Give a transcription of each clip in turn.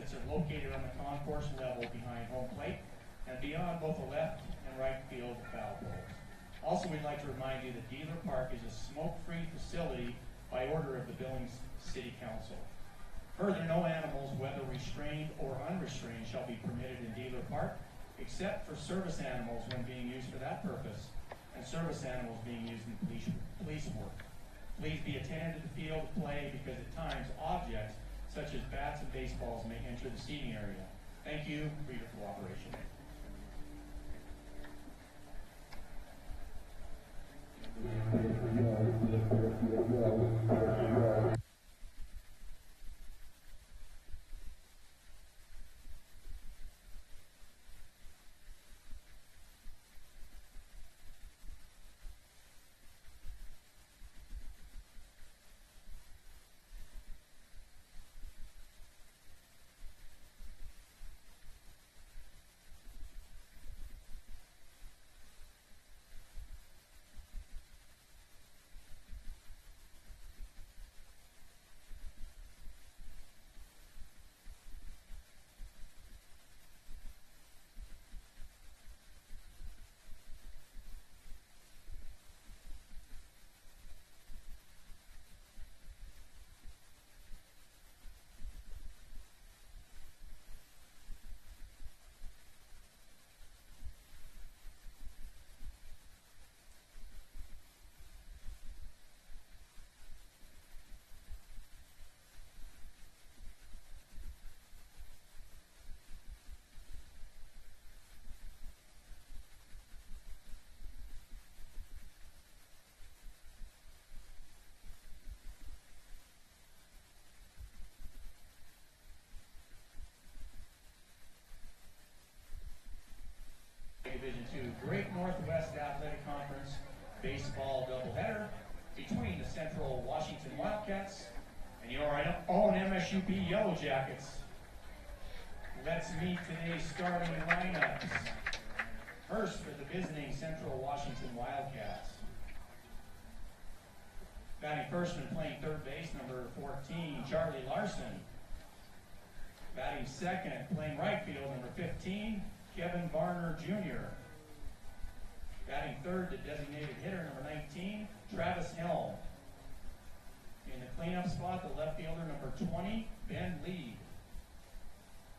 exits are located on the concourse level behind home plate and beyond both the left and right field foul poles. Also, we'd like to remind you that Dealer Park is a smoke-free facility by order of the Billings City Council. Further, no animals, whether restrained or unrestrained, shall be permitted in Dealer Park, except for service animals when being used for that purpose, and service animals being used in police work. Please be attentive to the field of play because at times objects such as bats and baseballs may enter the seating area. Thank you for your cooperation. Division II Great Northwest Athletic Conference baseball doubleheader between the Central Washington Wildcats and your own MSU Yellow Jackets. Let's meet today's starting lineups. First, for the visiting Central Washington Wildcats. Batting first and playing third base, number 14, Charlie Larson. Batting second, playing right field, number 15, Kevin Varner Jr. Batting third, the designated hitter, number 19, Travis Helm. In the cleanup spot, the left fielder, number 20, Ben Lee.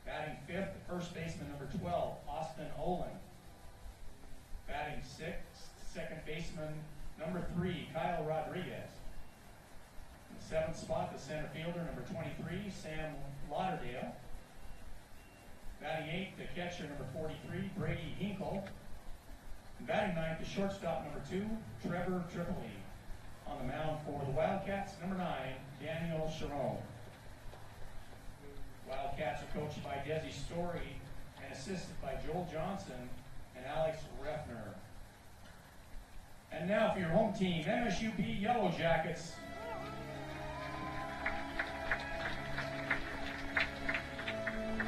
Batting fifth, the first baseman, number 12, Austin Olin. Batting sixth, second baseman, number 3, Kyle Rodriguez. In the seventh spot, the center fielder, number 23, Sam Lauderdale. Batting eighth, the catcher, number 43, Brady Hinkle. And batting ninth, the shortstop, number 2, Trevor Tripoli. On the mound for the Wildcats, number 9, Daniel Sharon. Wildcats are coached by Desi Story and assisted by Joel Johnson and Alex Refner. And now for your home team, MSU Yellow Jackets.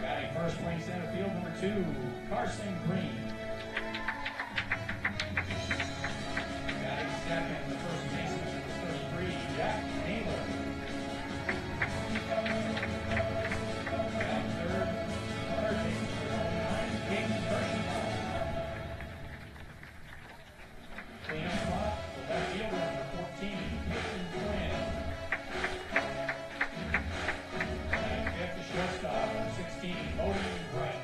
Batting first, playing center field, number 2, Carson Green. Batting second, the first baseman, number 33, Jack Naylor. Batting third baseman, number 9, Caden Kershaw. Cleanup spot, the left fielder, number 14, Peyton Quinn. Batting fifth, the shortstop, number 16, Odie Wright.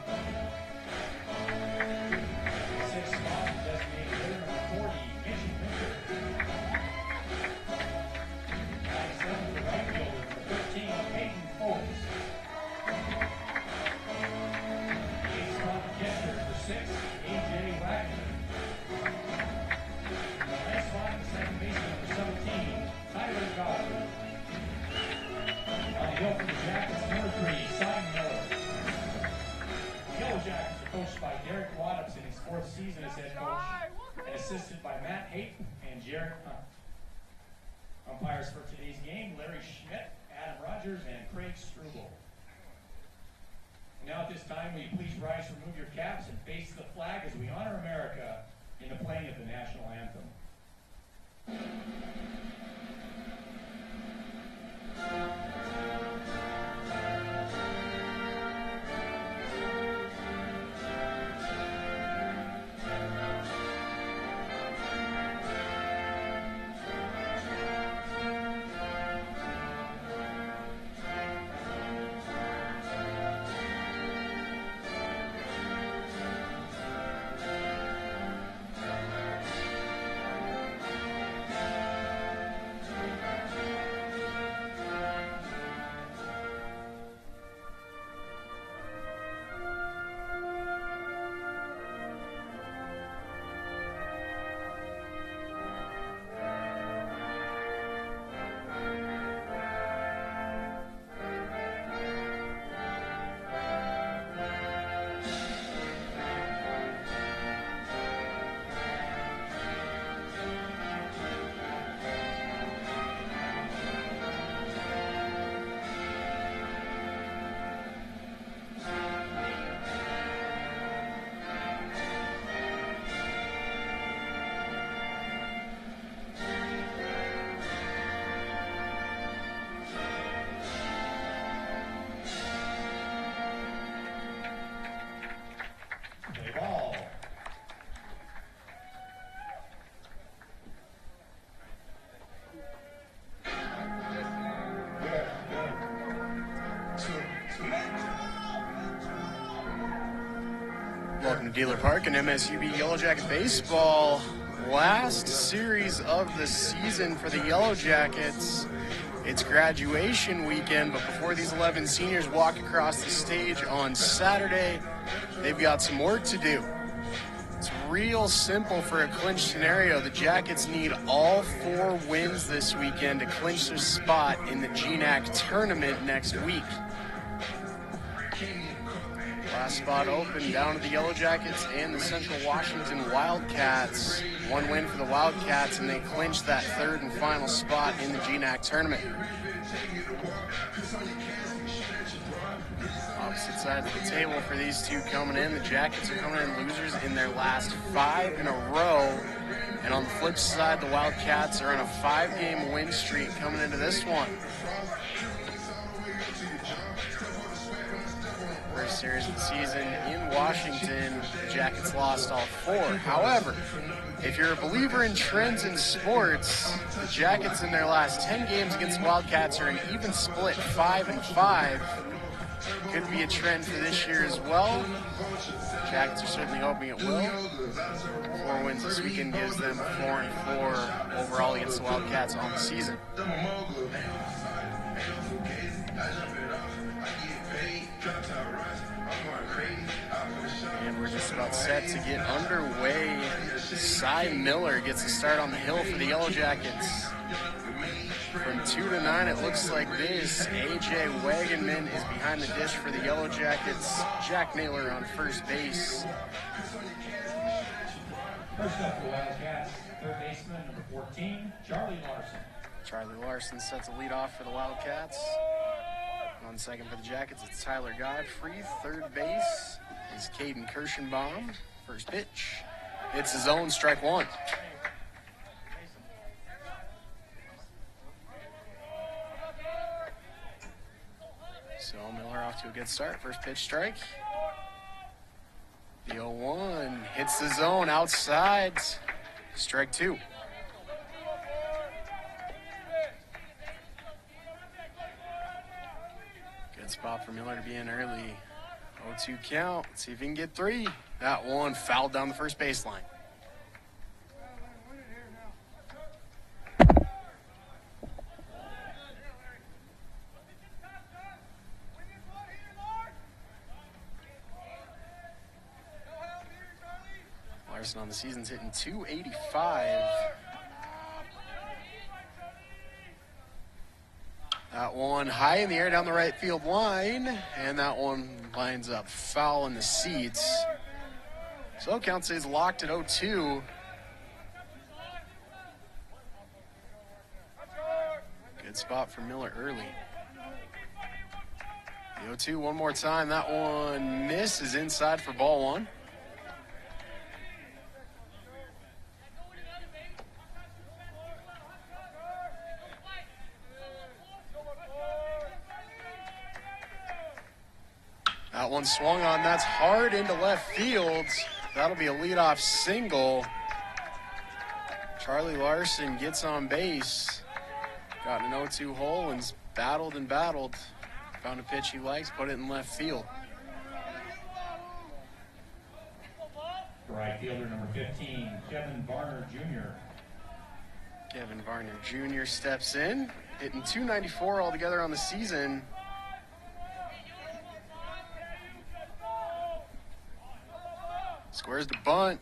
Sixth spot, designated hitter, number 40, Mitch Winter. Batting seventh, the right fielder, number 13, Peyton Forbes. Eighth spot, the catcher, number 6, AJ Wagner. Ninth spot, the second baseman, number 17, Tyler Godfrey. On the hill for the Jackets, number 3, Simon Miller. The Yellow Jackets are coached by Derek Waddups in his 4th season as head coach and assisted by Matt Haight and Jared Hunt. Umpires for today's game, Larry Schmidt, Adam Rogers, and Craig Struble. Now at this time, will you please rise, remove your caps, and face the flag as we honor America in the playing of the national anthem. Dealer Park and MSU Yellow Jacket Baseball. Last series of the season for the Yellow Jackets. It's graduation weekend, but before these 11 seniors walk across the stage on Saturday, they've got some work to do. It's real simple for a clinch scenario. The Jackets need all 4 wins this weekend to clinch their spot in the GNAC tournament next week. Last spot open down to the Yellow Jackets and the Central Washington Wildcats. 1 win for the Wildcats, and they clinch that 3rd and final spot in the GNAC tournament. Opposite sides of the table for these two coming in. The Jackets are coming in losers in their last 5 in a row. And on the flip side, the Wildcats are on a 5-game win streak coming into this one. First series of the season in Washington, the Jackets lost all 4. However, if you're a believer in trends in sports, the Jackets in their last 10 games against the Wildcats are an even split 5-5. Could be a trend for this year as well. Jackets are certainly hoping it will. 4 wins this weekend gives them 4-4 overall against the Wildcats on the season. And we're just about set to get underway. Cy Miller gets a start on the hill for the Yellow Jackets. From 2 to 9, it looks like this. A.J. Wagenman is behind the dish for the Yellow Jackets. Jack Naylor on first base. First up for the Wildcats, third baseman, number 14, Charlie Larson. Charlie Larson sets a lead off for the Wildcats. On second for the Jackets, it's Tyler Godfrey. Third base is Caden Kirschenbaum. First pitch, it's his own, strike 1. So Miller off to a good start. First pitch, strike. The 0-1 hits the zone outside. Strike 2. Good spot for Miller to be in early. 0-2 count. Let's see if he can get 3. That one fouled down the first baseline. Larson on the season's hitting .285. That one high in the air down the right field line, and that one lines up foul in the seats. So count stays locked at 0-2. Good spot for Miller early. The 0-2 one more time. That one misses inside for ball 1. That one swung on. That's hard into left field. That'll be a leadoff single. Charlie Larson gets on base. Got an 0-2 hole and battled and battled. Found a pitch he likes, put it in left field. Right fielder number 15, Kevin Varner Jr. Kevin Varner Jr. steps in, hitting .294 altogether on the season. Squares the bunt,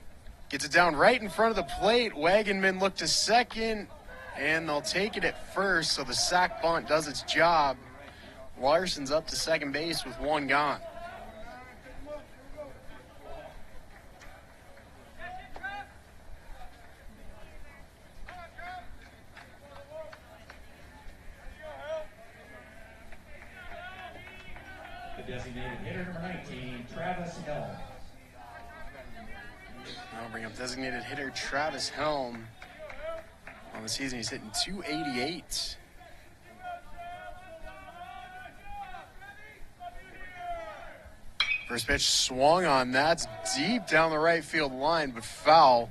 gets it down right in front of the plate. Wagenman looked to second, and they'll take it at first, so the sack bunt does its job. Larson's up to second base with 1 gone. The designated hitter number 19, Travis Helm. I'll bring up designated hitter Travis Helm. On the season, he's hitting .288. First pitch swung on. That's deep down the right field line, but foul.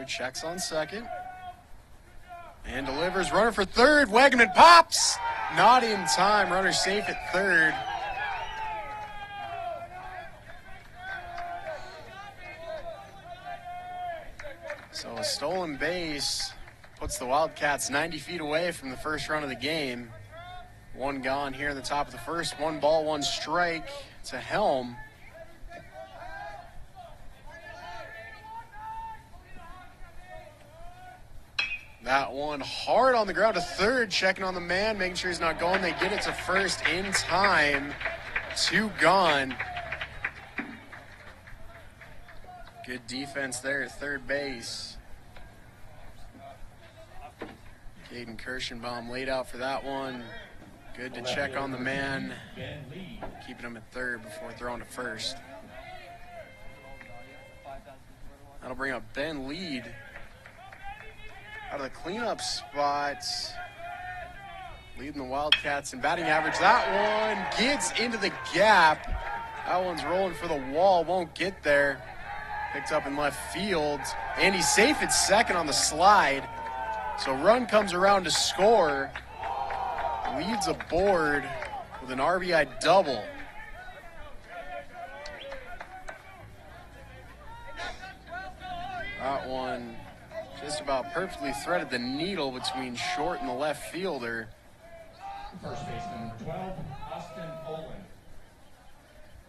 Miller checks on second. And delivers. Runner for third. Wegman pops. Not in time. Runner safe at third. So a stolen base puts the Wildcats 90 feet away from the first run of the game. One gone here in the top of the first. 1 ball, 1 strike to Helm. That one hard on the ground to third, checking on the man, making sure he's not going. They get it to first in time. 2 gone. Good defense there at third base. Caden Kirschenbaum laid out for that one. Good to check on the man, keeping him at third before throwing to first. That'll bring up Ben Lead out of the cleanup spot, leading the Wildcats in batting average. That one gets into the gap. That one's rolling for the wall, won't get there. Picked up in left field, and he's safe at second on the slide. So run comes around to score. Leads aboard with an RBI double. That one just about perfectly threaded the needle between short and the left fielder. First baseman, number 12, Austin Oland.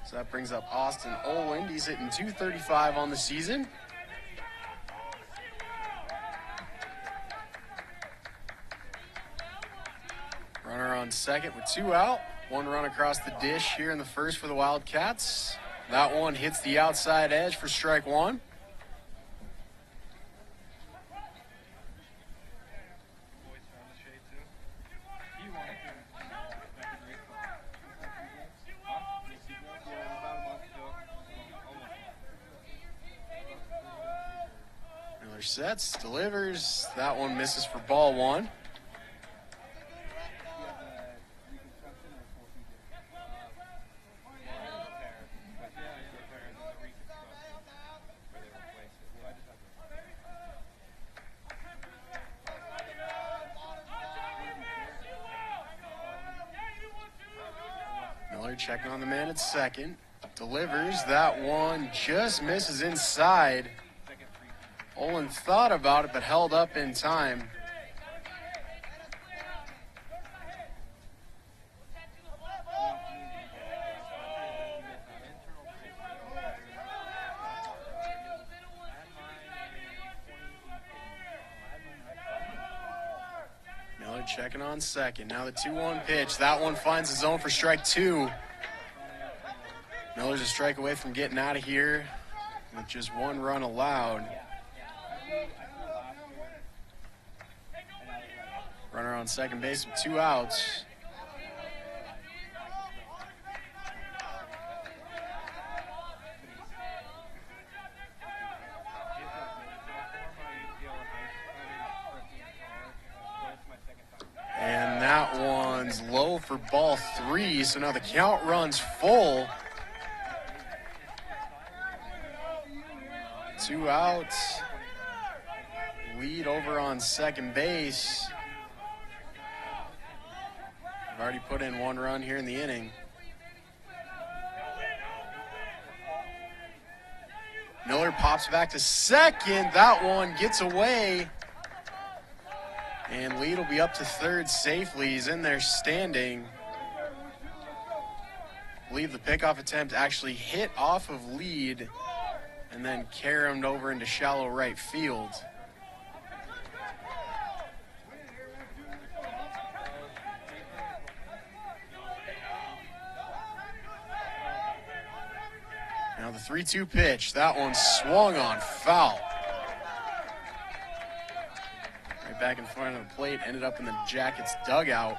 So that brings up Austin Oland. He's hitting .235 on the season. Runner on second with 2 out. 1 run across the dish here in the first for the Wildcats. That one hits the outside edge for strike 1. Miller sets, delivers. That one misses for ball 1. Miller checking on the man at second. Delivers. That one just misses inside. Olin thought about it, but held up in time. Miller checking on second. Now the 2-1 pitch. That one finds the zone for strike 2. Miller's a strike away from getting out of here with just 1 run allowed. Runner on second base with 2 outs. And that one's low for ball 3, so now the count runs full. 2 outs. Lead over on second base. I've already put in 1 run here in the inning. Miller pops back to second. That one gets away. And Lead will be up to third safely. He's in there standing. I believe the pickoff attempt actually hit off of Lead and then carried over into shallow right field. Now the 3-2 pitch. That one swung on, foul. Right back in front of the plate, ended up in the Jackets dugout.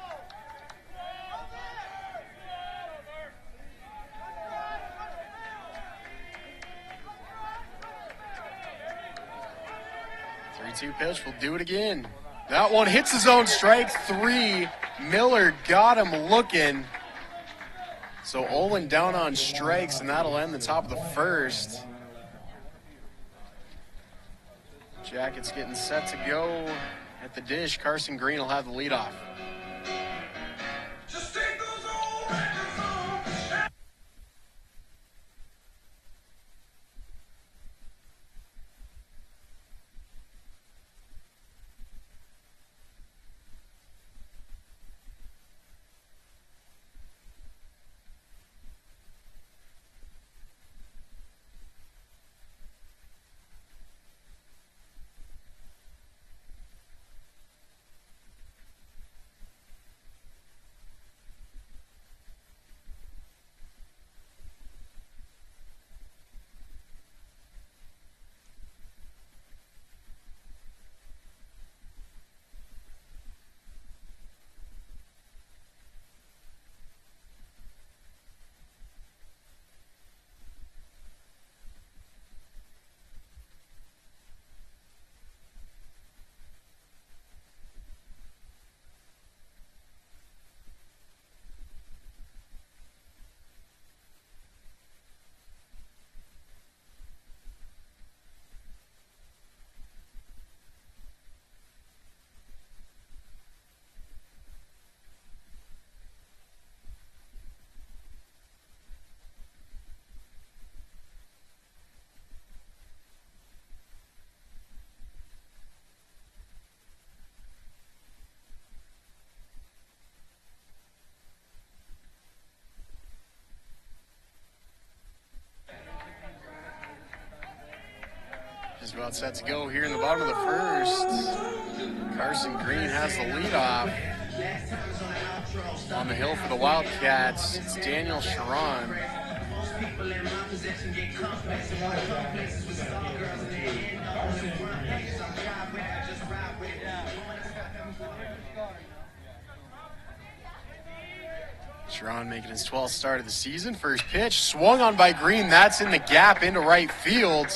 Pitch will do it again. That one hits the zone, strike 3. Miller got him looking. So Olin down on strikes, and that'll end the top of the first. Jackets getting set to go at the dish. Carson Green will have the leadoff. Just about set to go here in the bottom of the first. Carson Green has the leadoff. On the hill for the Wildcats, it's Daniel Sharon. Sharon making his 12th start of the season. First pitch, swung on by Green. That's in the gap into right field.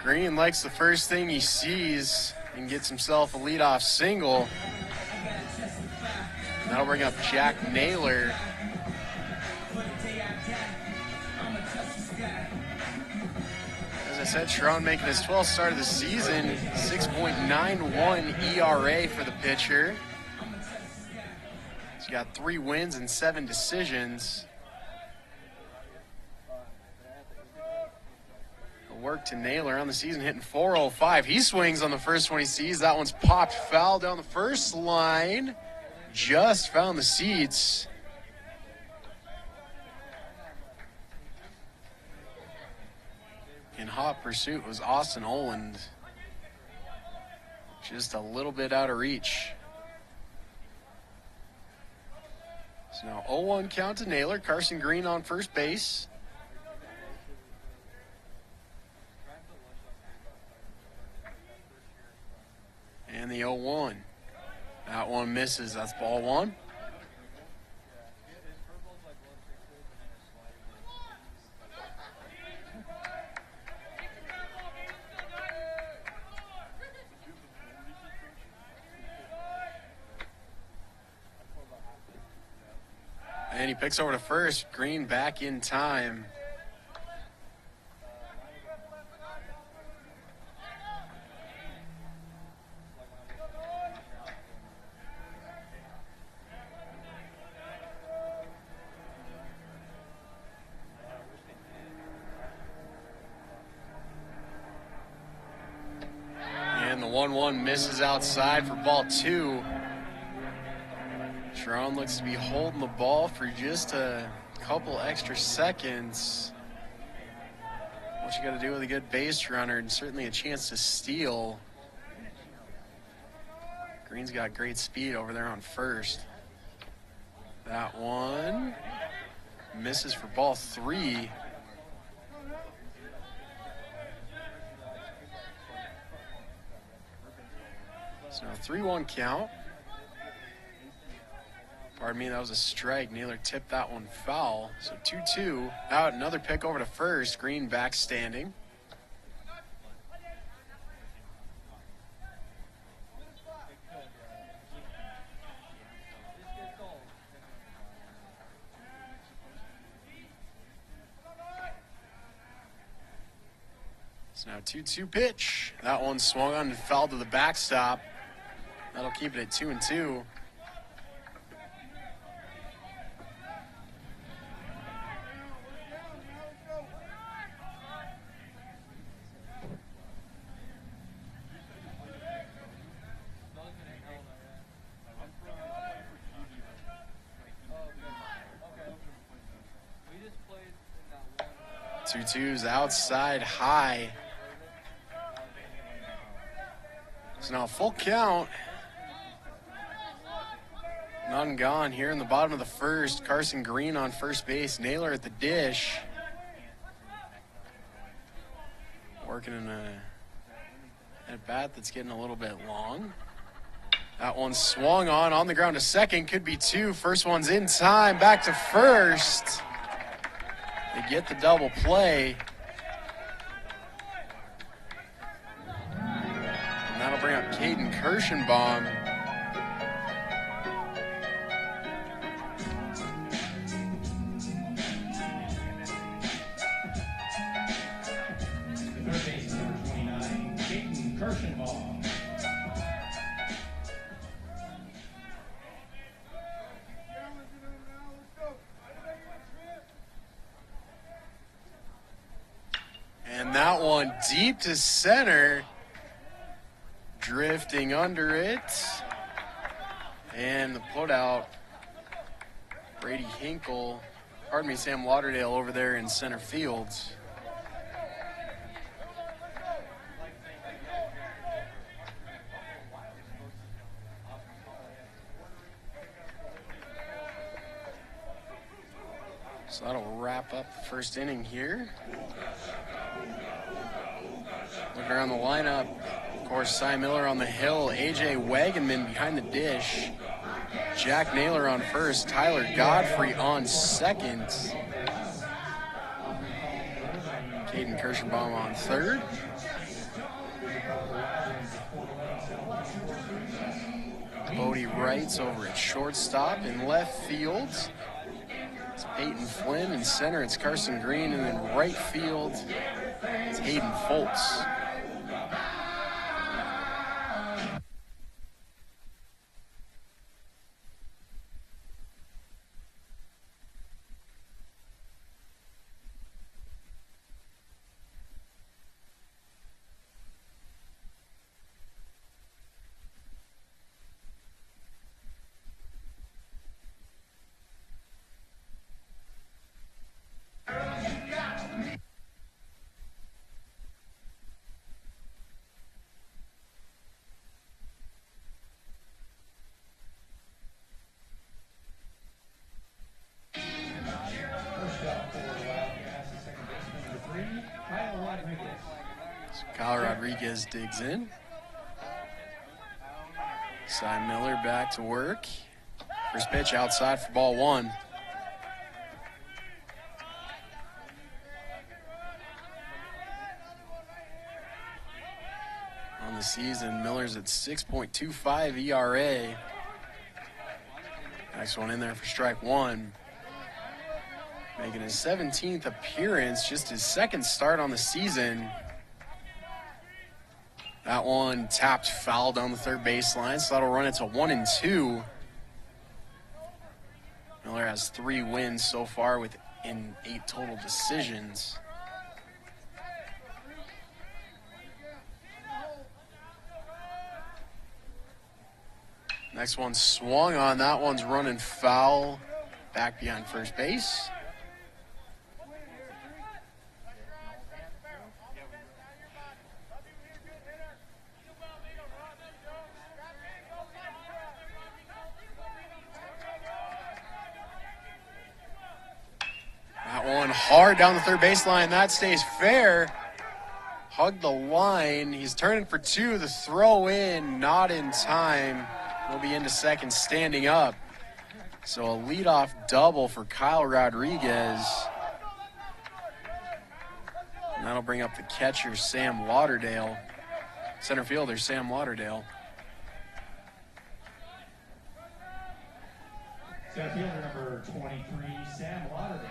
Green likes the first thing he sees and gets himself a leadoff single. That'll bring up Jack Naylor. As I said, Sharon making his 12th start of the season. 6.91 ERA for the pitcher. He's got 3 wins and 7 decisions. Work to Naylor on the season, hitting .405. He swings on the first one he sees. That one's popped foul down the first line. Just found the seats. In hot pursuit was Austin Oland. Just a little bit out of reach. So now 0-1 count to Naylor. Carson Green on first base. And the 0-1. That one misses. That's ball one. And he picks over to first. Green back in time. And the 1-1 misses outside for ball two. Sharon looks to be holding the ball for just a couple extra seconds. What you got to do with a good base runner, and certainly a chance to steal. Green's got great speed over there on first. That one misses for ball three. So 3-1 count. Pardon me, that was a strike. Naylor tipped that one foul. So 2-2. Out, another pick over to first. Green back standing. So now 2-2 pitch. That one swung on and fouled to the backstop. That'll keep it at 2-2. Two-twos outside high. So now full count. None gone here in the bottom of the first. Carson Green on first base. Naylor at the dish. Working in a at-bat that's getting a little bit long. That one swung on the ground to second. Could be two. First one's in time. Back to first. They get the double play. And that'll bring up Caden Kirschenbaum. The third base, number 29, Caden Kirschenbaum. And that one deep to center, drifting under it. And the putout, Sam Lauderdale over there in center field. So that'll wrap up the first inning here. Looking around the lineup, of course, Cy Miller on the hill, A.J. Wagenman behind the dish, Jack Naylor on first, Tyler Godfrey on second, Caden Kirschenbaum on third. Bodie Wright's over at shortstop. In left field, it's Peyton Flynn. In center, it's Carson Green. And in right field, it's Hayden Foltz. Kyle Rodriguez digs in. Cy Miller back to work. First pitch outside for ball one. On the season, Miller's at 6.25 ERA. Next one in there for strike one. Making his 17th appearance, just his second start on the season. That one tapped foul down the third baseline, so that'll run it to 1-2. Miller has 3 wins so far in 8 total decisions. Next one swung on. That one's running foul back behind first base. That one hard down the third baseline. That stays fair. Hugged the line. He's turning for 2. The throw in, not in time. He'll be into second standing up. So a leadoff double for Kyle Rodriguez. And that'll bring up the catcher, Sam Lauderdale. Center fielder, Sam Lauderdale. Center fielder number 23, Sam Lauderdale.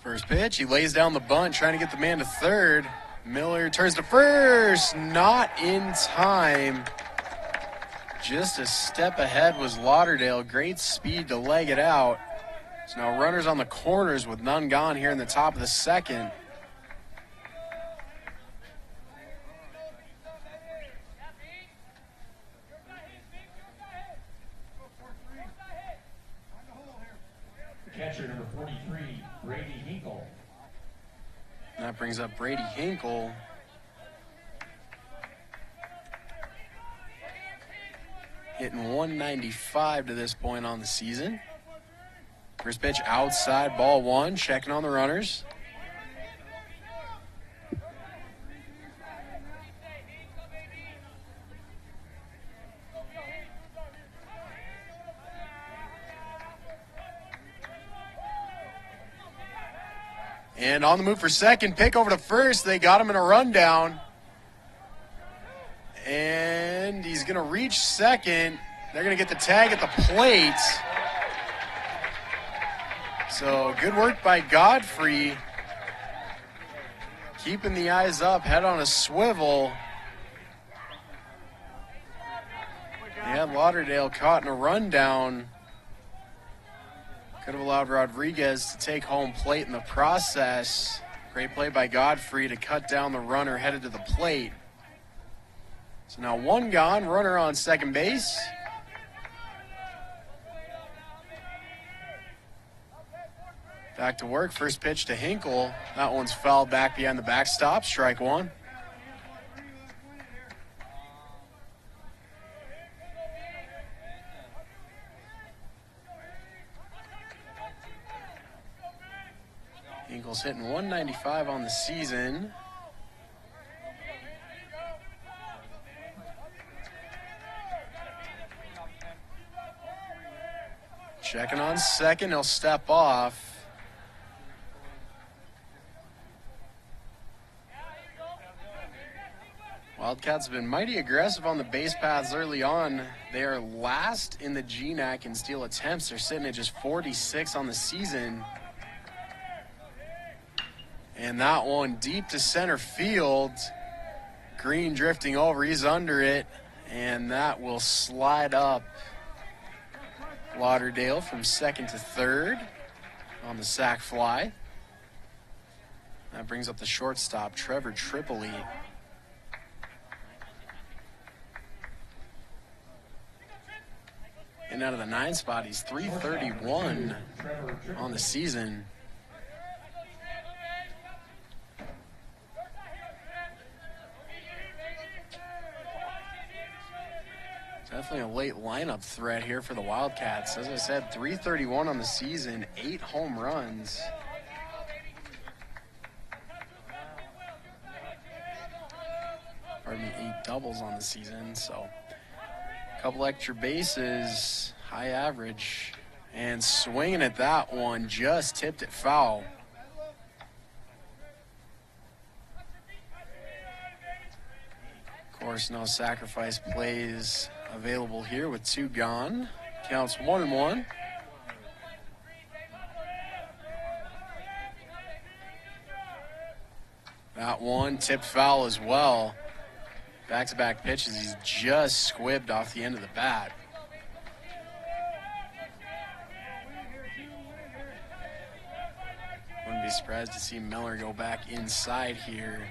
First pitch, he lays down the bunt, trying to get the man to third. Miller turns to first, not in time. Just a step ahead was Lauderdale. Great speed to leg it out. So now runners on the corners with none gone here in the top of the second. Catcher number 43, Brady Hinkle. That brings up Brady Hinkle. Hitting 195 to this point on the season. First pitch outside, ball one, checking on the runners. And on the move for second, pick over to first. They got him in a rundown. And he's going to reach second. They're going to get the tag at the plate. So good work by Godfrey. Keeping the eyes up, head on a swivel. They had Lauderdale caught in a rundown. Could have allowed Rodriguez to take home plate in the process. Great play by Godfrey to cut down the runner headed to the plate. So now one gone, runner on second base. Back to work, first pitch to Hinkle. That one's fouled back behind the backstop, strike one. Hinkle's hitting 195 on the season. Checking on second, he'll step off. Wildcats have been mighty aggressive on the base paths early on. They are last in the GNAC in steal attempts. They're sitting at just 46 on the season. And that one deep to center field. Green drifting over, he's under it. And that will slide up Lauderdale from second to third on the sac fly. That brings up the shortstop, Trevor Tripoli. And out of the 9 spot, he's 331 on the season. Definitely a late lineup threat here for the Wildcats. As I said, 331 on the season, 8 home runs. Pardon me, 8 doubles on the season, so a couple extra bases, high average. And swinging at that one, just tipped it foul. Of course, no sacrifice plays available here with 2 gone. Counts 1-1. That one tipped foul as well. Back-to-back pitches, he's just squibbed off the end of the bat. Wouldn't be surprised to see Miller go back inside here.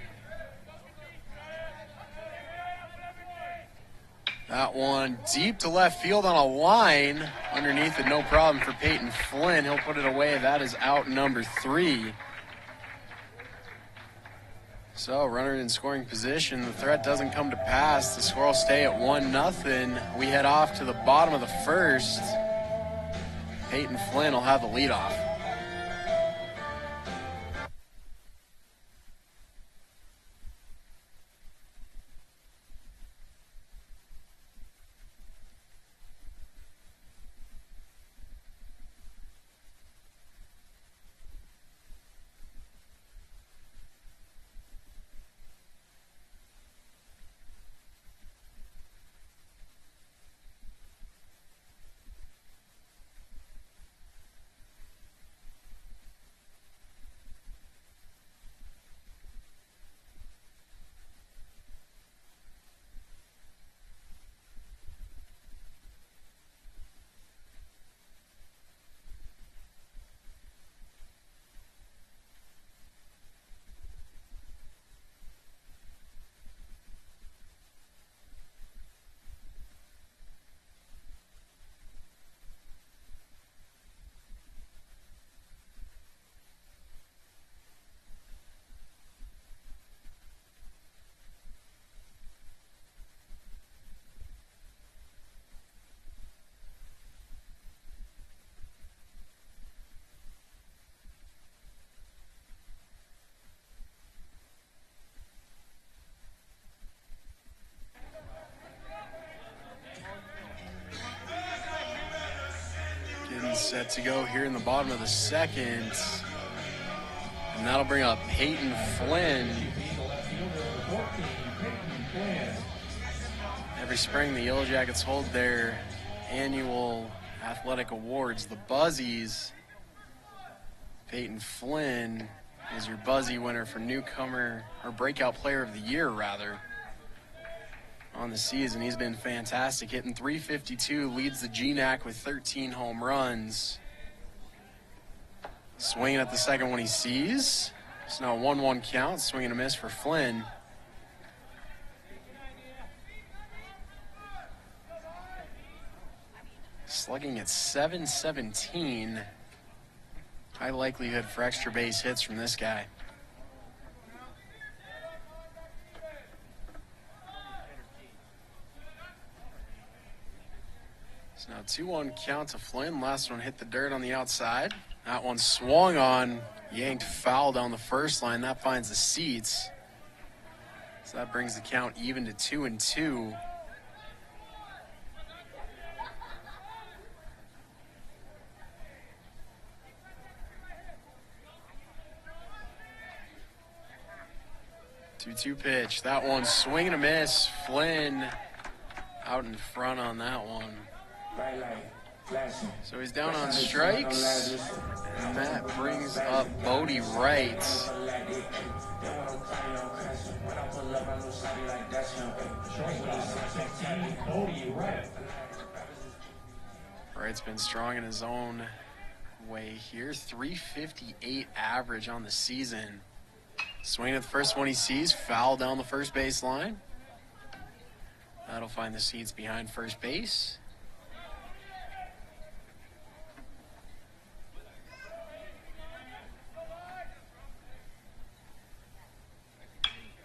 That one deep to left field on a line. Underneath it, no problem for Peyton Flynn. He'll put it away. That is out number 3. So, runner in scoring position. The threat doesn't come to pass. The score will stay at 1-0. We head off to the bottom of the first. Peyton Flynn will have the leadoff. set to go here in the bottom of the second. And that'll bring up Peyton Flynn. Every spring, the Yellow Jackets hold their annual athletic awards, the Buzzies. Peyton Flynn is your Buzzy winner for newcomer, or breakout player of the year, rather, on the season. He's been fantastic, hitting .352, leads the GNAC with 13 home runs. Swinging at the second one he sees. It's now a 1-1 count, swing and a miss for Flynn. Slugging at .717. High likelihood for extra base hits from this guy. So now 2-1 count to Flynn. Last one hit the dirt on the outside. That one swung on, yanked foul down the first line. That finds the seats. So that brings the count even to 2-2. Two-two pitch. That one swing and a miss. Flynn out in front on that one. So he's down on strikes, and that brings up Bodie Wright. Wright's been strong in his own way here. .358 average on the season. Swing at the first one he sees, foul down the first base line. That'll find the seats behind first base.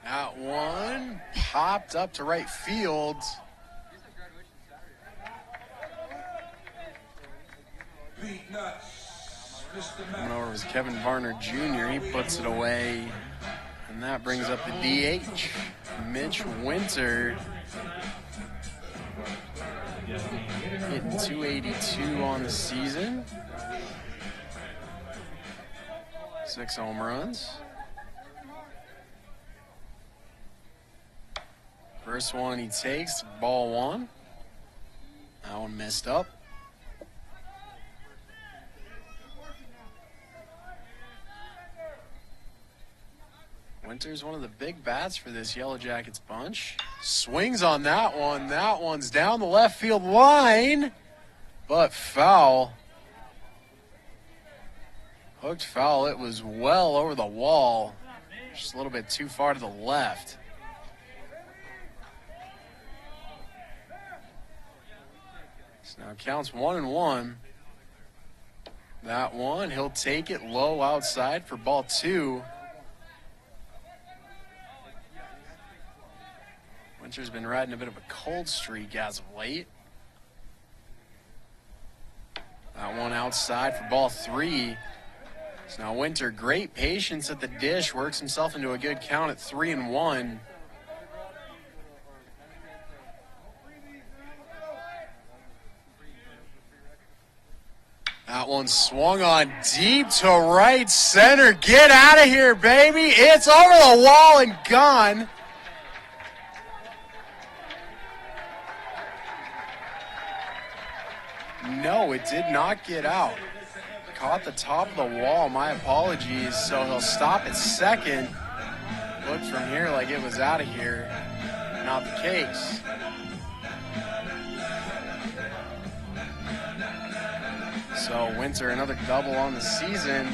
That one popped up to right field. Coming over was Kevin Varner Jr. He puts it away. And that brings up the DH, Mitch Winter. Hitting .282 on the season. 6 home runs. First one he takes, ball one. That one messed up. Winter's one of the big bats for this Yellow Jackets bunch. Swings on that one. That one's down the left field line, but foul. Hooked foul. It was well over the wall. Just a little bit too far to the left. So now it counts 1-1. That one, he'll take it low outside for ball two. Winter's been riding a bit of a cold streak as of late. That one outside for ball three. So now Winter, great patience at the dish, works himself into a good count at 3-1. That one swung on deep to right center. Get out of here, baby. It's over the wall and gone. No, it did not get out. Caught the top of the wall. My apologies. So he'll stop at second. Looked from here like it was out of here. Not the case. So Winter, another double on the season.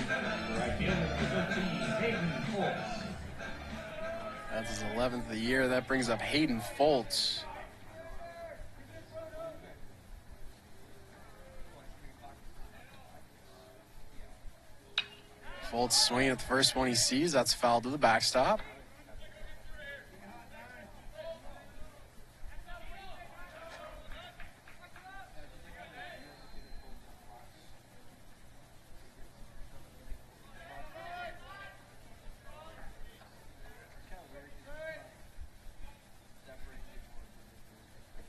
That's his 11th of the year. That brings up Hayden Foltz. Foltz swinging at the first one he sees. That's foul to the backstop.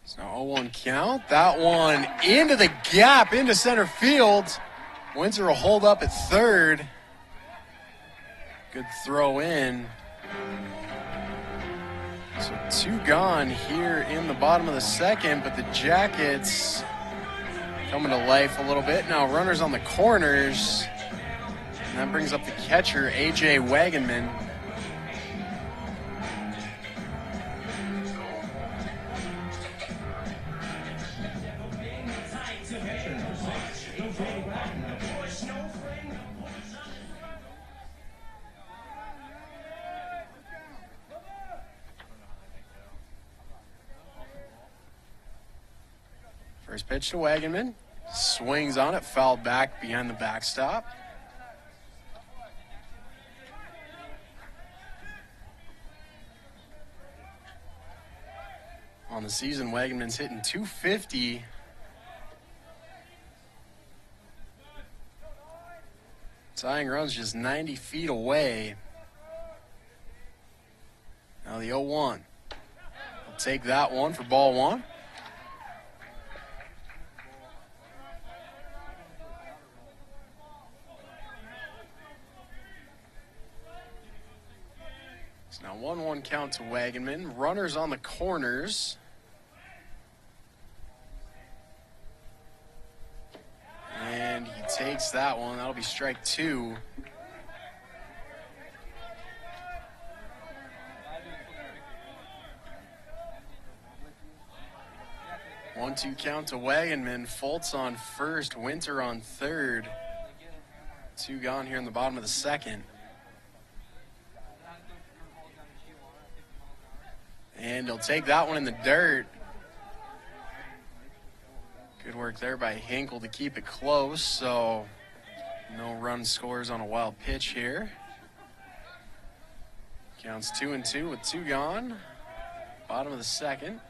So 0-1 count. That one into the gap, into center field. Windsor will hold up at third. Good throw in. So 2 gone here in the bottom of the second, but the Jackets coming to life a little bit. Now runners on the corners. And that brings up the catcher, A.J. Wagenman. First pitch to Wagenman. Swings on it, fouled back behind the backstop. On the season, Wagenman's hitting .250. Tying runs just 90 feet away. Now the 0-1. We'll take that one for ball one. So now 1-1 count to Wagenman. Runners on the corners. And he takes that one. That'll be strike 2. One-two count to Wagenman. Fultz on first. Winter on third. 2 gone here in the bottom of the second. And he'll take that one in the dirt. Good work there by Hinkle to keep it close, so no run scores on a wild pitch here. Counts 2-2 with 2 gone. Bottom of the second.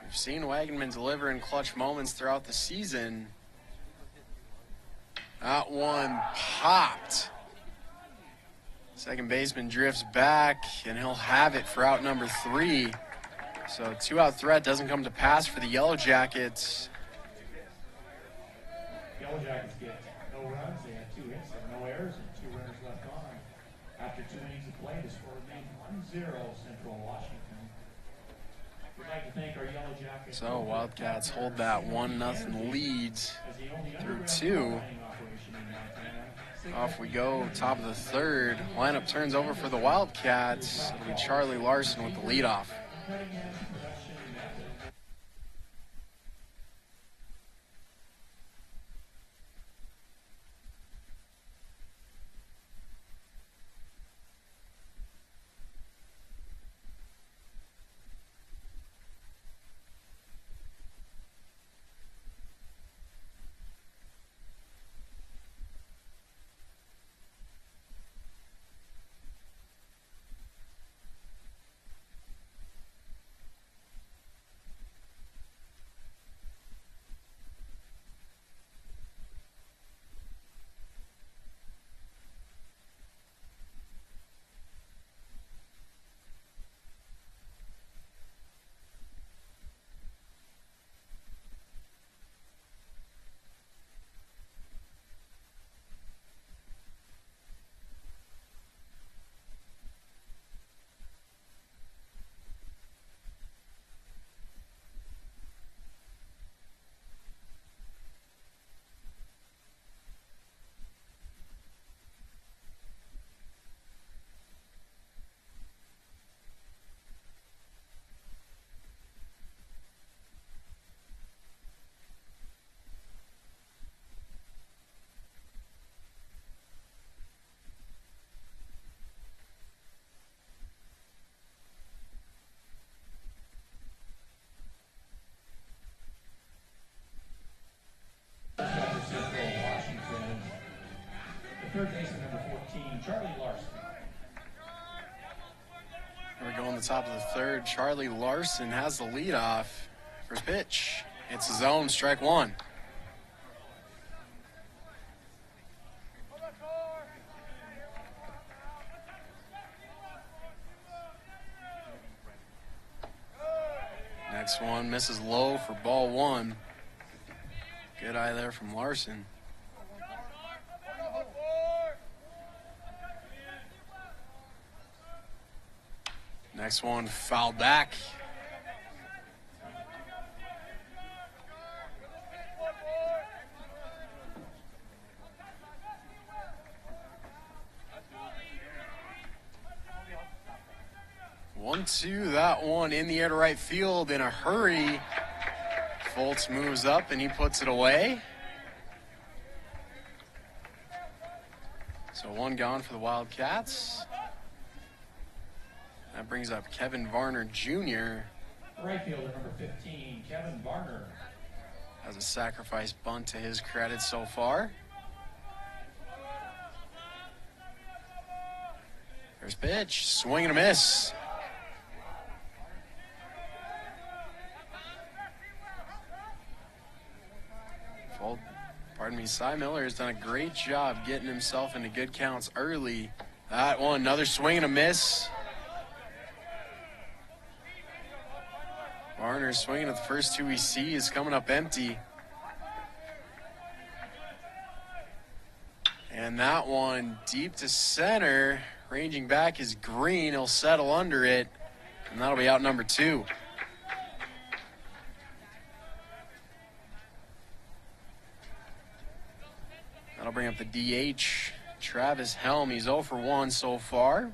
We've seen Wagenman deliver in clutch moments throughout the season. That one popped. Second baseman drifts back, and he'll have it for out number 3. So 2-out threat doesn't come to pass for the Yellow Jackets. Yellow Jackets get no runs. They had 2 hits, no errors, and 2 runners left on. After 2 innings of play, the score remained 1-0 Central Washington. We'd like to thank our Yellow Jackets. So Wildcats hold that 1-0 lead through 2. Off we go, top of the third. Lineup turns over for the Wildcats. It'll be Charlie Larson with the leadoff. Third baseman number 14, Charlie Larson. We're going to the top of the third. Charlie Larson has the leadoff. First pitch. It's his own, strike 1. Next one misses low for ball one. Good eye there from Larson. Next one fouled back. One-two, that one in the air to right field in a hurry. Foltz moves up and he puts it away. So one gone for the Wildcats. That brings up Kevin Varner Jr. Right fielder number 15, Kevin Varner. Has a sacrifice bunt to his credit so far. First pitch, swing and a miss. Cy Miller has done a great job getting himself into good counts early. That one, another swing and a miss. Varner swinging at the first two he sees, coming up empty. And that one deep to center, ranging back is Green. He'll settle under it, and that'll be out number two. That'll bring up the DH, Travis Helm. He's 0 for 1 so far.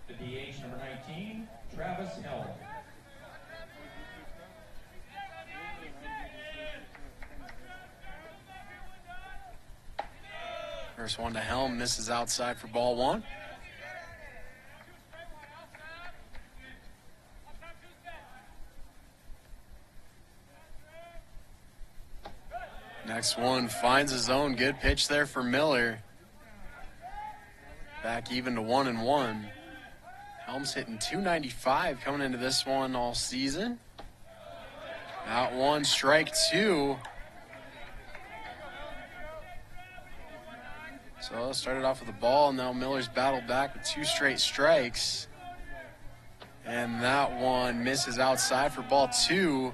The DH number 19, Travis Helm. First one to Helm, misses outside for ball one. Next one finds his own. Good pitch there for Miller. Back even to 1-1. Helm's hitting .295 coming into this one all season. Out one, strike two. So started off with a ball. Now Miller's battled back with 2 straight strikes. And that one misses outside for ball two.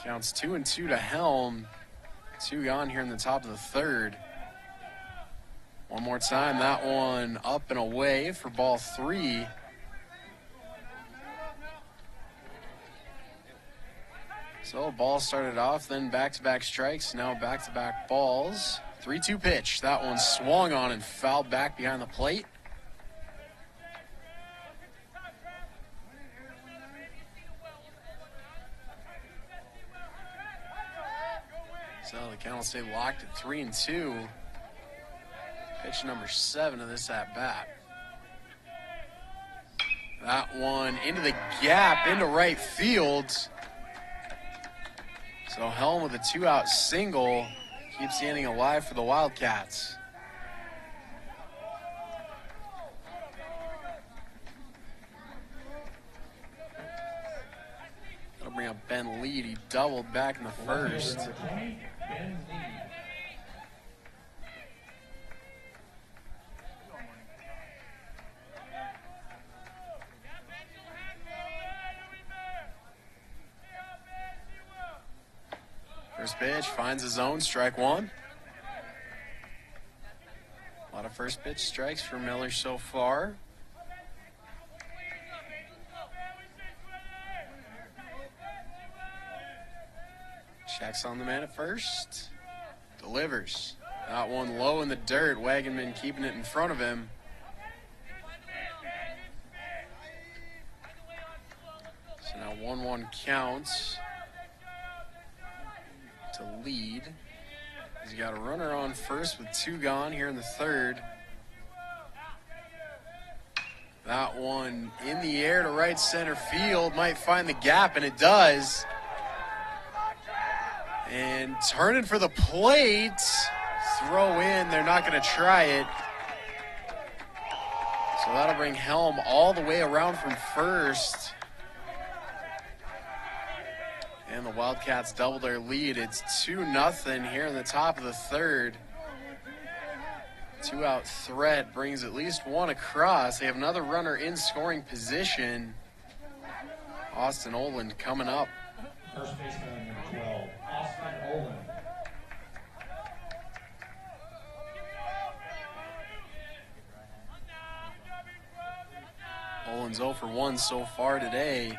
Counts 2-2 to Helm. 2 gone here in the top of the third. One more time, that one up and away for ball three. So ball started off, then back-to-back strikes, now back-to-back balls. 3-2 pitch. That one swung on and fouled back behind the plate. So the count will stay locked at 3-2. Pitch number 7 of this at-bat. That one into the gap, into right field. So Helm with a 2-out single keeps the inning alive for the Wildcats. That'll bring up Ben Lead. He doubled back in the first. Number 20, Ben Lead. First pitch finds his own, strike one. A lot of first pitch strikes for Miller so far. Checks on the man at first. Delivers. That one low in the dirt. Wagenman keeping it in front of him. So now 1-1 counts to Lead. He's got a runner on first with 2 gone here in the third. That one in the air to right center field. Might find the gap, and it does. And turning for the plate. Throw in. They're not going to try it. So that'll bring Helm all the way around from first. And the Wildcats double their lead. It's 2-0 here in the top of the third. Two-out threat brings at least one across. They have another runner in scoring position. Austin Oland coming up. First baseman number 12, Austin Oland. Oland's 0 for 1 so far today.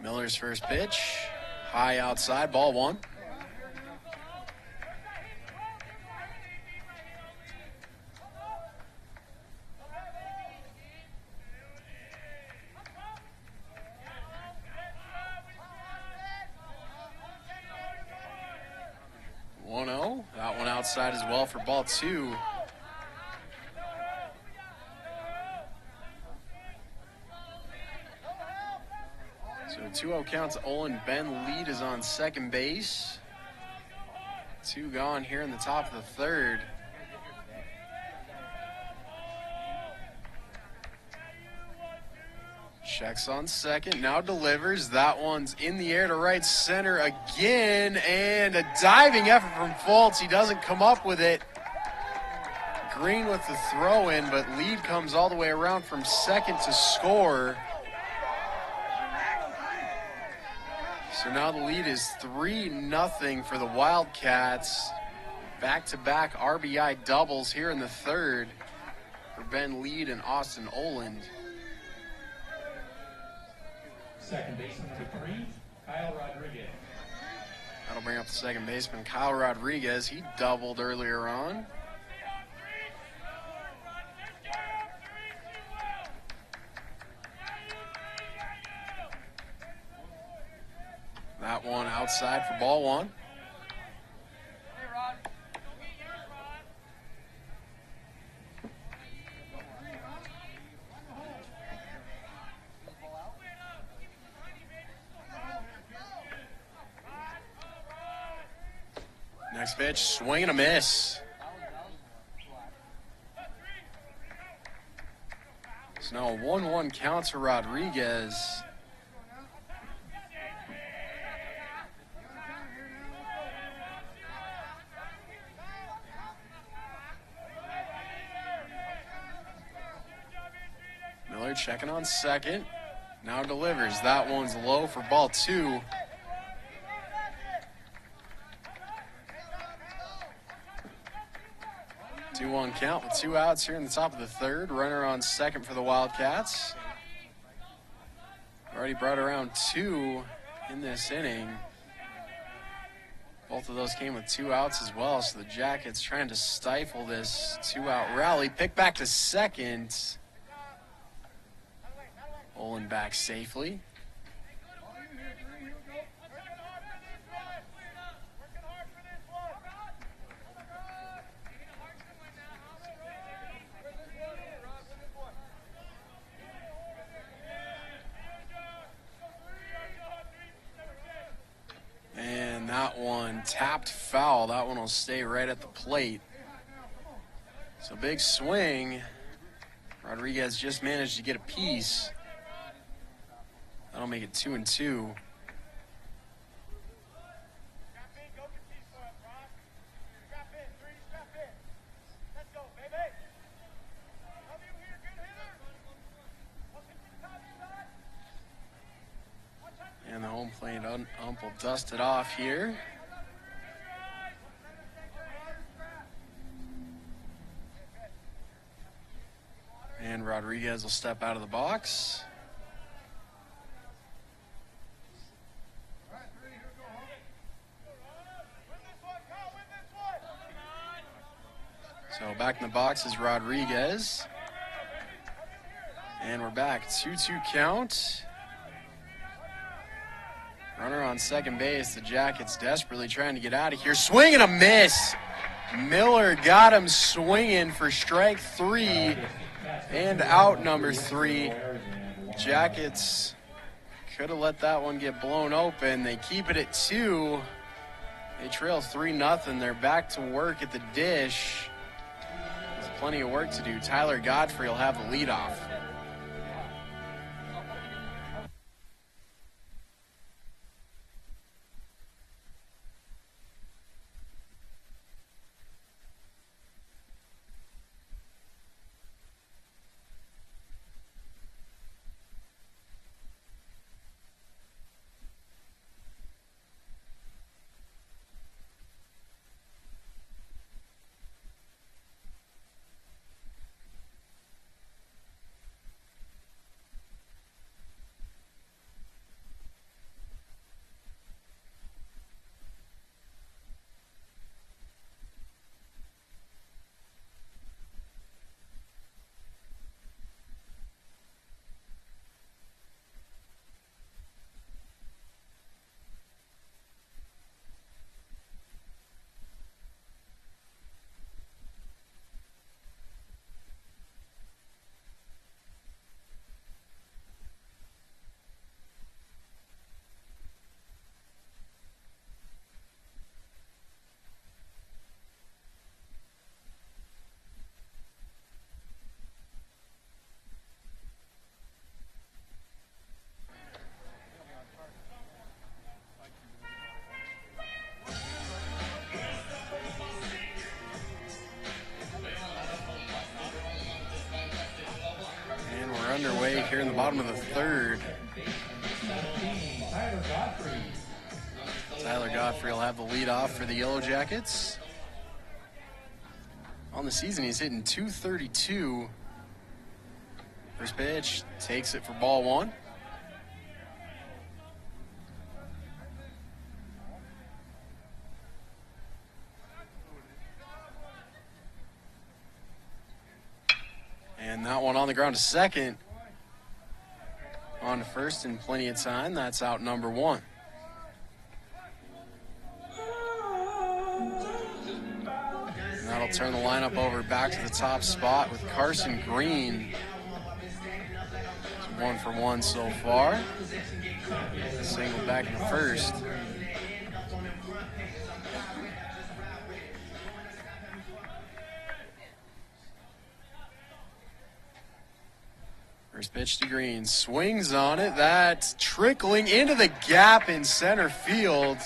Miller's first pitch, high outside, ball one. That one outside as well for ball two. So 2-0 counts. Olin. Ben Lead is on second base. Two gone here in the top of the third. Checks on second, now delivers. That one's in the air to right center again, and a diving effort from Fultz. He doesn't come up with it. Green with the throw in, but Lead comes all the way around from second to score. So now the lead is 3-0 for the Wildcats. Back-to-back RBI doubles here in the third for Ben Lead and Austin Oland. Second baseman number 3, Kyle Rodriguez. That'll bring up the second baseman, Kyle Rodriguez. He doubled earlier on. That one outside for ball one. Next pitch, swing and a miss. So now a 1-1 count to Rodriguez. Miller checking on second. Now delivers. That one's low for ball two. 2-1 count with 2 outs here in the top of the third. Runner on second for the Wildcats. Already brought around 2 in this inning. Both of those came with 2 outs as well, so the Jackets trying to stifle this 2-out rally. Pick back to second. Olin back safely. And that one tapped foul. That one will stay right at the plate. So big swing. Rodriguez just managed to get a piece. That'll make it 2-2. And the home plate ump will dust it off here. And Rodriguez will step out of the box. So back in the box is Rodriguez. And we're back. 2-2 count. Runner on second base. The Jackets desperately trying to get out of here. Swing and a miss. Miller got him swinging for strike 3 and out number 3. Jackets could have let that one get blown open. They keep it at 2. They trail 3-0. They're back to work at the dish. There's plenty of work to do. Tyler Godfrey will have the leadoff. underway here in the bottom of the third. Tyler Godfrey will have the lead off for the Yellow Jackets. On the season, he's hitting .232. First pitch, takes it for ball one. And that one on the ground to second. On to first in plenty of time. That's out number one. And that'll turn the lineup over back to the top spot with Carson Green. It's 1 for 1 so far. Single back to first. First pitch to Green, swings on it. That's trickling into the gap in center field.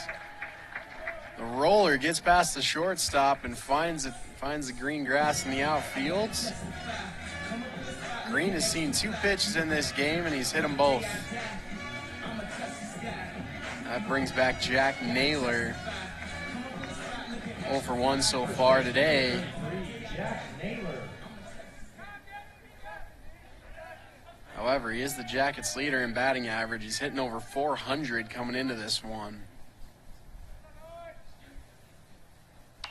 The roller gets past the shortstop and finds the green grass in the outfield. Green has seen 2 pitches in this game, and he's hit them both. That brings back Jack Naylor. 0 for 1 so far today. However, he is the Jackets' leader in batting average. He's hitting over 400 coming into this one.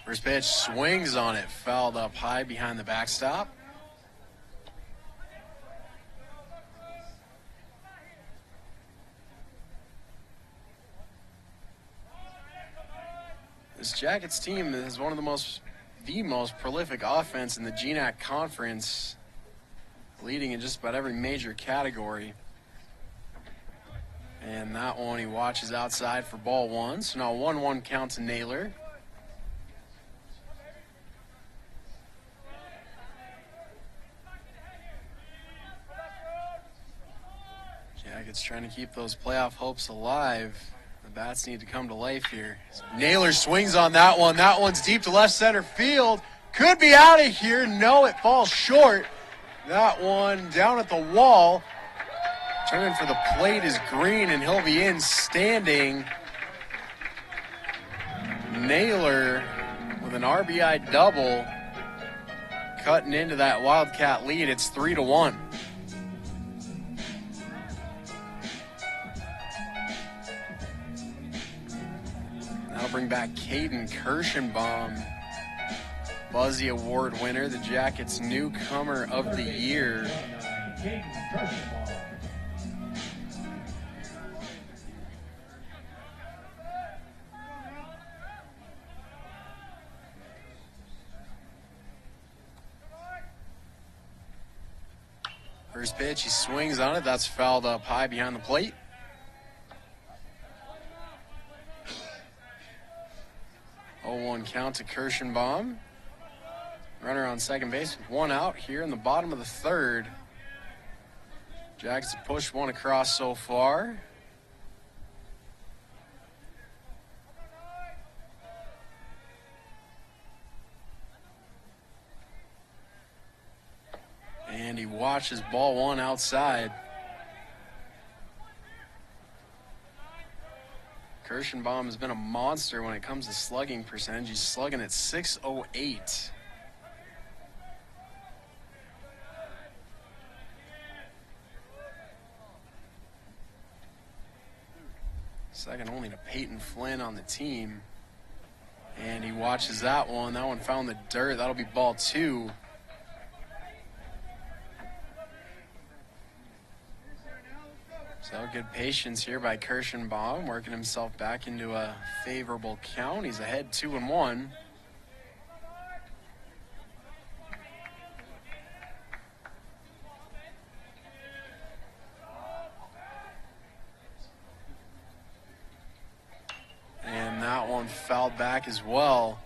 First pitch, swings on it, fouled up high behind the backstop. This Jackets team is one of the most prolific offense in the GNAC Conference, leading in just about every major category. And that one he watches outside for ball one. So now 1-1 count to Naylor. Jackets trying to keep those playoff hopes alive. The bats need to come to life here. Naylor swings on that one. That one's deep to left center field. Could be out of here. No, it falls short. That one down at the wall. Turning for the plate is Green, and he'll be in standing. Naylor with an RBI double, cutting into that Wildcat lead. It's 3-1. That'll bring back Caden Kirschenbaum, Buzzy Award winner, the Jackets' newcomer of the year. First pitch, he swings on it. That's fouled up high behind the plate. Oh, 0-1 count to Kirschenbaum. Runner on second base with 1 out here in the bottom of the third. Jackets have pushed 1 across so far. And he watches ball 1 outside. Kirschenbaum has been a monster when it comes to slugging percentage. He's slugging at .608. Second only to Peyton Flynn on the team. And he watches that one. That one found the dirt. That'll be ball 2. So good patience here by Kirschenbaum, working himself back into a favorable count. He's ahead 2-1. And that one fouled back as well.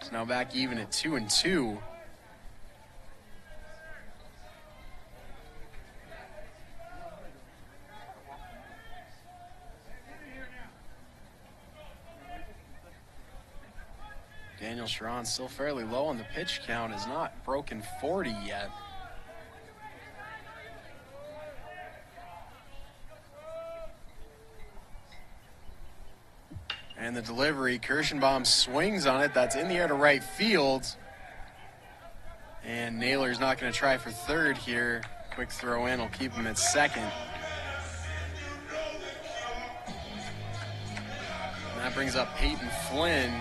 It's now back even at 2-2. Daniel Sharon still fairly low on the pitch count, has not broken 40 yet. And the delivery, Kirschenbaum swings on it. That's in the air to right field. And Naylor's not going to try for third here. Quick throw in will keep him at second. And that brings up Peyton Flynn.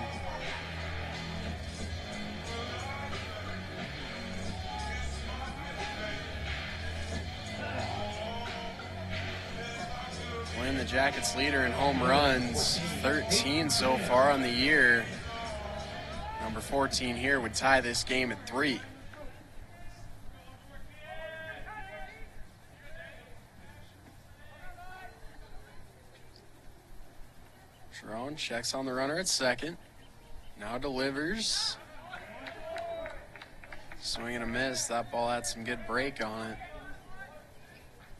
Flynn, the Jackets leader in home runs, 13 so far on the year. Number 14 here would tie this game at 3. Sharon checks on the runner at second. Now delivers. Swing and a miss. That ball had some good break on it.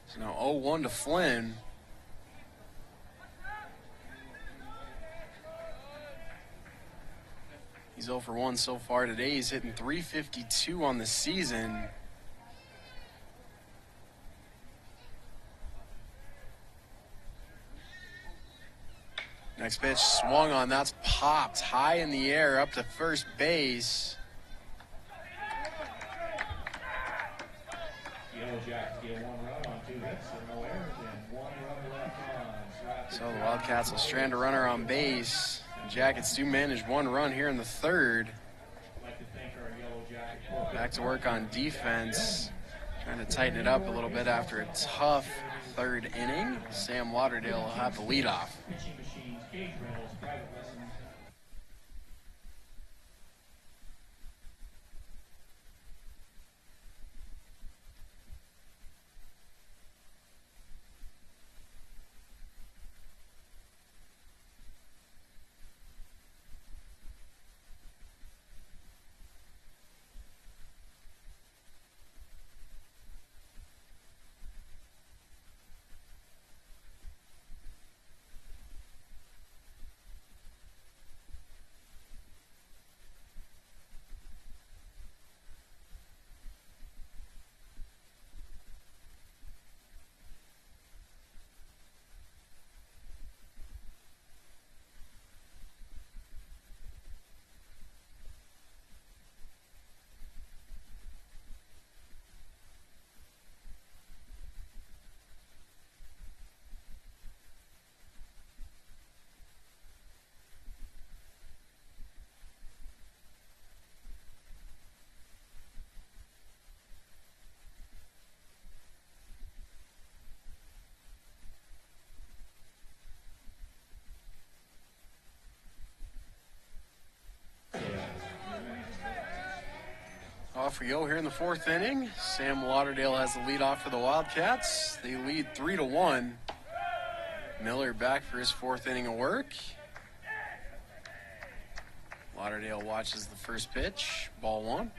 So now 0-1 to Flynn. He's 0 for 1 so far today. He's hitting .352 on the season. Next pitch swung on. That's popped high in the air up to first base. Yellow Jackets get 1 run on 2 hits and no errors and 1 run left on. So the Wildcats will strand a runner on base. The Jackets do manage 1 run here in the third. Like to thank our Yellow Jacket. Back to work on defense. Trying to tighten it up a little bit after a tough third inning. Sam Lauderdale will have the leadoff. Pitching machines, cage rentals, private lessons. Off we go here in the 4th inning. Sam Lauderdale has the lead off for the Wildcats. They lead 3-1. Miller back for his 4th inning of work. Lauderdale watches the first pitch. Ball 1.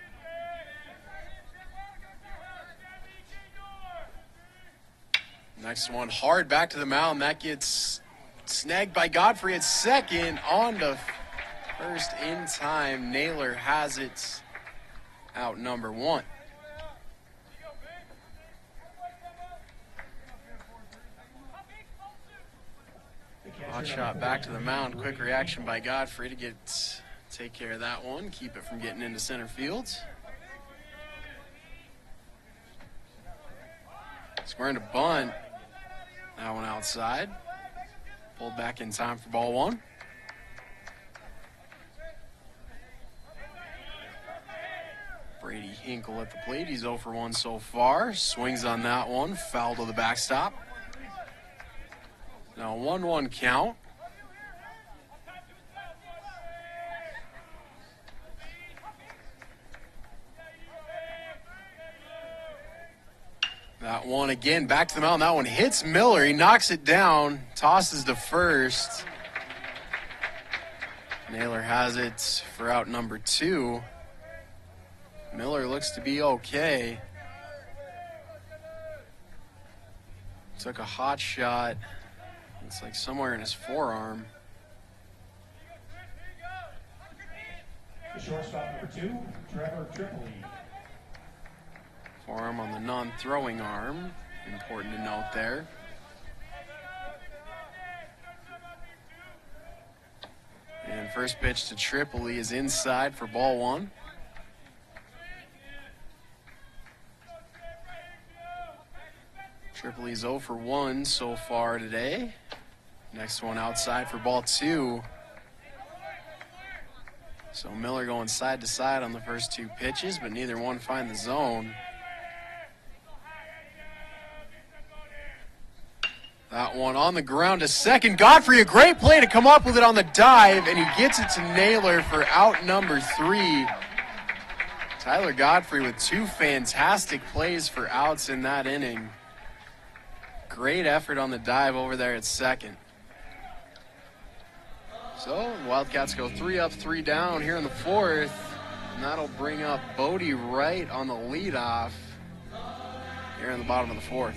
Next one hard back to the mound. That gets snagged by Godfrey at second. On to first in time. Naylor has it. Out number 1. Hot shot back to the mound. Quick reaction by Godfrey to take care of that one. Keep it from getting into center field. Squaring to bunt. That one outside. Pulled back in time for ball 1. Brady Hinkle at the plate. He's 0 for 1 so far. Swings on that one. Foul to the backstop. Now 1-1 count. That one again back to the mound. That one hits Miller. He knocks it down. Tosses to first. Naylor has it for out number 2. Miller looks to be okay. Took a hot shot. It's like somewhere in his forearm. The shortstop number 2, Trevor Tripoli. Forearm on the non-throwing arm. Important to note there. And first pitch to Tripoli is inside for ball one. Tripoli's 0 for 1 so far today. Next one outside for ball two. So Miller going side to side on the first two pitches, but neither one find the zone. That one on the ground to second. Godfrey, a great play to come up with it on the dive, and he gets it to Naylor for out number 3. Tyler Godfrey with 2 fantastic plays for outs in that inning. Great effort on the dive over there at second. So Wildcats go 3 up, 3 down here in the 4th, and that'll bring up Bodie Wright on the leadoff here in the bottom of the 4th.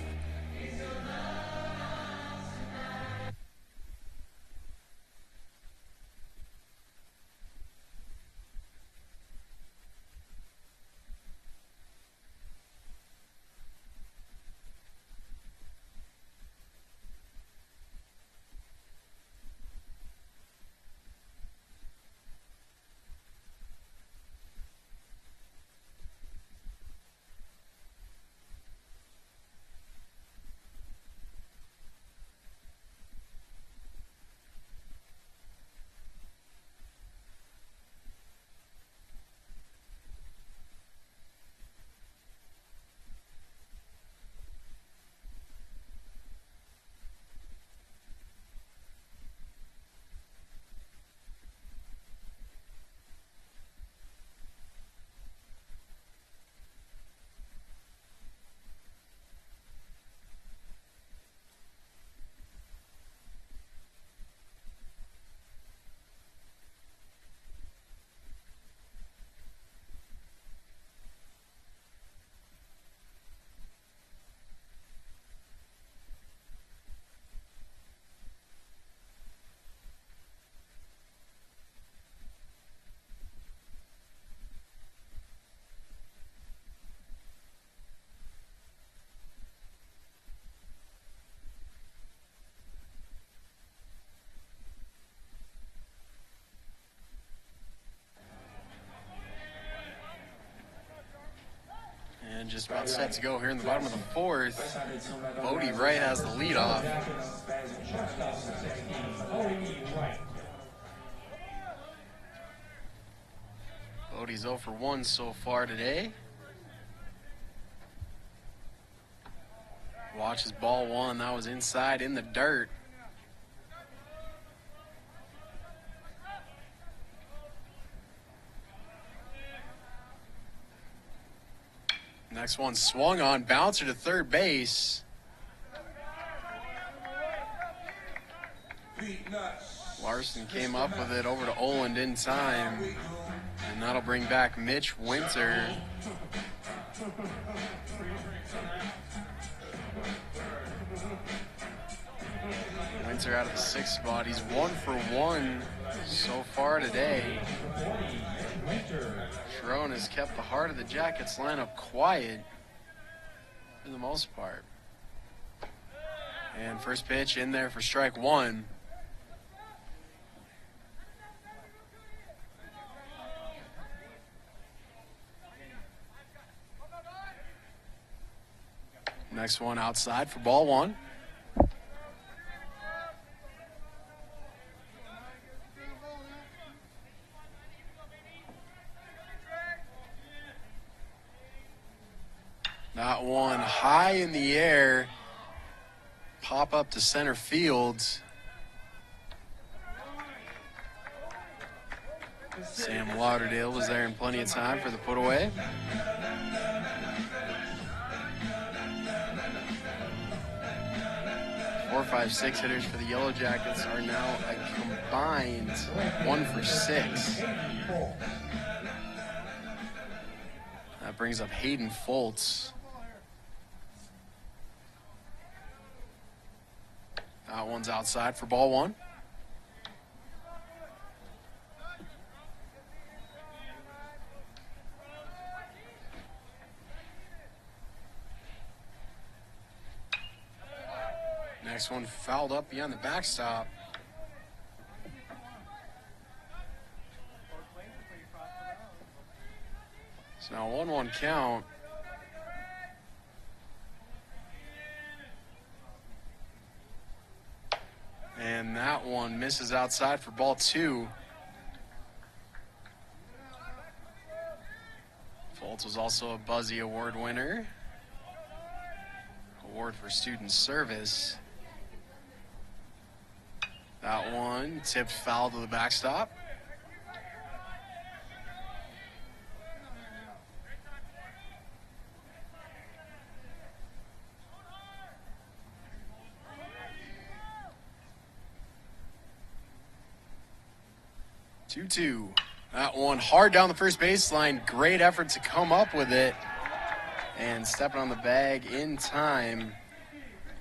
And just about set to go here in the bottom of the 4th. Bodie Wright has the leadoff. Bodie's 0 for 1 so far today. Watches ball one. That was inside in the dirt. Next one swung on, bouncer to third base. Larson came up with it over to Oland in time. And that'll bring back Mitch Winter. Winter out of the 6th spot. He's 1 for 1 so far today. Sharon has kept the heart of the Jackets lineup quiet for the most part. And first pitch in there for strike one. Next one outside for ball one. That one high in the air. Pop up to center field. Sam Lauderdale was there in plenty of time for the put away. Four, 5, 6 hitters for the Yellow Jackets are now a combined 1 for 6. That brings up Hayden Foltz. That one's outside for ball one. Next one fouled up beyond the backstop. So now 1-1 count. And that one misses outside for ball 2. Foltz was also a Buzzy Award winner. Award for student service. That one tipped foul to the backstop. Two. That one hard down the first baseline. Great effort to come up with it. And stepping on the bag in time.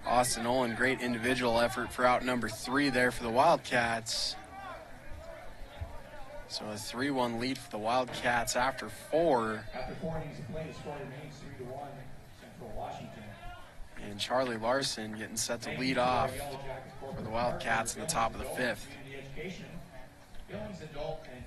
Austin Olin, great individual effort for out number 3 there for the Wildcats. So a 3-1 lead for the Wildcats after 4. After 4 innings of play, the score remains 3-1 Central Washington. And Charlie Larson getting set to lead off for the Wildcats in the top of the 5th. Billings adult and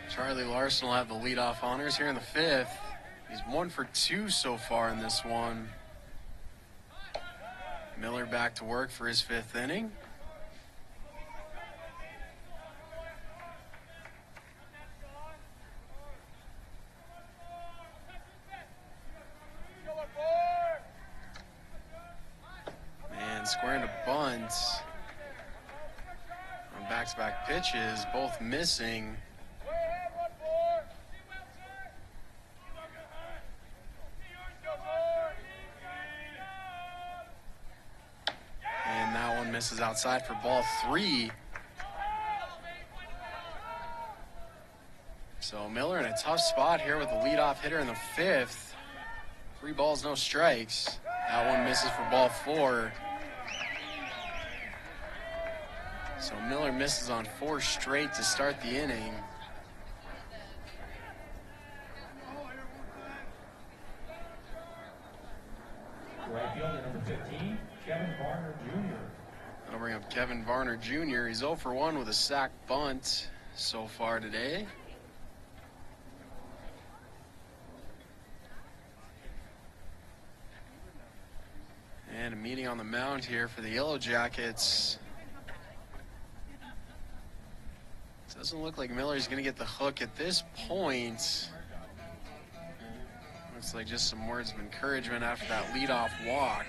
Charlie Larson will have the leadoff honors here in the 5th. He's 1 for 2 so far in this one. Miller back to work for his 5th inning. And squaring to bunt. On back-to-back pitches, both missing. Misses outside for ball 3. So Miller in a tough spot here with the leadoff hitter in the 5th. 3 balls, no strikes. That one misses for ball 4. So Miller misses on 4 straight to start the inning. Right fielder number 15, Kevin Varner Jr. I'll bring up Kevin Varner Jr. He's 0 for 1 with a sac bunt so far today. And a meeting on the mound here for the Yellow Jackets. Doesn't look like Miller's going to get the hook at this point. Looks like just some words of encouragement after that leadoff walk.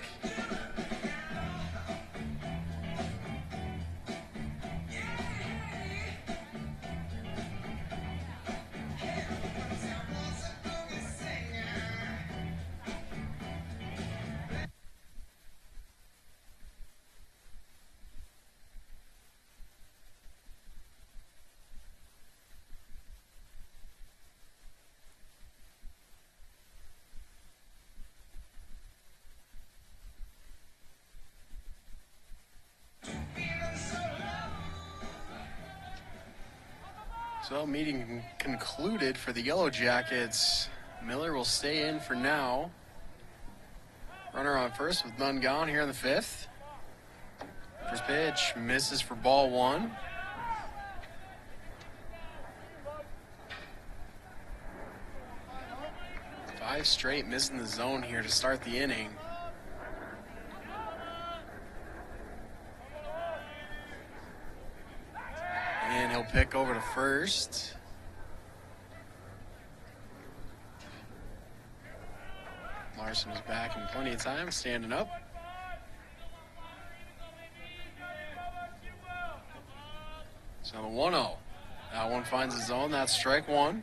So meeting concluded for the Yellow Jackets. Miller will stay in for now. Runner on first with none gone here in the 5th. First pitch misses for ball one. Five straight missing the zone here to start the inning. And he'll pick over to first. Larson is back in plenty of time, standing up. So the 1-0. That one finds the zone. That's strike one.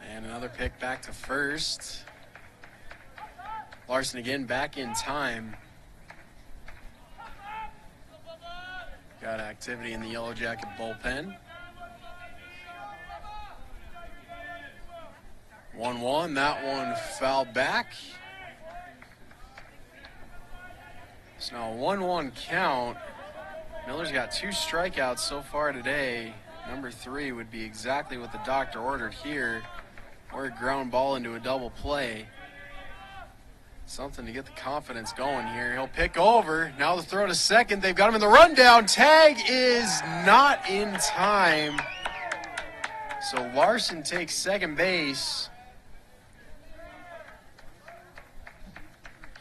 And another pick back to first. Larson again back in time. Got activity in the Yellow Jacket bullpen. 1-1, that one fouled back. So now a 1-1 count. Miller's got 2 strikeouts so far today. Number 3 would be exactly what the doctor ordered here, or a ground ball into a double play. Something to get the confidence going here. He'll pick over. Now the throw to second. They've got him in the rundown. Tag is not in time. So Larson takes second base.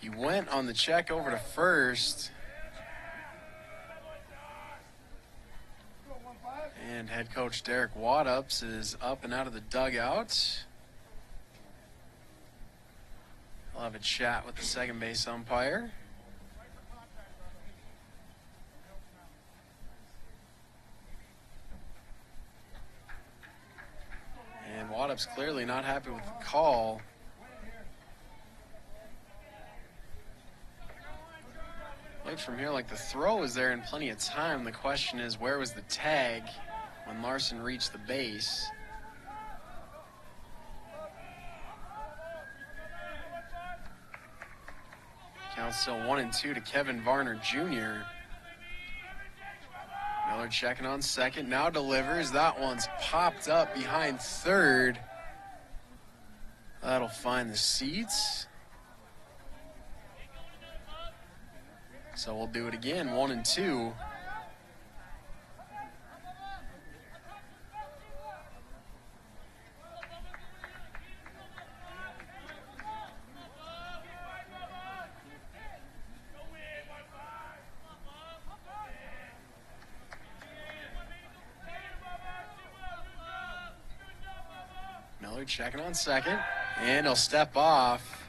He went on the check over to first. And head coach Derek Waddups is up and out of the dugout. I'll have a chat with the second base umpire. And Waddups clearly not happy with the call. Looks from here like the throw is there in plenty of time. The question is, where was the tag when Larson reached the base? Count still 1-2 to Kevin Varner Jr. Miller checking on second. Now delivers. That one's popped up behind third. That'll find the seats. So we'll do it again, 1-2. Miller checking on second, and he'll step off.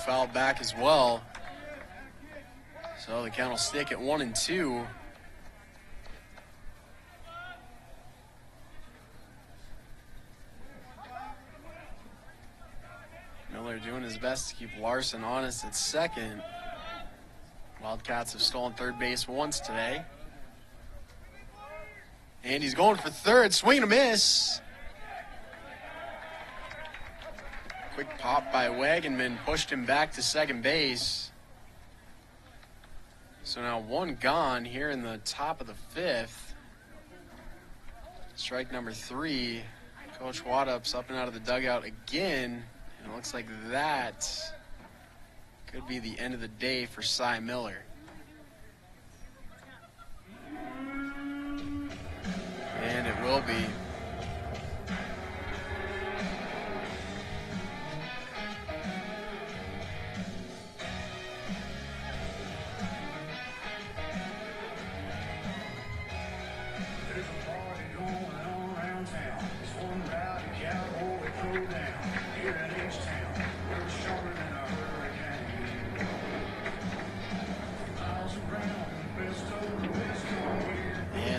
Fouled back as well. So the count will stick at 1-2. Miller doing his best to keep Larson honest at second. Wildcats have stolen third base once today. And he's going for third. Swing and a miss. Quick pop by Wagenman pushed him back to second base. So now one gone here in the top of the fifth. Strike number 3. Coach Waddups up and out of the dugout again. And it looks like that could be the end of the day for Cy Miller. And it will be.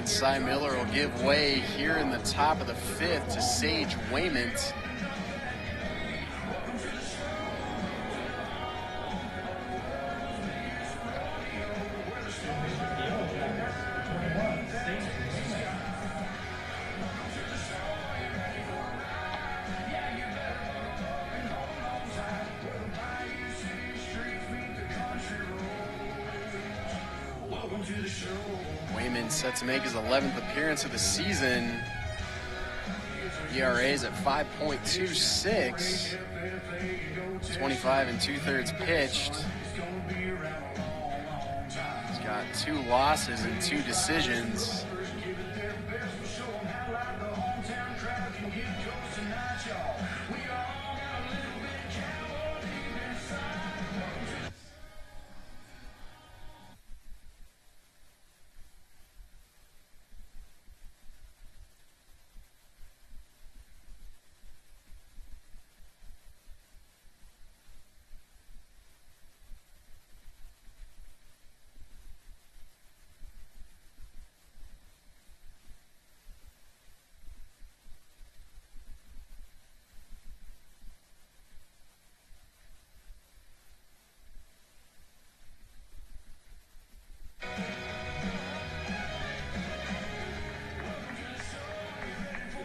Cy Miller will give way here in the top of the fifth to Sage Waymont. set to make his 11th appearance of the season. ERA is at 5.26. 25 2/3 pitched. He's got 2 losses and 2 decisions.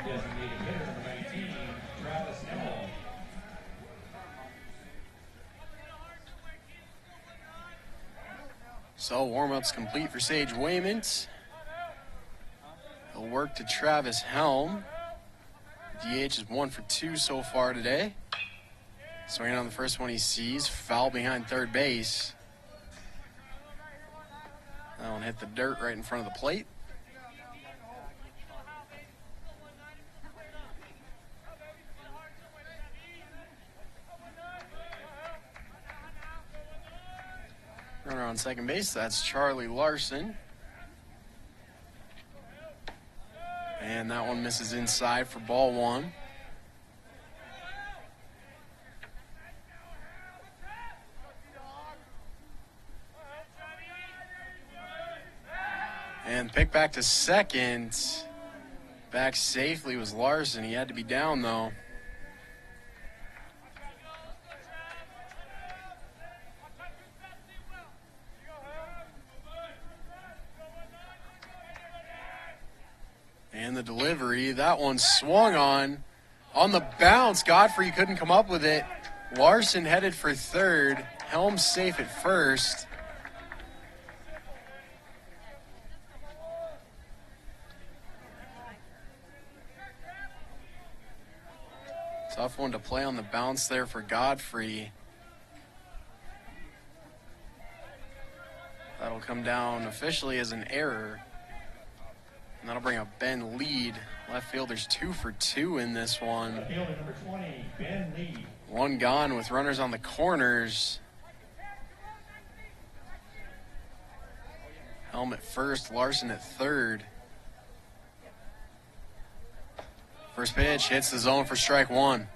Designated hitter number 19, Travis Hill. So warm-up's complete for Sage Wayman. He'll work to Travis Helm. DH is 1 for 2 so far today. Swinging on the first one he sees, foul behind third base. That one hit the dirt right in front of the plate. Runner on second base, that's Charlie Larson. And that one misses inside for ball 1. And pick back to second. Back safely was Larson. He had to be down though. And the delivery, that one swung on the bounce. Godfrey couldn't come up with it. Larson headed for third. Helm safe at first. Tough one to play on the bounce there for Godfrey. That'll come down officially as an error. And that'll bring up Ben Lead. Left fielder's 2 for 2 in this one. Fielder number 20, Ben Lead. 1 gone with runners on the corners. Helm at first, Larson at third. First pitch hits the zone for strike 1.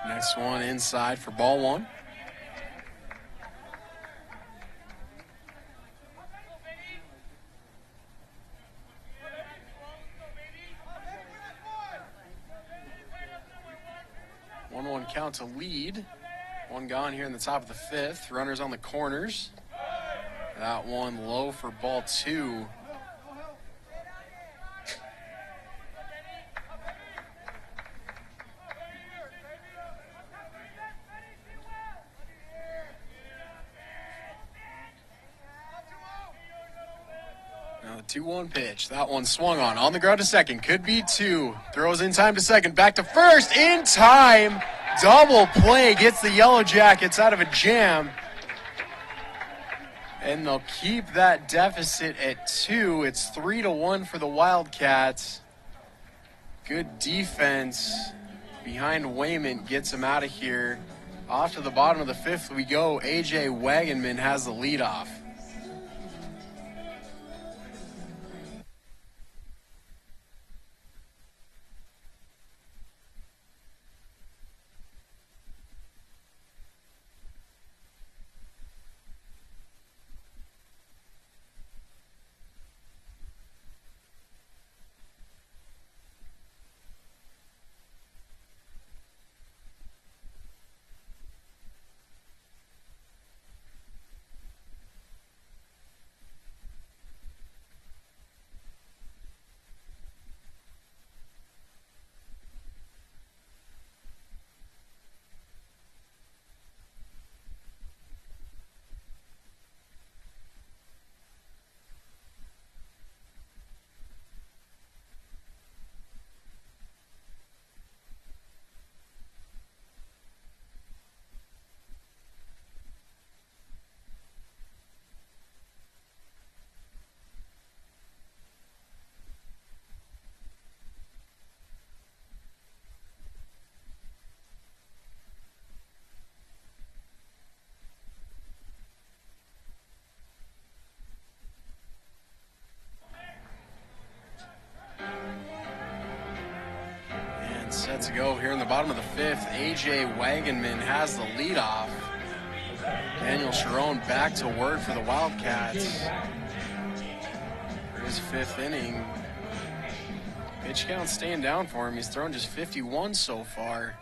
Next one inside for ball 1. One count to Lead. 1 gone here in the top of the 5th. Runners on the corners. That one low for ball 2. Now the 2-1 pitch. That one swung on the ground to second. Could be 2. Throws in time to second. Back to first. In time. Double play gets the Yellow Jackets out of a jam. And they'll keep that deficit at 2. It's 3-1 for the Wildcats. Good defense behind Wayman gets him out of here. Off to the bottom of the 5th we go. A.J. Wagenman has the leadoff. Set to go here in the bottom of the fifth. A.J. Wagenman has the leadoff. Daniel Sharon back to work for the Wildcats for his fifth inning. Pitch count staying down for him. He's thrown just 51 so far.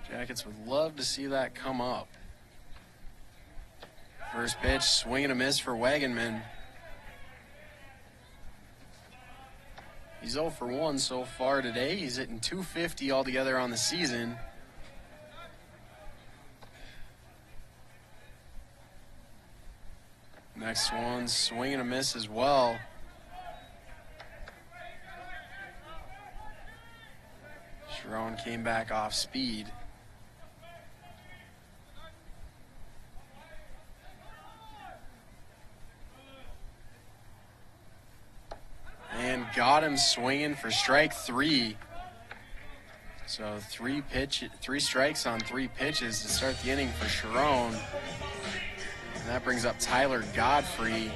Jackets would love to see that come up. First pitch, swing and a miss for Wagenman. He's 0 for 1 so far today. He's hitting .250 altogether on the season. Next one, swing and a miss as well. Sharon came back off speed. And got him swinging for strike 3. So three strikes on 3 pitches to start the inning for Sharon. And that brings up Tyler Godfrey.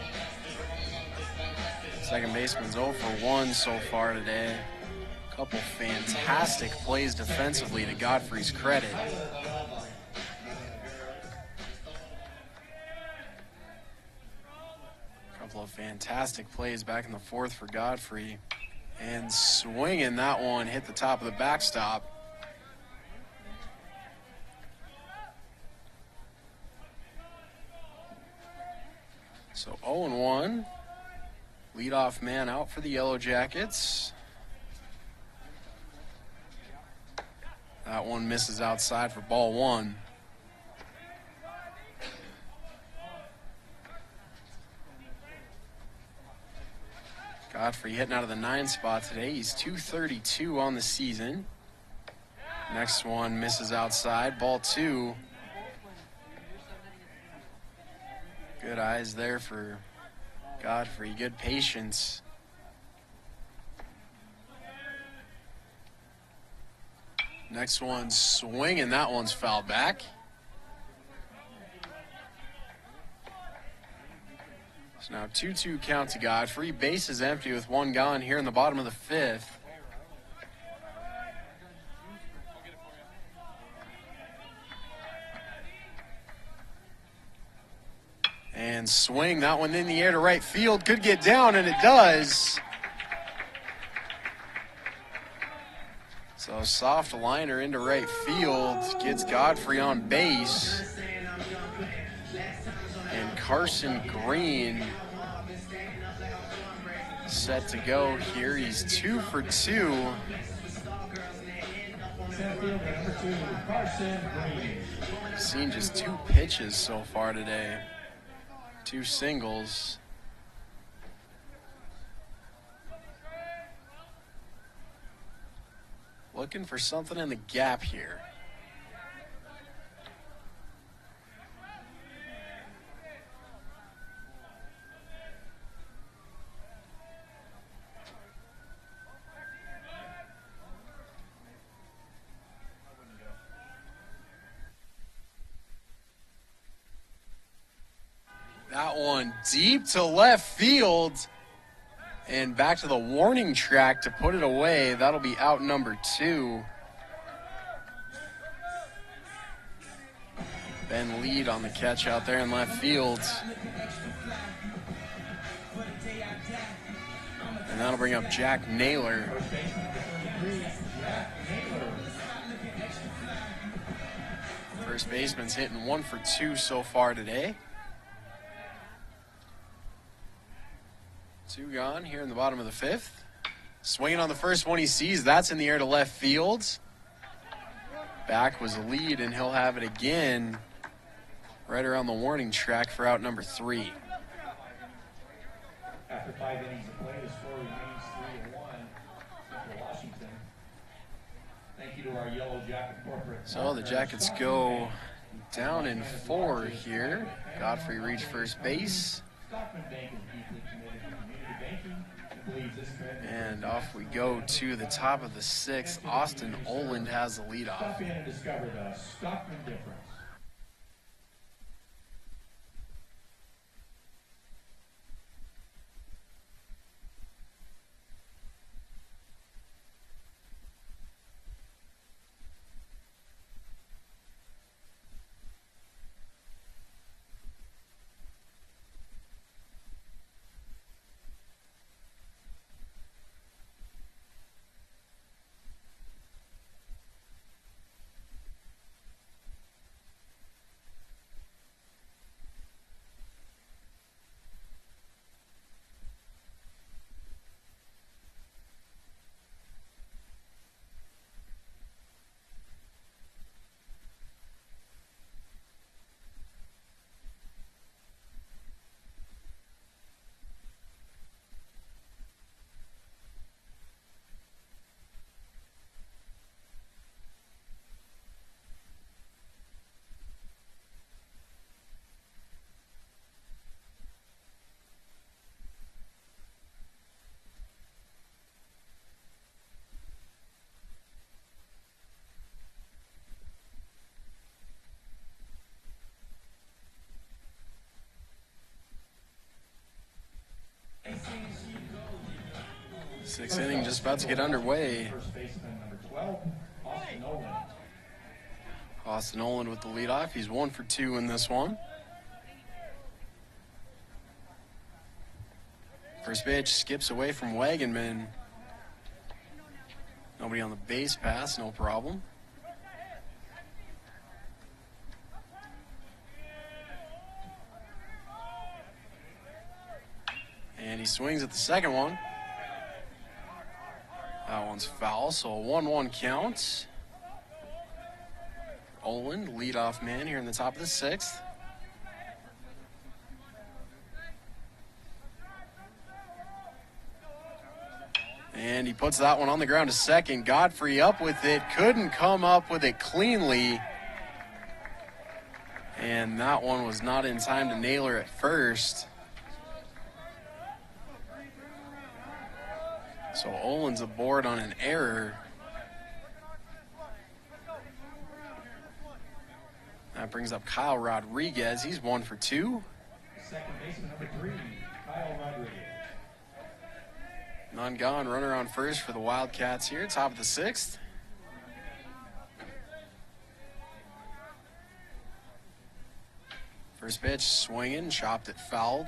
Second baseman's 0 for 1 so far today. A couple fantastic plays defensively to Godfrey's credit. Couple of fantastic plays back in the fourth for Godfrey. And swinging that one, hit the top of the backstop. So 0-1. Leadoff man out for the Yellow Jackets. That one misses outside for ball 1. Godfrey hitting out of the 9 spot today. He's .232 on the season. Next one misses outside, ball 2. Good eyes there for Godfrey, good patience. Next one swinging, that one's fouled back. So now 2-2 count to Godfrey. Base is empty with 1 gone here in the bottom of the 5th. And swing, that one in the air to right field. Could get down, and it does. So soft liner into right field. Gets Godfrey on base. And Carson Green set to go here. He's 2 for 2. Seen just 2 pitches so far today. 2 singles. Looking for something in the gap here. That one deep to left field and back to the warning track to put it away. That'll be out number 2. Ben Lead on the catch out there in left field. And that'll bring up Jack Naylor. First baseman's hitting 1 for 2 so far today. 2 gone here in the bottom of the 5th. Swinging on the first one he sees. That's in the air to left field. Back was a lead, and he'll have it again right around the warning track for out number 3. After 5 innings of play, the score remains 3-1 for Washington. Thank you to our Yellow Jacket corporate. So the Jackets go down in 4 here. Godfrey reached first base. Stockman Bank is deeply committed to community banking and believes this commitment. And off we go to the top of the 6th. Austin Oland has the leadoff. Stop in and discover the Stockman difference. Sixth inning just about to get underway. First baseman number 12, Austin Nolan. Austin Nolan with the leadoff. He's 1 for 2 in this one. First pitch skips away from Wagenman. Nobody on the base pass, no problem. And he swings at the second one. That one's foul, so a 1-1 count. Olin, leadoff man here in the top of the sixth. And he puts that one on the ground to second. Godfrey up with it, couldn't come up with it cleanly. And that one was not in time to nail her at first. So Olin's aboard on an error. That brings up Kyle Rodriguez. He's 1 for 2. Second baseman number 3, Kyle Rodriguez. None gone. Runner on first for the Wildcats here. Top of the sixth. First pitch swinging, chopped it fouled.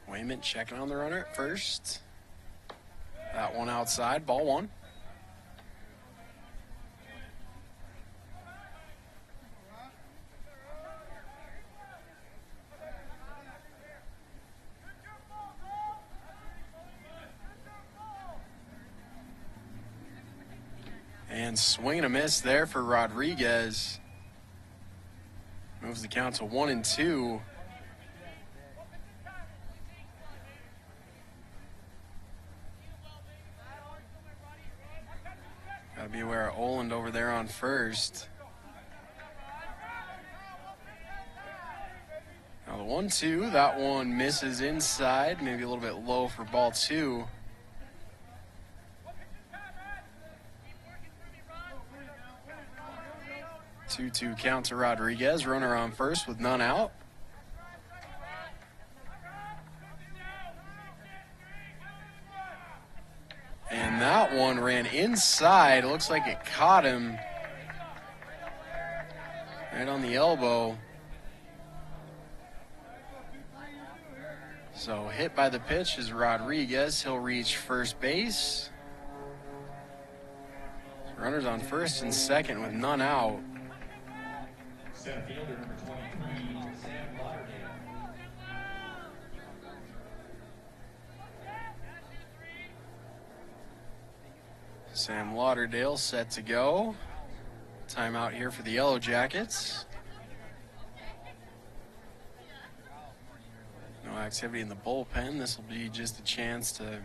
Wayman checking on the runner at first. That one outside, ball 1. And swing and a miss there for Rodriguez. Moves the count to 1-2. Gotta be aware of Oland over there on first. Now the 1-2, that one misses inside, maybe a little bit low for ball 2. Two count to Rodriguez, runner on first with none out. And that one ran inside. It looks like it caught him right on the elbow. So hit by the pitch is Rodriguez. He'll reach first base. Runners on first and second with none out. Center fielder number 23, Sam Lauderdale. Sam Lauderdale set to go. Timeout here for the Yellow Jackets. No activity in the bullpen. This will be just a chance to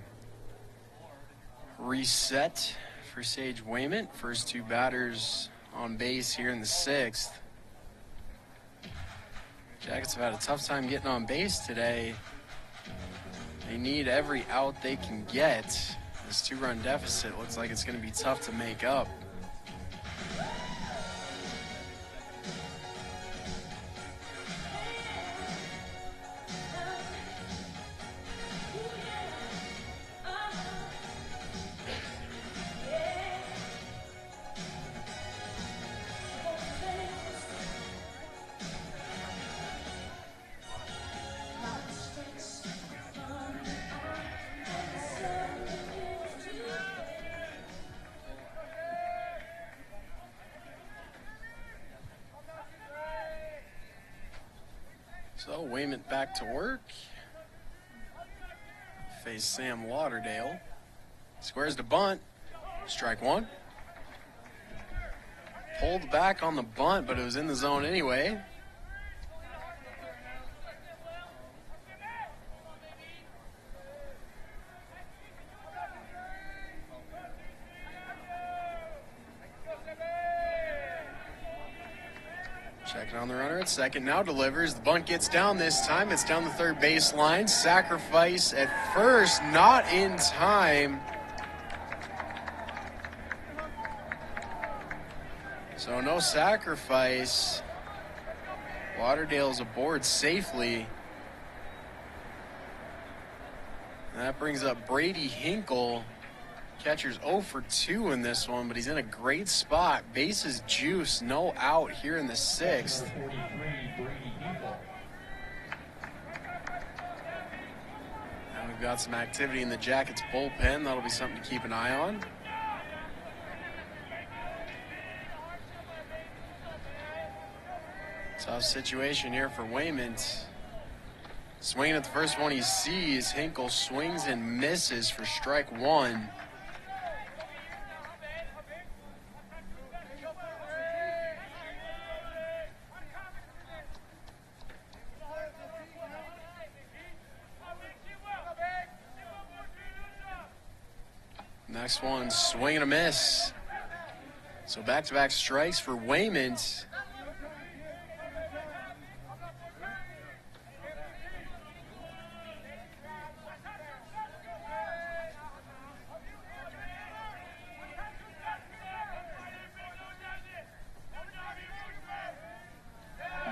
reset for Sage Wayment. First 2 batters on base here in the 6th. Jackets have had a tough time getting on base today. They need every out they can get. This 2-run deficit looks like it's going to be tough to make up. So Wayment back to work. Face Sam Lauderdale. Squares to bunt. Strike 1. Pulled back on the bunt, but it was in the zone anyway. On the runner at second, now delivers. The bunt gets down this time. It's down the third baseline. Sacrifice at first, not in time. So no sacrifice. Lauderdale's aboard safely. And that brings up Brady Hinkle. Catcher's 0 for 2 in this one, but he's in a great spot. Bases juice, no out here in the sixth. Now we've got some activity in the Jackets bullpen. That'll be something to keep an eye on. Tough situation here for Wayman. Swinging at the first one he sees. Hinkle swings and misses for strike one. Next one, swing and a miss. So back-to-back strikes for Wayman.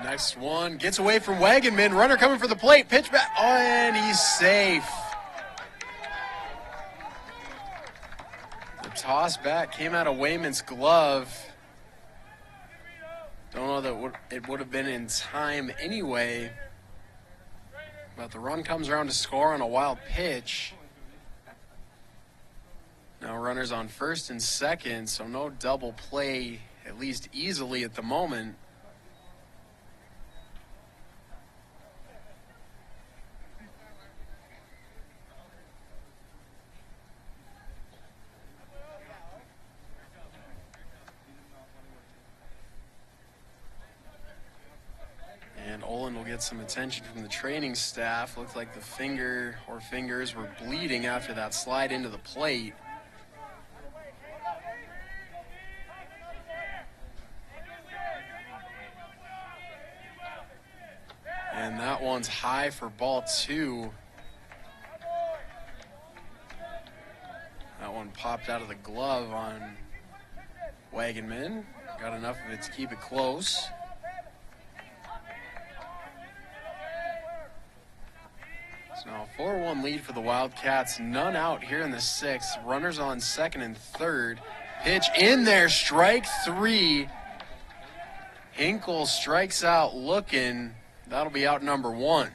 Next one gets away from Wagenman. Runner coming for the plate. Pitch back. Oh, and he's safe. The toss back came out of Wayman's glove. Don't know that it would have been in time anyway. But the run comes around to score on a wild pitch. Now runners on first and second, so no double play, at least easily at the moment. And Olin will get some attention from the training staff. Looked like the finger or fingers were bleeding after that slide into the plate. And that one's high for ball two. That one popped out of the glove on Wagenman. Got enough of it to keep it close. So now a 4-1 lead for the Wildcats. None out here in the sixth. Runners on second and third. Pitch in there, strike three. Hinkle strikes out looking. That'll be out number one.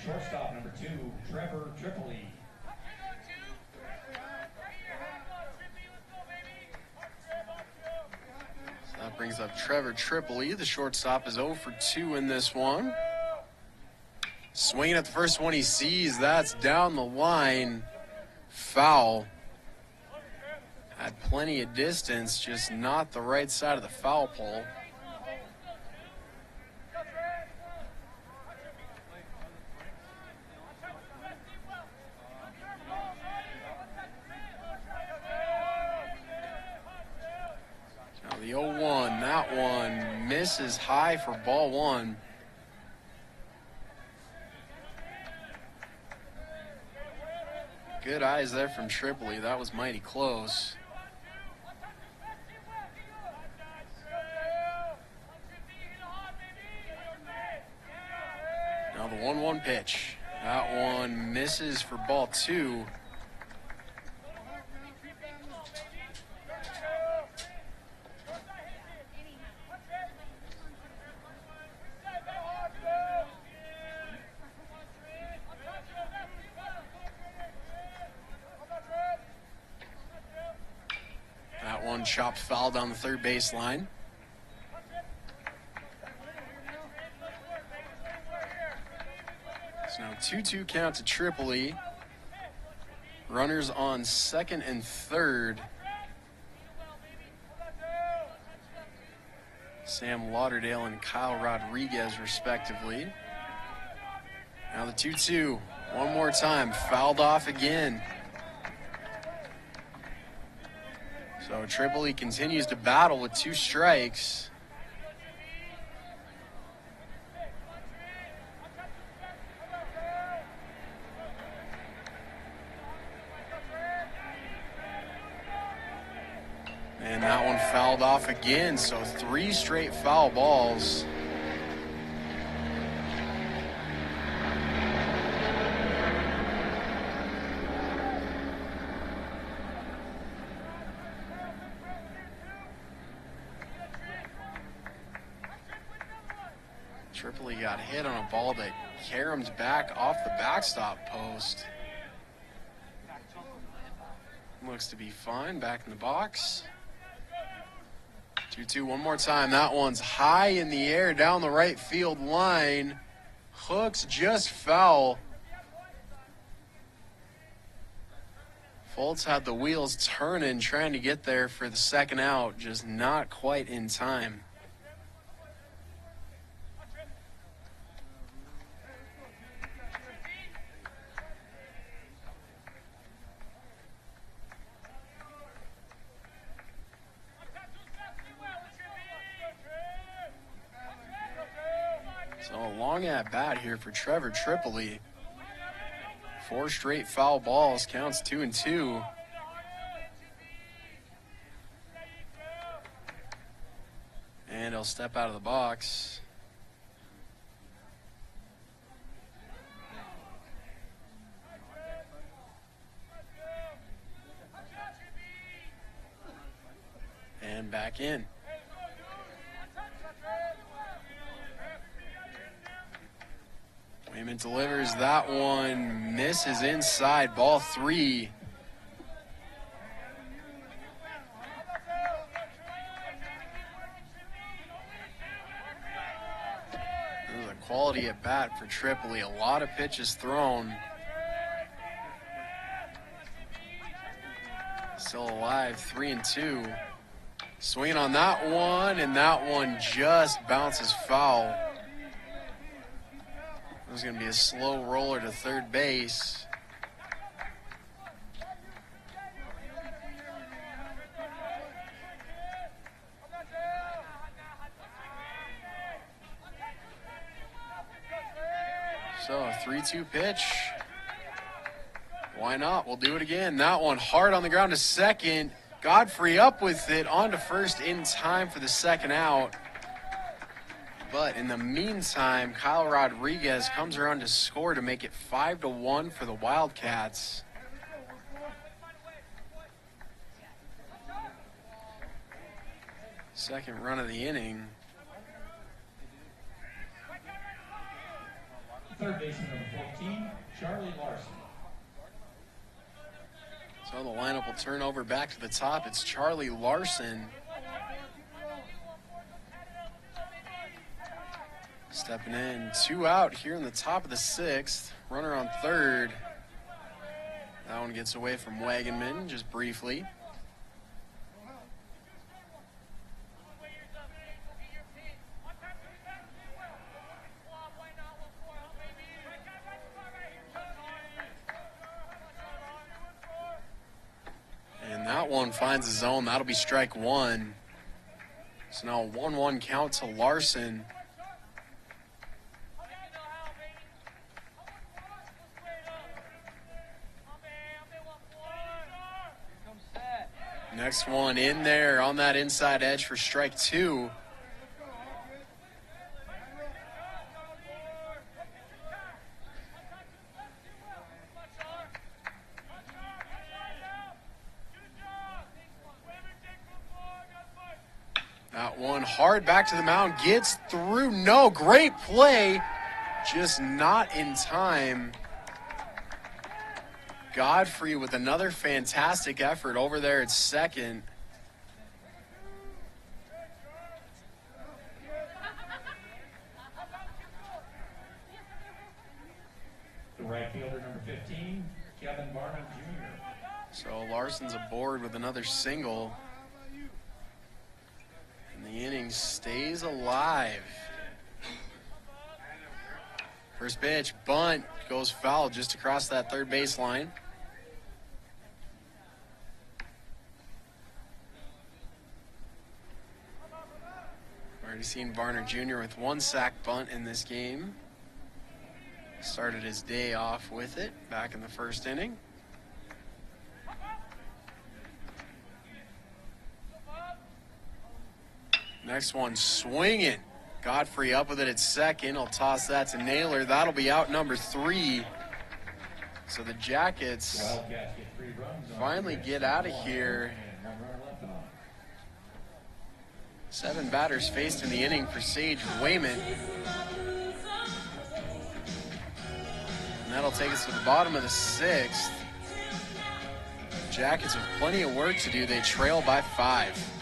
Shortstop number 2, Trevor Tripoli. So that brings up Trevor Tripoli. The shortstop is 0 for 2 in this one. Swinging at the first one he sees. That's down the line. Foul. Had plenty of distance, just not the right side of the foul pole. Now the 0-1, that one misses high for ball one. Good eyes there from Tripoli. That was mighty close. Now the 1-1 pitch. That one misses for ball two. That one chopped foul down the third baseline. So now 2-2 count to Tripoli. Runners on second and third. Sam Lauderdale and Kyle Rodriguez, respectively. Now the 2-2. One more time. Fouled off again. So Tripoli continues to battle with 2 strikes. And that one fouled off again, so 3 straight foul balls. Tripoli got hit on a ball that caromed back off the backstop post. Looks to be fine, back in the box. 2-2 one more time. That one's high in the air down the right field line. Hooks just foul. Foltz had the wheels turning, trying to get there for the second out, just not quite in time. So a long at bat here for Trevor Tripoli. 4 straight foul balls, counts 2-2. And he'll step out of the box. And back in. Wayman delivers that one, misses inside, ball 3. It was a quality at bat for Tripoli, a lot of pitches thrown. Still alive, 3-2. Swinging on that one, and that one just bounces foul. It was going to be a slow roller to third base. So a 3-2 pitch. Why not? We'll do it again. That one hard on the ground to second. Godfrey up with it, on to first in time for the second out. But in the meantime, Kyle Rodriguez comes around to score to make it 5-1 for the Wildcats. Second run of the inning. Third baseman number 14, Charlie Larson. So the lineup will turn over back to the top. It's Charlie Larson. Stepping in, 2 out here in the top of the 6th. Runner on third. That one gets away from Wagenman just briefly. And that one finds the zone. That'll be strike 1. So now a 1-1 count to Larson. Next one in there on that inside edge for strike 2. That one hard back to the mound, gets through. No, great play, just not in time. Godfrey with another fantastic effort over there at second. The right fielder number 15, Kevin Barnum Jr. So Larson's aboard with another single. And the inning stays alive. First pitch, bunt, goes foul just across that third baseline. Already seen Varner Jr. with 1 sack bunt in this game. Started his day off with it back in the first inning. Next one swinging. Godfrey up with it at second. He'll toss that to Naylor. That'll be out number 3. So the Jackets finally get out of here. 7 batters faced in the inning for Sage Wayman. And that'll take us to the bottom of the 6th. Jackets have plenty of work to do. They trail by 5.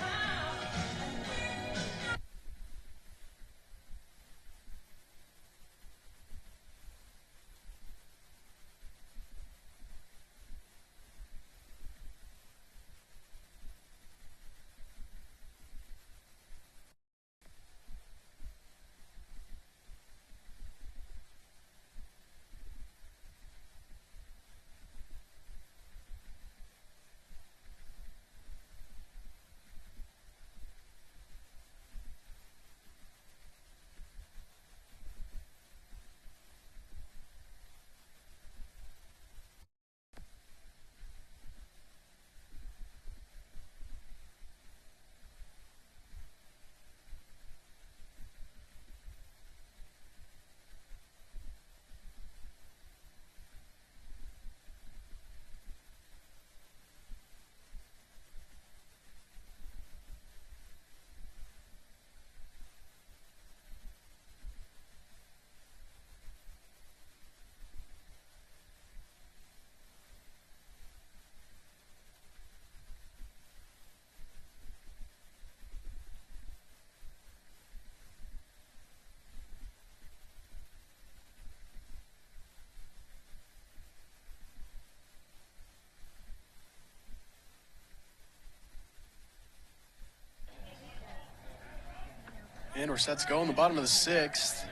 And we're set to go in the bottom of the 6th.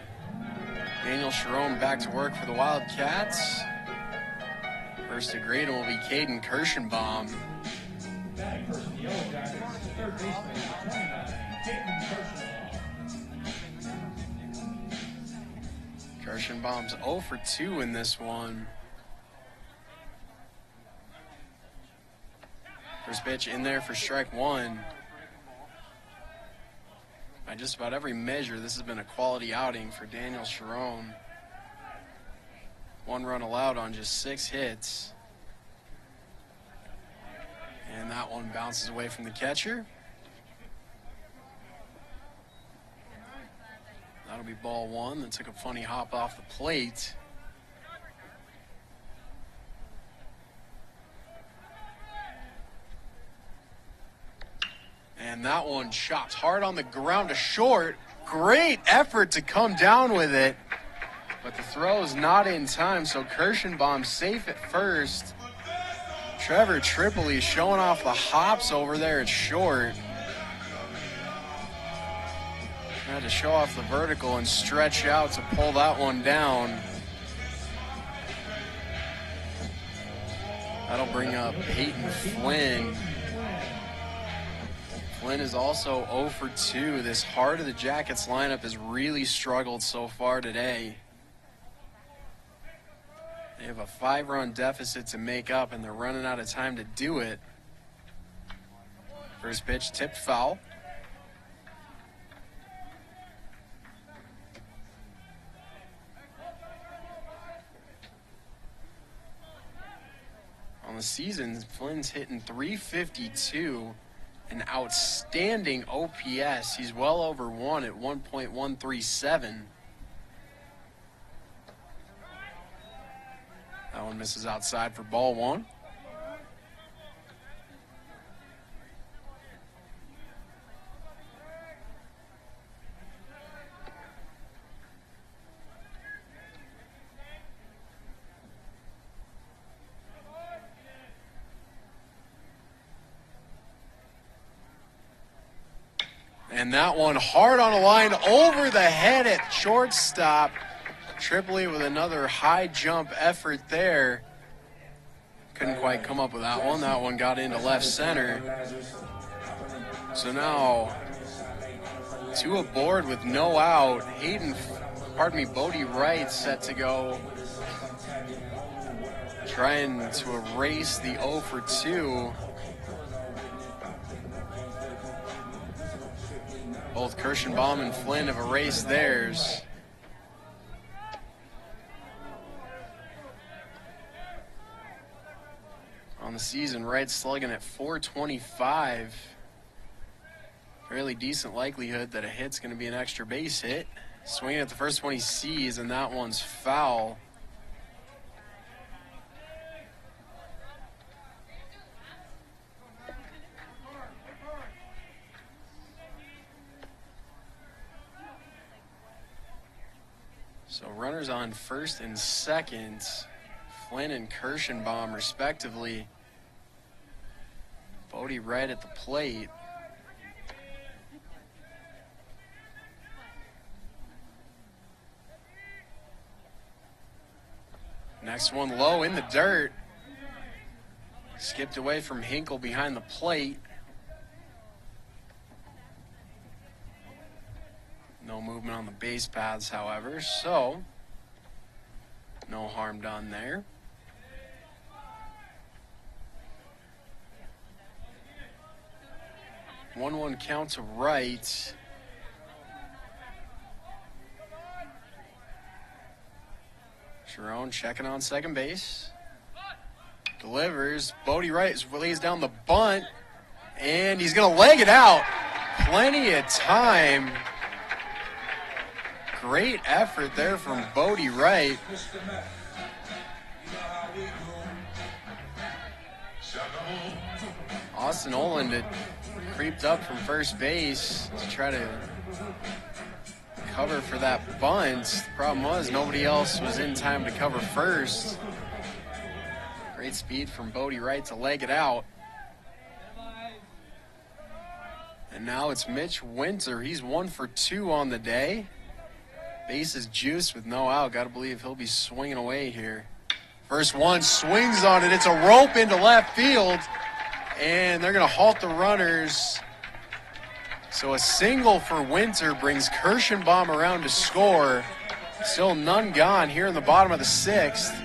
Daniel Sharon back to work for the Wildcats. First to grade will be Caden Kirschenbaum. Batting first for the Yellow Jackets, third baseman, 29, Caden Kirschenbaum. Kirschenbaum's 0 for 2 in this one. First pitch in there for strike 1. By just about every measure, this has been a quality outing for Daniel Sharon. 1 run allowed on just 6 hits. And that one bounces away from the catcher. That'll be ball 1 that took a funny hop off the plate. And that one chopped hard on the ground to short. Great effort to come down with it. But the throw is not in time, so Kirschenbaum safe at first. Trevor Tripoli showing off the hops over there at short. Had to show off the vertical and stretch out to pull that one down. That'll bring up Peyton Flynn. Flynn is also 0 for 2. This heart of the Jackets lineup has really struggled so far today. They have a 5-run deficit to make up, and they're running out of time to do it. First pitch tipped foul. On the season, Flynn's hitting .352. An outstanding OPS. He's well over 1 at 1.137. That one misses outside for ball 1. And that one hard on a line over the head at shortstop. Tripoli with another high jump effort there. Couldn't quite come up with that one. That one got into left center. So now Two aboard with no out. Bodie Wright set to go. Trying to erase the 0 for 2. Both Kirschenbaum and Flynn have erased theirs. On the season, Wright slugging at .425. Fairly decent likelihood that a hit's going to be an extra base hit. Swinging at the first one he sees, and that one's foul. So runners on first and second, Flynn and Kirschenbaum respectively. Bodie Wright at the plate. Next one low in the dirt. Skipped away from Hinkle behind the plate. No movement on the base paths, however, so no harm done there. One count to Wright. Sharon checking on second base. Delivers. Bodie Wright lays down the bunt, and he's going to leg it out. Plenty of time. Great effort there from Bodie Wright. Austin Oland had creeped up from first base to try to cover for that bunt. The problem was nobody else was in time to cover first. Great speed from Bodie Wright to leg it out. And now it's Mitch Winter. He's 1 for 2 on the day. Base is juiced with no out. Got to believe he'll be swinging away here. First one, swings on it. It's a rope into left field. And they're going to halt the runners. So a single for Winter brings Kirschenbaum around to score. Still none gone here in the bottom of the 6th.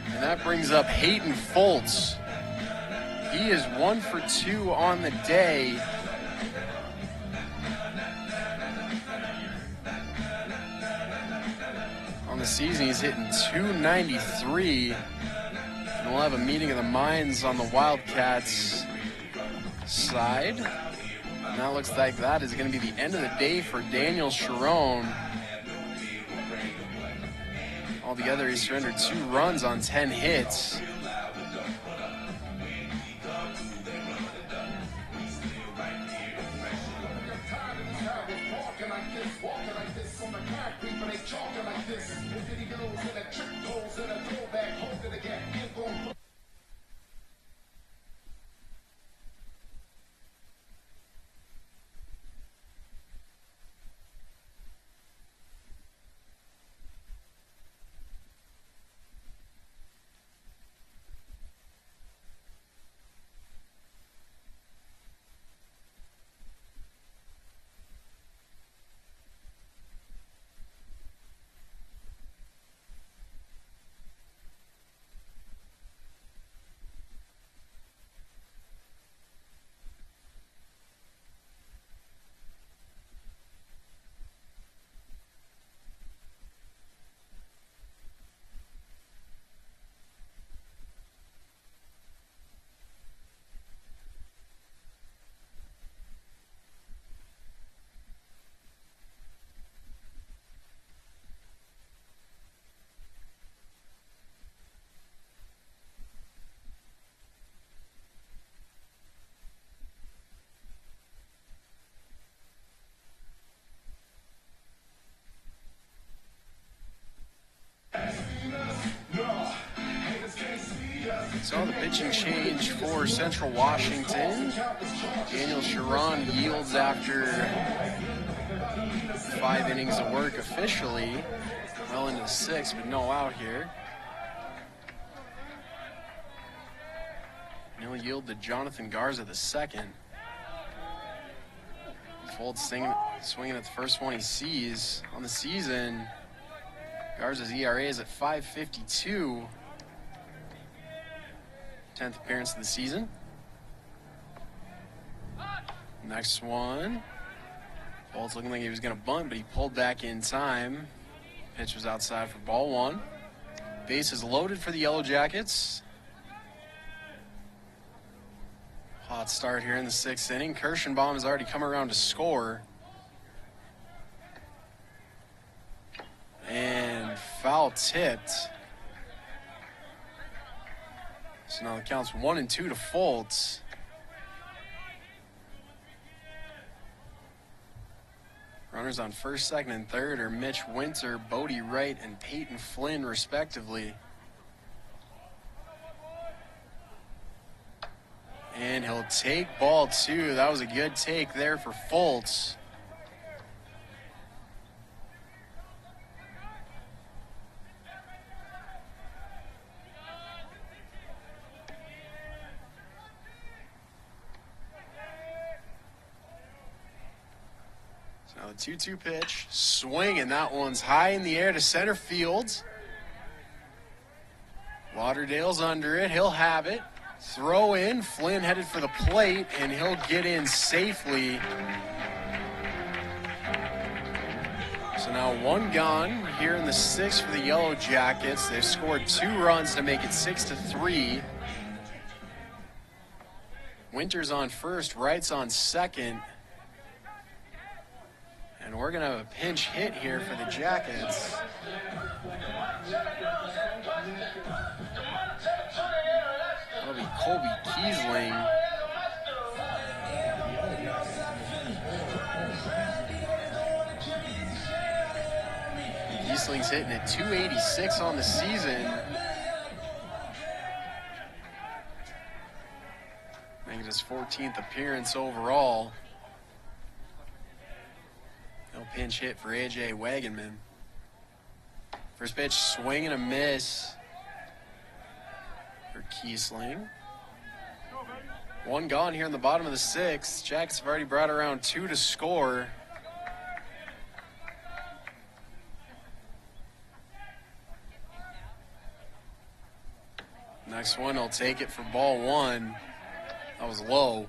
And that brings up Hayden Foltz. He is 1 for 2 on the day. On the season, he's hitting .293. And we'll have a meeting of the minds on the Wildcats side. And that looks like that is going to be the end of the day for Daniel Sharon. Altogether, he surrendered 2 runs on 10 hits. So the pitching change for Central Washington. Daniel Sharon yields after 5 innings of work officially. Well into the 6th, but no out here. And he'll yield to Jonathan Garza the second. Foltz swinging at the first one he sees on the season. Garza's ERA is at 5.52. 10th appearance of the season. Next one. Foltz looking like he was going to bunt, but he pulled back in time. Pitch was outside for ball one. Bases loaded for the Yellow Jackets. Hot start here in the 6th inning. Kirschenbaum has already come around to score. And foul tipped. So now the count's 1-2 to Foltz. Runners on first, second, and third are Mitch Winter, Bodie Wright, and Peyton Flynn, respectively. And he'll take ball two. That was a good take there for Foltz. So now the 2-2 pitch. Swing, and that one's high in the air to center field. Lauderdale's under it. He'll have it. Throw in, Flynn headed for the plate, and he'll get in safely. So now one gone here in the 6th for the Yellow Jackets. They've scored 2 runs to make it 6-3. Winter's on first, Wright's on second. And we're going to have a pinch hit here for the Jackets. That'll be Colby Kiesling. Kiesling's hitting at 286 on the season. Making his 14th appearance overall. No pinch hit for AJ Wagenman. First pitch, swing and a miss for Kiesling. One gone here in the bottom of the 6th. Jackets have already brought around 2 to score. Next one, he'll take it for ball one. That was low.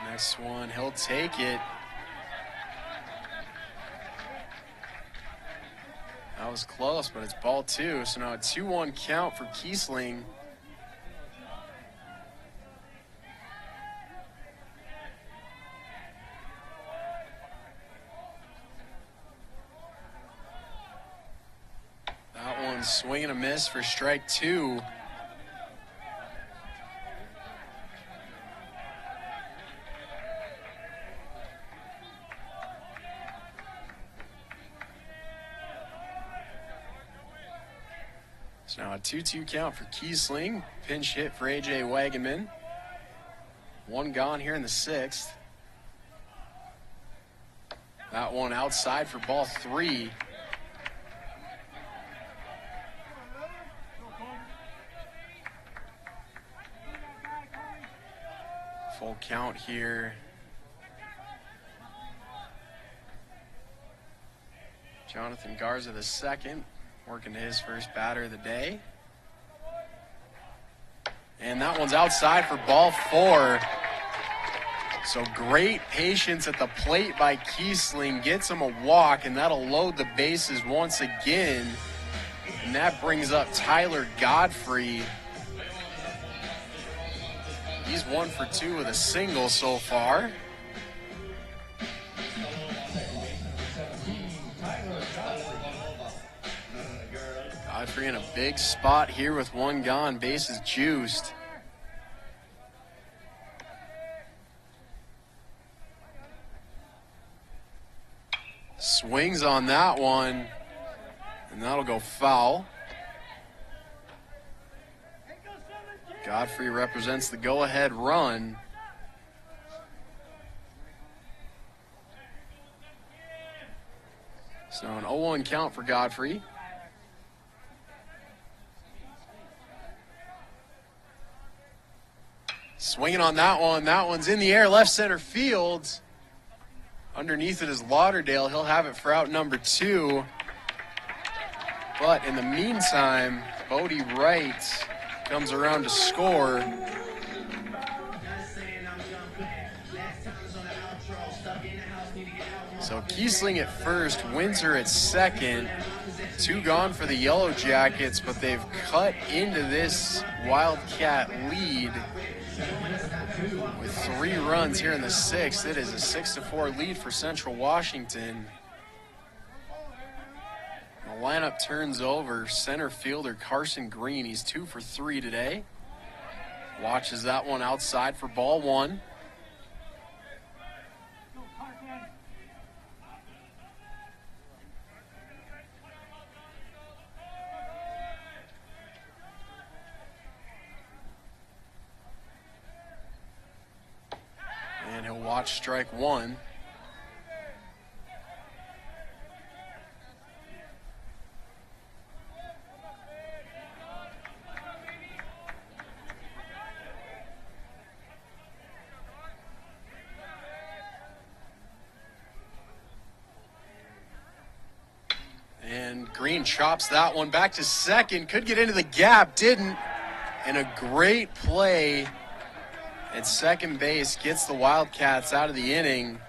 Next one, he'll take it. That was close, but it's ball 2. So now a 2-1 count for Kiesling. That one's swing and a miss for strike 2. So now a 2-2 count for Kiesling. Pinch hit for AJ Wagenman. One gone here in the 6th. That one outside for ball 3. Full count here. Jonathan Garza the second, working to his first batter of the day. And that one's outside for ball 4. So great patience at the plate by Kiesling. Gets him a walk, and that'll load the bases once again. And that brings up Tyler Godfrey. He's 1 for 2 with a single so far. Godfrey in a big spot here with one gone, bases juiced. Swings on that one, and that'll go foul. Godfrey represents the go-ahead run. So an 0-1 count for Godfrey. Swinging on that one. That one's in the air, left center field. Underneath it is Lauderdale. He'll have it for out number 2. But in the meantime, Bodie Wright comes around to score. So Kiesling at first, Windsor at second. 2 gone for the Yellow Jackets, but they've cut into this Wildcat lead with 3 runs here in the 6th. It is a 6-4 lead for Central Washington. The lineup turns over. Center fielder Carson Green. He's 2 for 3 today. Watches that one outside for ball 1. And he'll watch strike 1. And Green chops that one back to second. Could get into the gap, didn't. And a great play at second base gets the Wildcats out of the inning.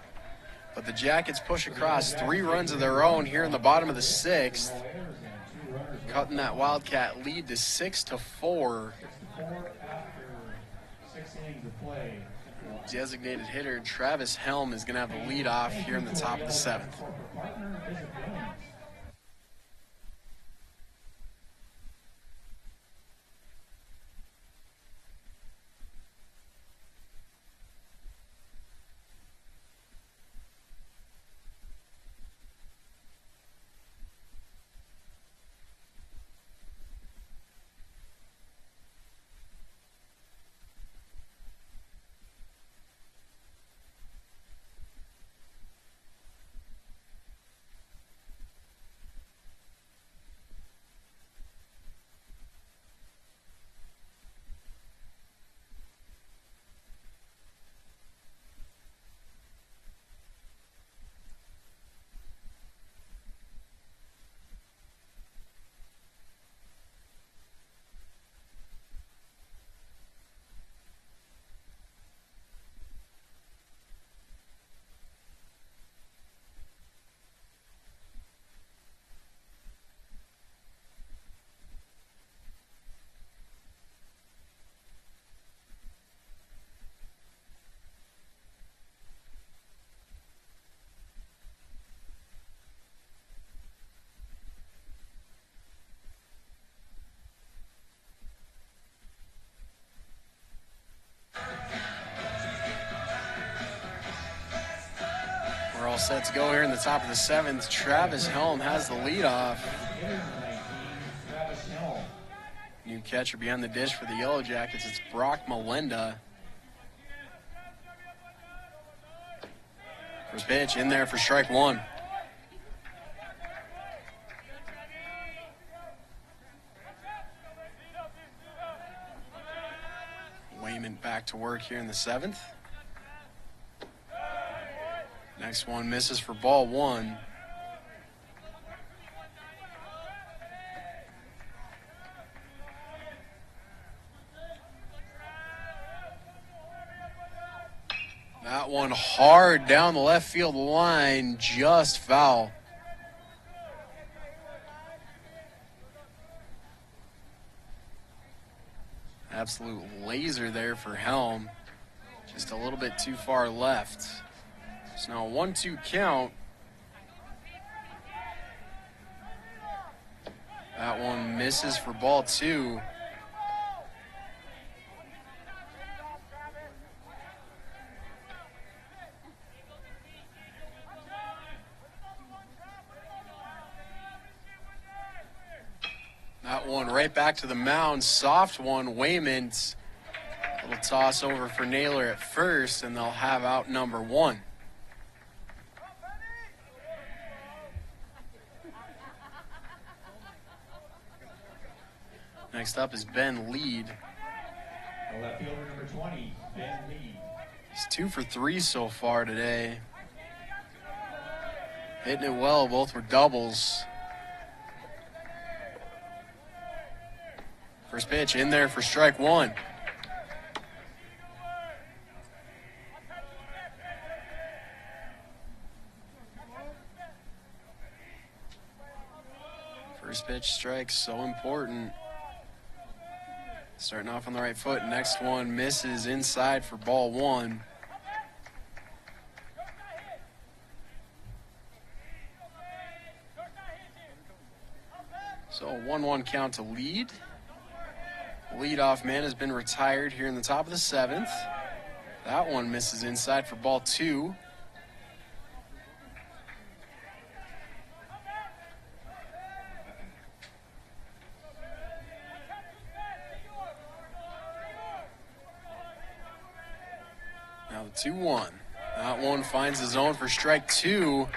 But the Jackets push across 3 runs of their own here in the bottom of the 6th. Cutting that Wildcat lead to 6-4. Designated hitter Travis Helm is going to have the lead off here in the top of the 7th. All set to go here in the top of the 7th. Travis Helm has the leadoff. New catcher behind the dish for the Yellow Jackets. It's Brock Melinda. First pitch in there for strike 1. Wayman back to work here in the 7th. Next one misses for ball 1. That one hard down the left field line, just foul. Absolute laser there for Helm. Just a little bit too far left. So now a 1-2 count. That one misses for ball 2. That one right back to the mound. Soft one. Wayman Little toss over for Naylor at first, and they'll have out number 1. Next up is Ben Lead. The left fielder number 20, Ben Lee. He's 2 for 3 so far today. Hitting it well, both were doubles. First pitch in there for strike 1. First pitch strike, so important. Starting off on the right foot. Next one misses inside for ball 1. So a 1-1 count to Lead. Leadoff man has been retired here in the top of the 7th. That one misses inside for ball 2. Now the 2-1. That one finds the zone for strike 2.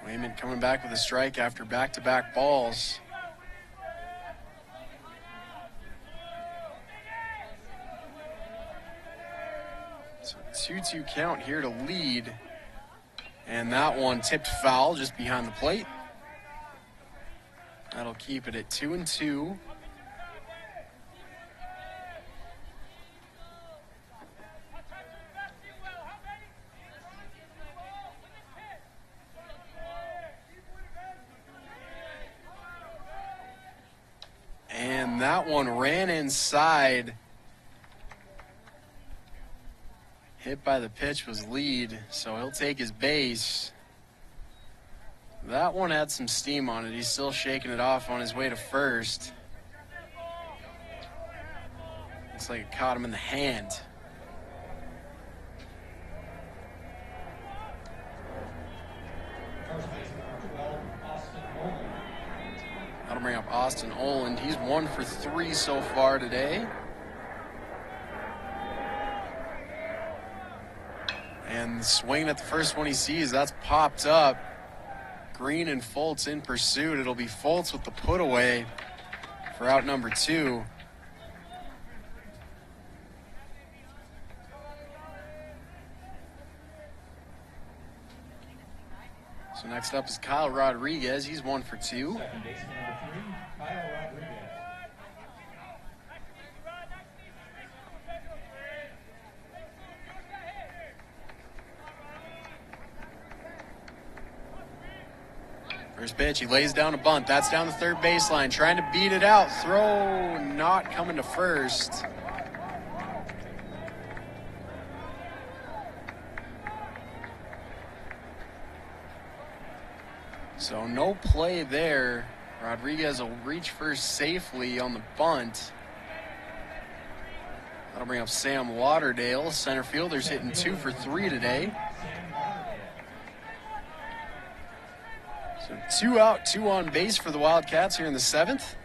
Wayman coming back with a strike after back-to-back balls. So 2-2 count here to Lead. And that one tipped foul just behind the plate. That'll keep it at 2-2. And that one ran inside. Hit by the pitch was Lead, so he'll take his base. That one had some steam on it. He's still shaking it off on his way to first. Looks like it caught him in the hand. First baseman number 12, Austin Nolan. That'll bring up Austin Oland. He's 1 for 3 so far today. And swinging at the first one he sees, that's popped up. Green and Foltz in pursuit. It'll be Foltz with the put away for out number 2. So next up is Kyle Rodriguez. He's 1 for 2. Second baseman number 3, Kyle Rodriguez. First pitch, he lays down a bunt. That's down the third baseline, trying to beat it out. Throw not coming to first. So no play there. Rodriguez will reach first safely on the bunt. That'll bring up Sam Lauderdale. Center fielder's hitting 2 for 3 today. So 2 out, 2 on base for the Wildcats here in the 7th.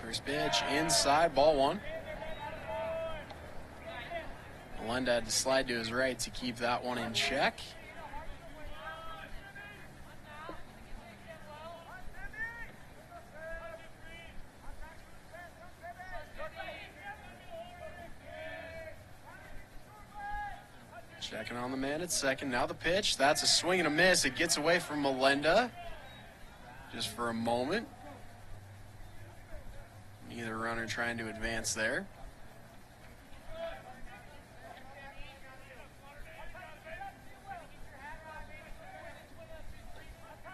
First pitch inside, ball 1. Melenda had to slide to his right to keep that one in check. Checking on the man at second. Now the pitch. That's a swing and a miss. It gets away from Melenda just for a moment. Neither runner trying to advance there.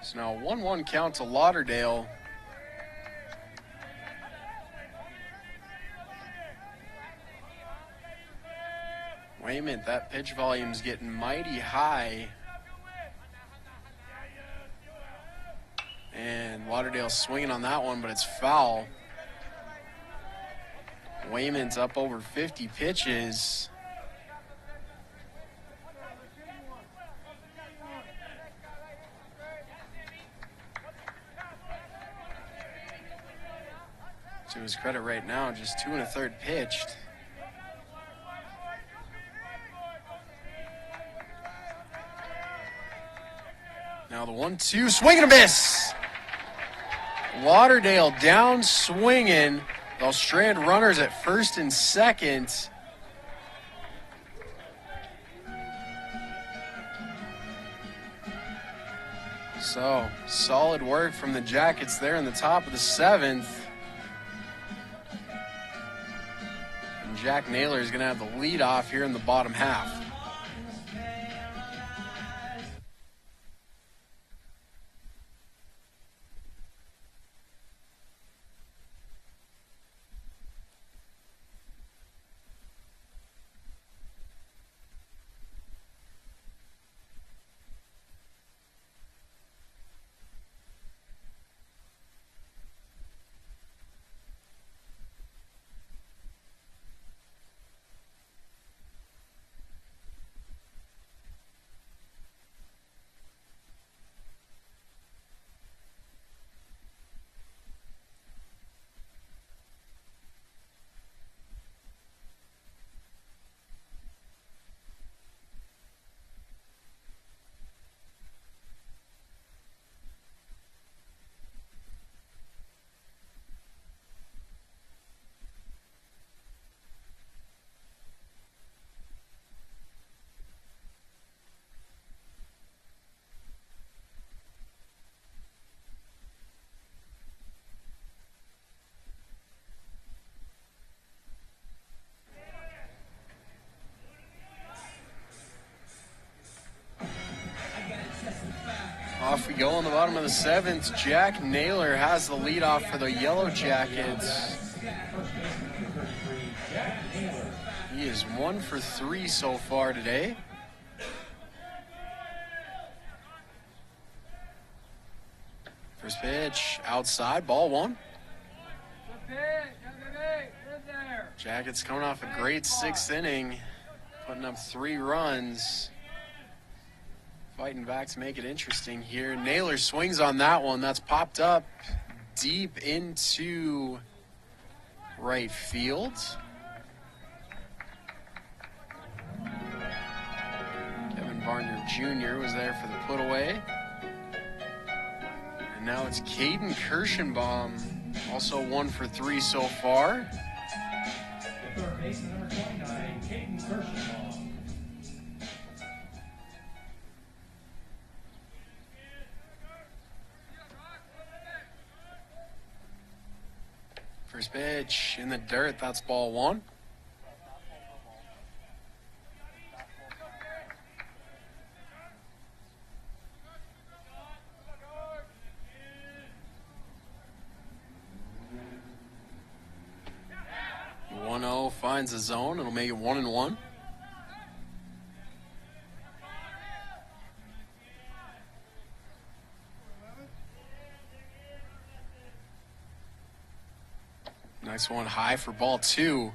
So now 1-1 count to Lauderdale. Wait a minute, that pitch volume's getting mighty high. And Lauderdale's swinging on that one, but it's foul. Wayman's up over 50 pitches. To his credit right now, just 2 1/3 pitched. Now the 1-2, swing and a miss. Lauderdale down swinging. They'll strand runners at first and second. So, solid work from the Jackets there in the top of the 7th. And Jack Naylor is going to have the lead off here in the bottom half. Off we go on the bottom of the 7th. Jack Naylor has the leadoff for the Yellow Jackets. He is 1 for 3 so far today. First pitch outside, ball 1. Jackets coming off a great 6th inning, putting up 3 runs. Fighting back to make it interesting here. Naylor swings on that one. That's popped up deep into right field. Kevin Varner Jr. was there for the put away. And now it's Caden Kirschenbaum, also 1 for 3 so far. The third baseman, number 29, Caden Kirschenbaum. First pitch in the dirt, that's ball 1. The 1-0 finds the zone. It'll make it 1-1. Nice one high for ball 2.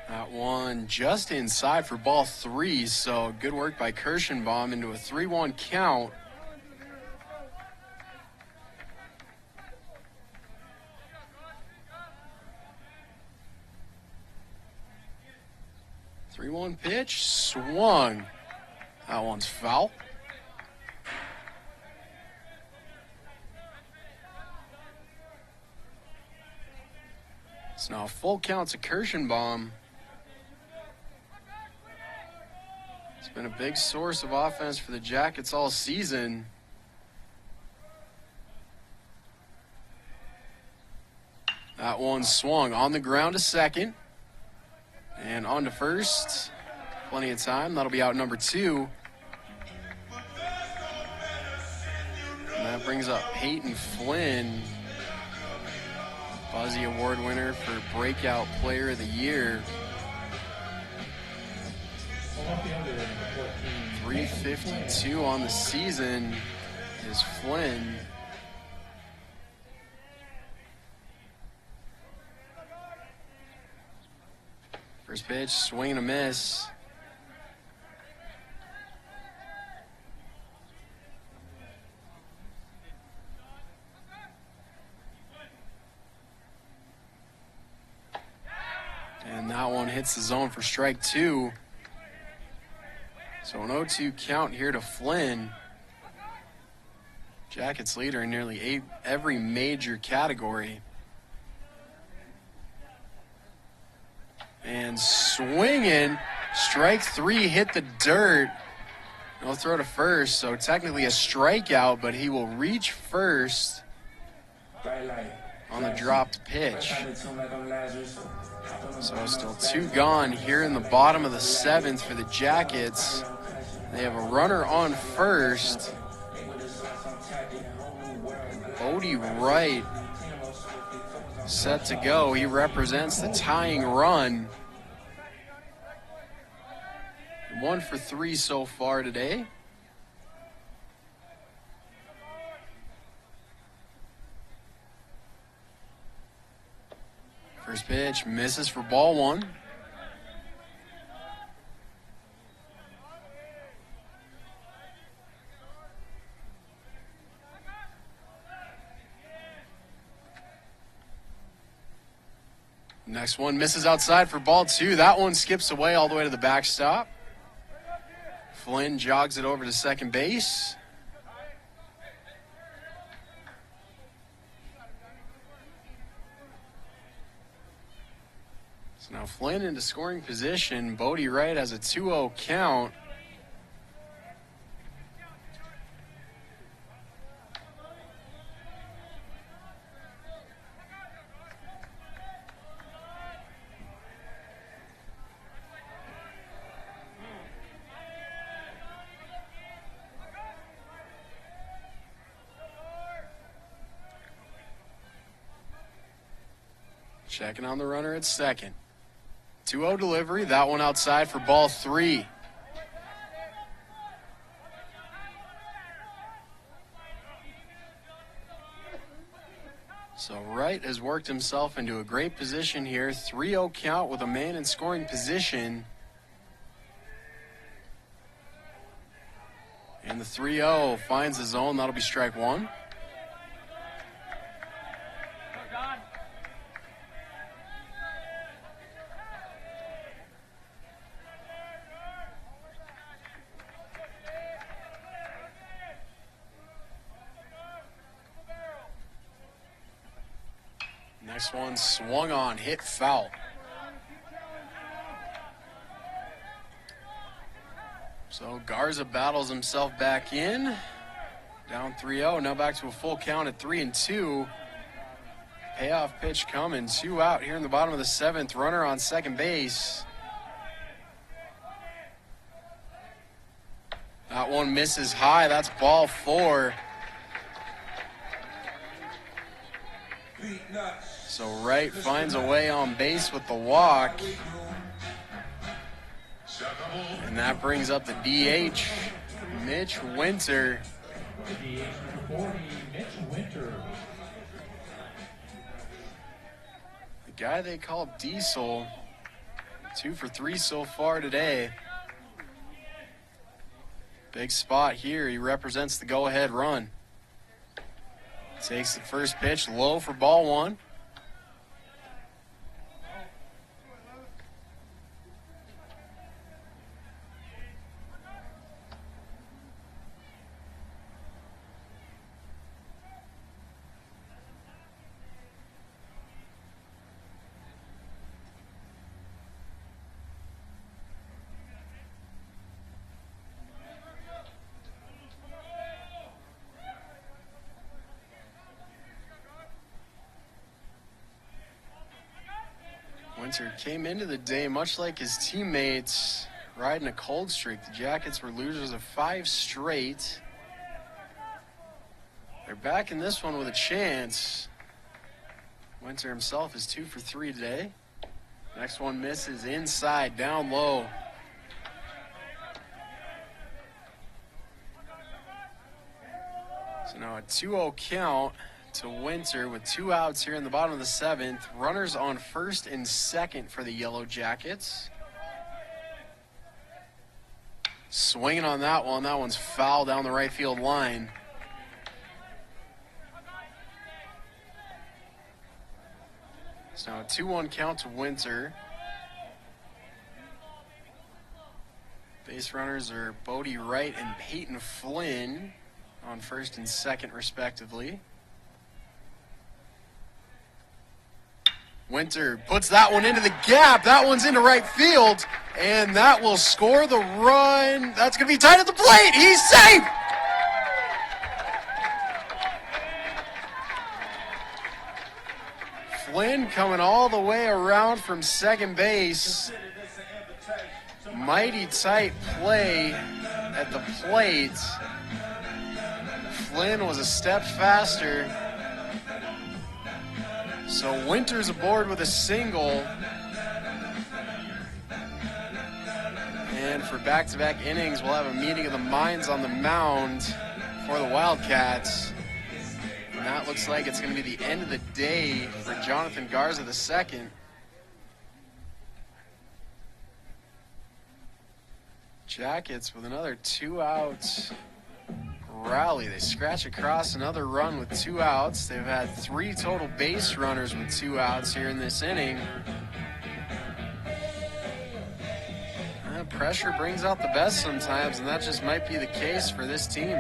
That one just inside for ball 3, so good work by Kirschenbaum into a 3-1 count. One pitch, swung. That one's foul. It's now a full count to Kirschenbaum. It's been a big source of offense for the Jackets all season. That one swung on the ground to second. And on to first. Plenty of time. That'll be out number 2. And that brings up Peyton Flynn, Buzzy Award winner for Breakout Player of the Year. 352 on the season is Flynn. First pitch, swing and a miss. And that one hits the zone for strike 2. So an 0-2 count here to Flynn. Jackets leader in nearly every major category. And swinging, strike 3 hit the dirt. No throw to first, so technically a strikeout, but he will reach first on the dropped pitch. So still 2 gone here in the bottom of the 7th for the Jackets. They have a runner on first. Bodie Wright set to go. He represents the tying run. 1 for 3 so far today. First pitch misses for ball 1. Next one misses outside for ball 2. That one skips away all the way to the backstop. Flynn jogs it over to second base. So now Flynn into scoring position. Bodie Wright has a 2-0 count. Checking on the runner at second. 2-0 delivery. That one outside for ball 3. So Wright has worked himself into a great position here. 3-0 count with a man in scoring position. And the 3-0 finds the zone. That'll be strike 1. Next one swung on, hit foul. So Garza battles himself back in. Down 3-0, now back to a full count at 3-2. Payoff pitch coming, 2 out here in the bottom of the 7th. Runner on second base. That one misses high, that's ball 4. So Wright finds a way on base with the walk. And that brings up the DH, Mitch Winter. DH number 40, Mitch Winter. The guy they call Diesel. 2 for 3 so far today. Big spot here. He represents the go-ahead run. Takes the first pitch low for ball 1. Winter came into the day much like his teammates, riding a cold streak. The Jackets were losers of 5 straight. They're back in this one with a chance. Winter himself is 2 for 3 today. Next one misses inside, down low. So now a 2-0 count to Winter with 2 outs here in the bottom of the 7th. Runners on first and second for the Yellow Jackets. Swinging on that one. That one's foul down the right field line. So now a 2-1 count to Winter. Base runners are Bodie Wright and Peyton Flynn on first and second, respectively. Winter puts that one into the gap. That one's into right field, and that will score the run. That's going to be tight at the plate. He's safe! Flynn coming all the way around from second base. Mighty tight play at the plate. Flynn was a step faster. So Winter's aboard with a single. And for back-to-back innings, we'll have a meeting of the minds on the mound for the Wildcats. And that looks like it's going to be the end of the day for Jonathan Garza II. Jackets with another 2-out rally. They scratch across another run with 2 outs. They've had 3 total base runners with 2 outs here in this inning. Pressure brings out the best sometimes, and that just might be the case for this team.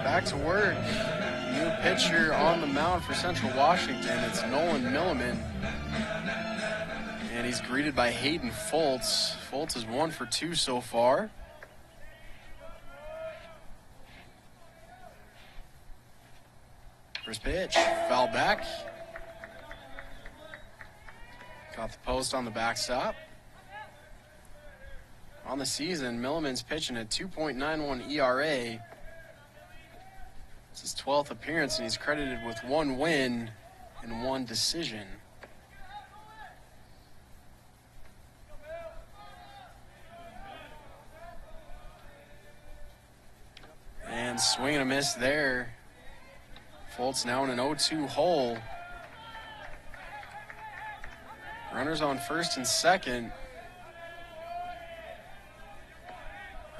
Back to work. New pitcher on the mound for Central Washington. It's Nolan Milliman. And he's greeted by Hayden Foltz. Foltz is 1 for 2 so far. First pitch, foul back. Got the post on the backstop. On the season, Milliman's pitching at 2.91 ERA. It's his 12th appearance, and he's credited with 1 win and 1 decision. And swing and a miss there. Foltz now in an 0-2 hole. Runners on first and second.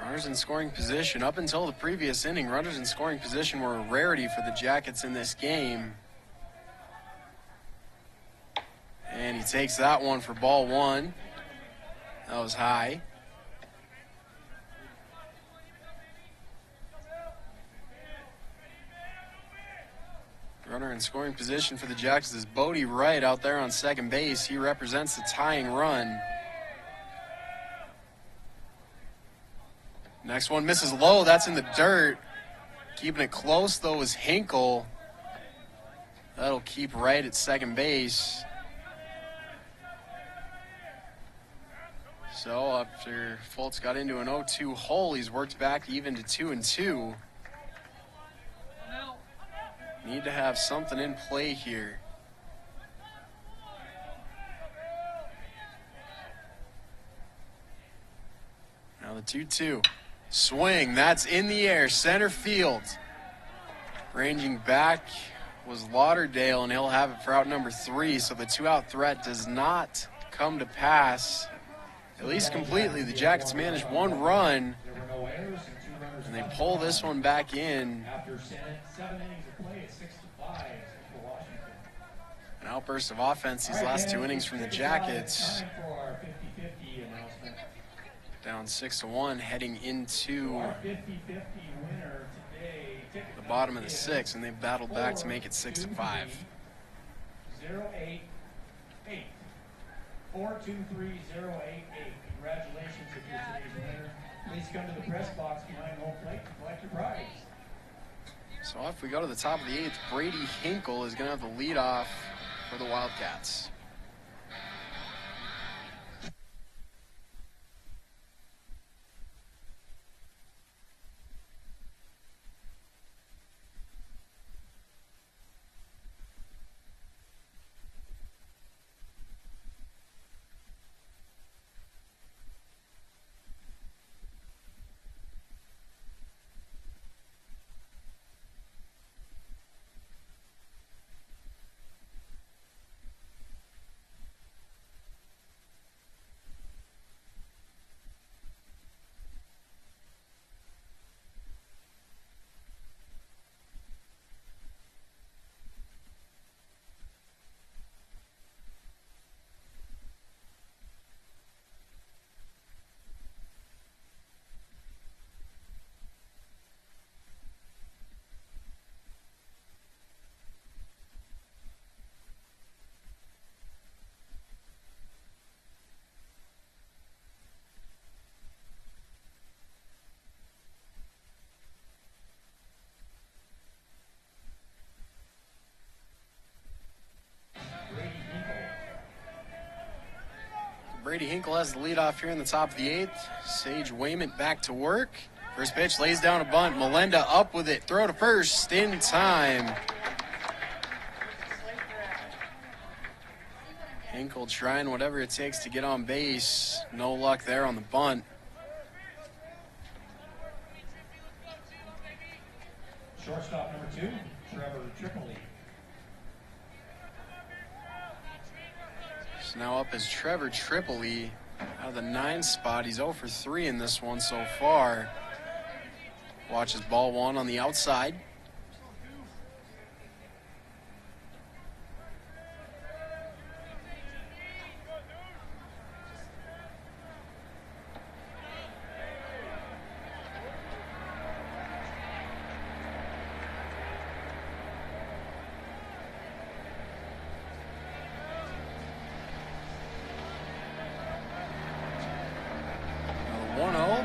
Runners in scoring position. Up until the previous inning, runners in scoring position were a rarity for the Jackets in this game. And he takes that one for ball 1. That was high. Runner in scoring position for the Jackets is Bodie Wright out there on second base. He represents the tying run. Next one misses low. That's in the dirt. Keeping it close, though, is Hinkle. That'll keep Wright at second base. So after Fultz got into an 0-2 hole, he's worked back even to 2-2. Need to have something in play here. Now the 2-2. Swing, that's in the air, center field. Ranging back was Lauderdale, and he'll have it for out number 3, so the 2-out threat does not come to pass, at least completely. The Jackets managed 1 run, and they pull this one back in. After 7 innings of play, it's 6-5 for Washington. An outburst of offense these last 2 innings from the Jackets. Time for our 50-50 announcement. Down 6-1, heading into Our 50-50 winner today. the bottom of the 6th, and they've battled back to make it 6-5. 088 423-088. Congratulations if you're today's winner. Please come to the press box behind home plate to collect your prize. So if we go to the top of the 8th, Brady Hinkle is going to have the leadoff for the Wildcats. Brady Hinkle has the leadoff here in the top of the 8th. Sage Wayment back to work. First pitch lays down a bunt. Melenda up with it. Throw to first in time. Hinkle trying whatever it takes to get on base. No luck there on the bunt. Shortstop number 2, Trevor Tripoli. So now up is Trevor Tripoli out of the 9 spot. He's 0 for 3 in this one so far. Watches ball 1 on the outside.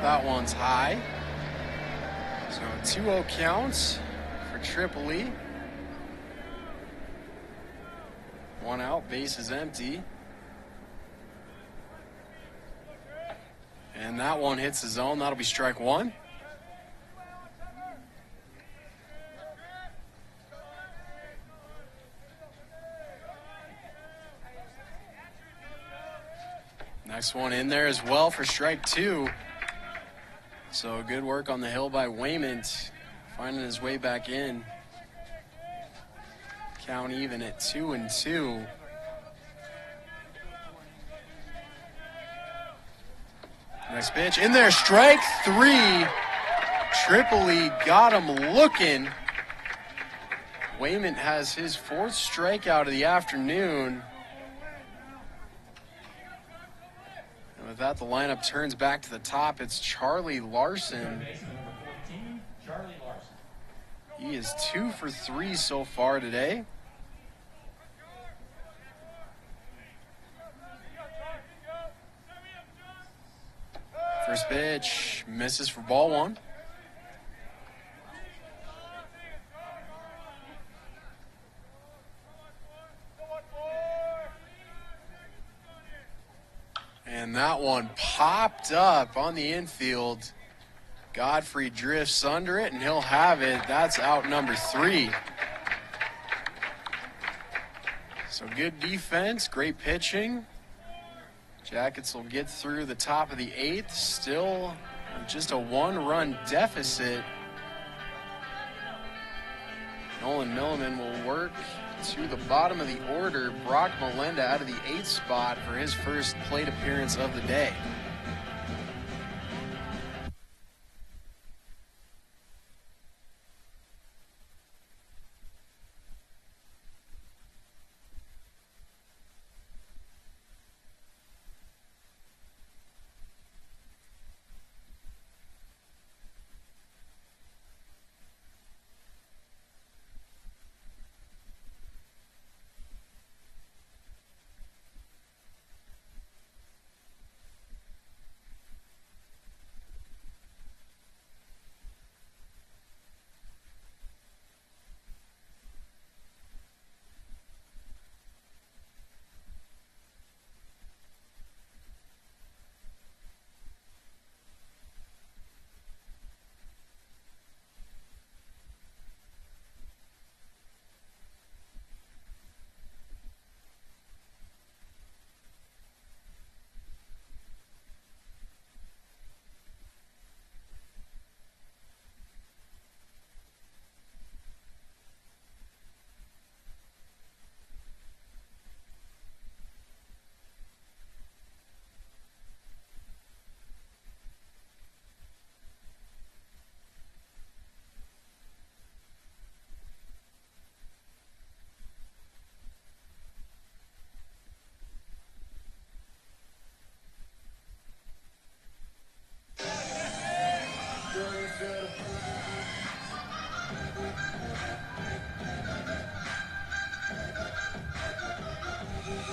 That one's high. So 2-0 counts for Tripoli. 1 out, base is empty. And that one hits the zone. That'll be strike 1. Next one in there as well for strike 2. So good work on the hill by Wayment, finding his way back in. Count even at 2-2. Next pitch in there, strike 3. Tripoli got him looking. Wayment has his 4th strikeout of the afternoon. With that, the lineup turns back to the top. It's Charlie Larson. He is 2 for 3 so far today. First pitch misses for ball 1. And And that one popped up on the infield. Godfrey drifts under it, and he'll have it. That's out number 3. So good defense, great pitching. Jackets will get through the top of the 8th, still just a 1-run deficit. Nolan Milliman will work to the bottom of the order. Brock Melinda out of the 8th spot for his first plate appearance of the day.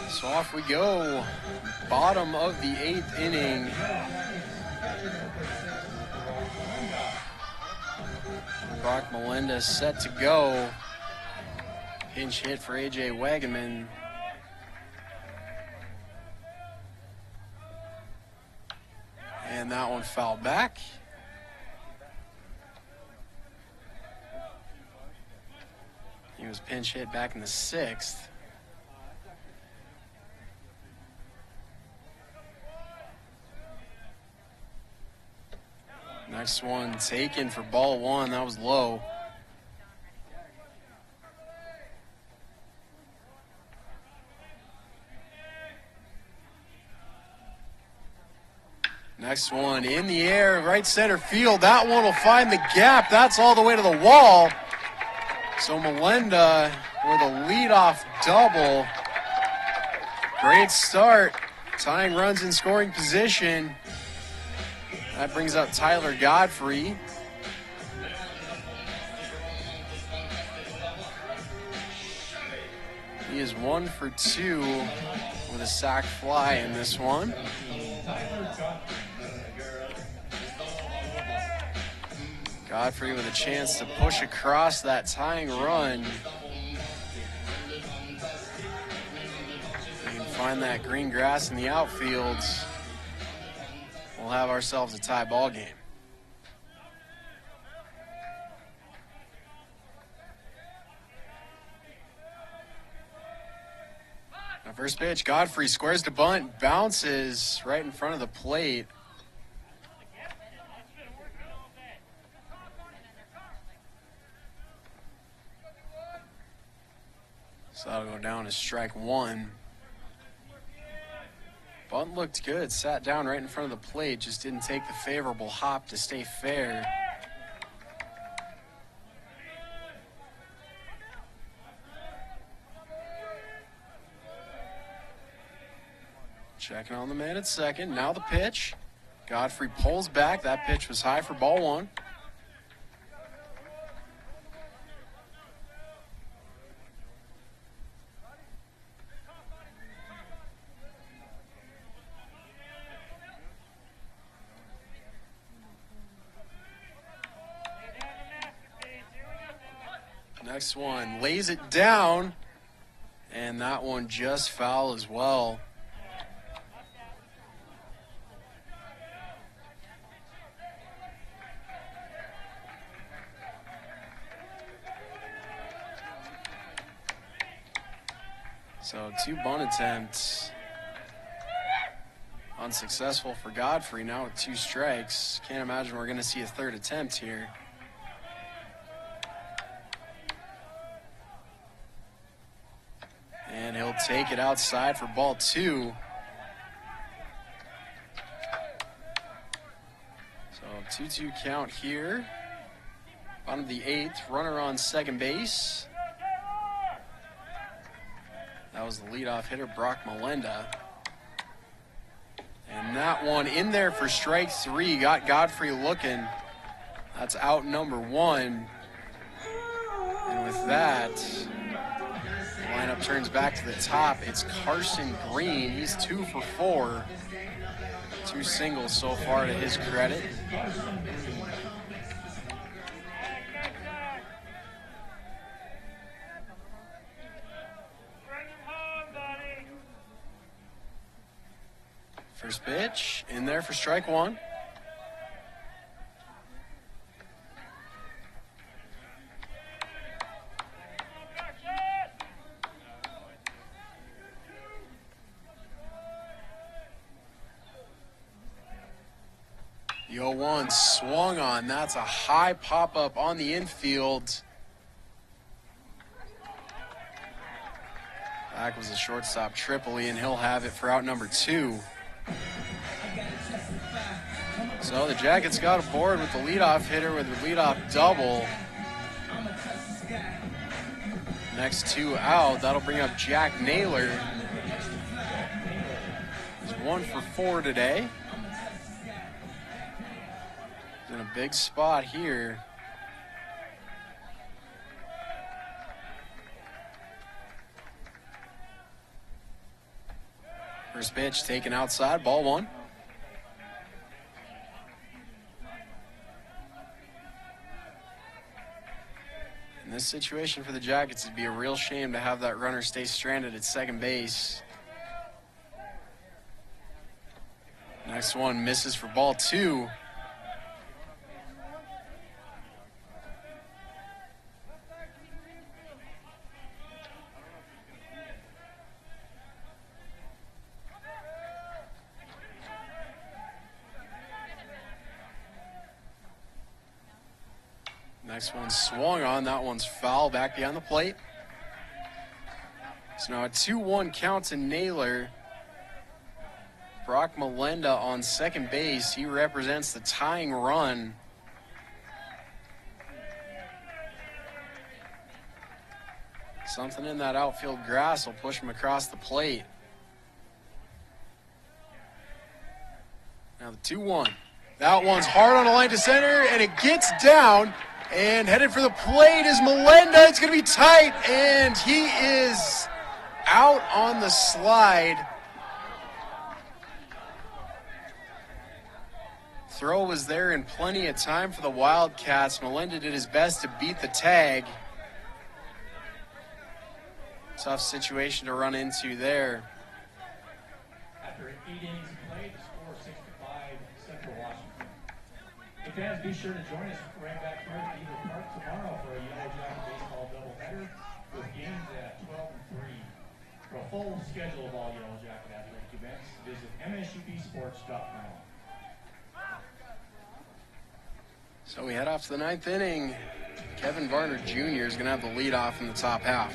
So off we go. Bottom of the 8th inning. Brock Melinda set to go. Pinch hit for A.J. Wageman. And that one fouled back. He was pinch hit back in the 6th. Next one taken for ball 1. That was low. Next one in the air, right center field. That one will find the gap. That's all the way to the wall. So Melinda with a leadoff double. Great start. Tying runs in scoring position. That brings up Tyler Godfrey. He is 1 for 2 with a sac fly in this one. Godfrey with a chance to push across that tying run. We can find that green grass in the outfield. We'll have ourselves a tie ball game. Now first pitch, Godfrey squares to bunt, bounces right in front of the plate. So that'll go down as strike 1. Bunt looked good, sat down right in front of the plate, just didn't take the favorable hop to stay fair. Checking on the man at second, now the pitch. Godfrey pulls back, that pitch was high for ball 1. Next one, lays it down, and that one just foul as well. So 2 bunt attempts. Unsuccessful for Godfrey, now with 2 strikes. Can't imagine we're going to see a 3rd attempt here. And he'll take it outside for ball 2. So 2-2 count here. Bottom of the 8th, runner on second base. That was the leadoff hitter, Brock Melenda. And that one in there for strike 3. Got Godfrey looking. That's out number 1. And with that, the lineup turns back to the top. It's Carson Green. He's 2 for 4. 2 singles so far to his credit. First pitch in there for strike 1. The 0-1 swung on. That's a high pop-up on the infield. Back was a shortstop, Tripoli, and he'll have it for out number 2. So the Jackets got aboard with the leadoff hitter with the leadoff double. Next 2 out, that'll bring up Jack Naylor. He's 1 for 4 today. He's in a big spot here. First pitch taken outside, ball 1. In this situation for the Jackets, it'd be a real shame to have that runner stay stranded at second base. Next one misses for ball 2. Next one swung on. That one's foul back behind the plate. So now a 2-1 count to Naylor. Brock Melenda on second base. He represents the tying run. Something in that outfield grass will push him across the plate. Now the 2-1. That one's hard on a line to center, and it gets down. And headed for the plate is Melenda. It's going to be tight, and he is out on the slide. Throw was there in plenty of time for the Wildcats. Melenda did his best to beat the tag. Tough situation to run into there. After 8 innings played, the score 6-5, Central Washington. Hey fans, be sure to join us right back here at Beaver Park tomorrow for a Yellow Jacket baseball doubleheader with games at 12 and 3. For a full schedule of all Yellow Jacket athletic events, visit msubsports.com. So we head off to the 9th inning. Kevin Varner Jr. is going to have the lead off in the top half.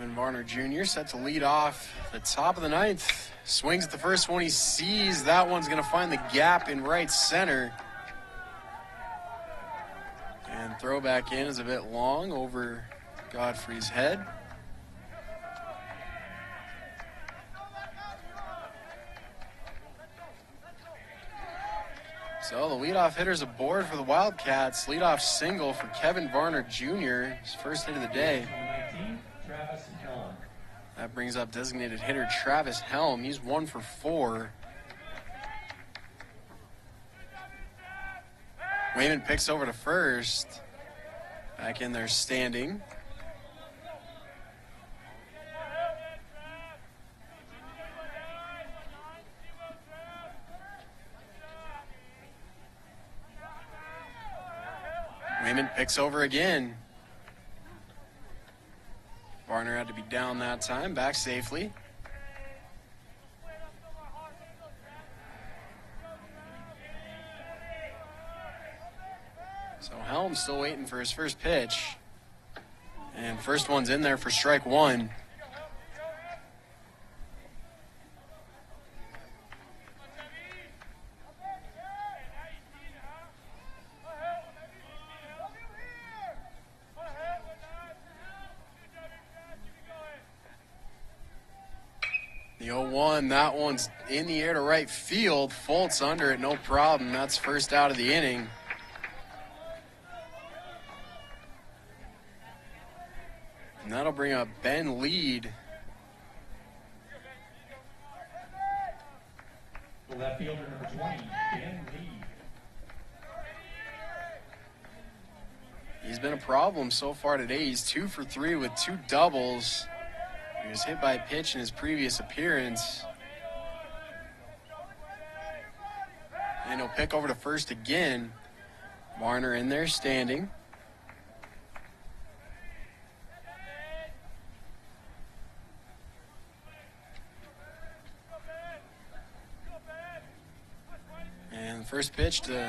Kevin Varner Jr. set to lead off the top of the ninth. Swings at the first one he sees. That one's going to find the gap in right center. And throw back in is a bit long over Godfrey's head. So the leadoff hitter's aboard for the Wildcats. Leadoff single for Kevin Varner Jr., his first hit of the day. That brings up designated hitter Travis Helm. He's 1 for 4. Wayman picks over to first. Back in there standing. Wayman picks over again. Varner had to be down that time, back safely. So Helm still waiting for his first pitch. And first one's in there for strike one. The 0-1, that one's in the air to right field. Foltz under it, no problem. That's first out of the inning. And that'll bring up Ben Lead. Left fielder number 20, Ben Lead. He's been a problem so far today. He's 2 for 3 with 2 doubles. He was hit by a pitch in his previous appearance. And he'll pick over to first again. Varner in there standing. And first pitch to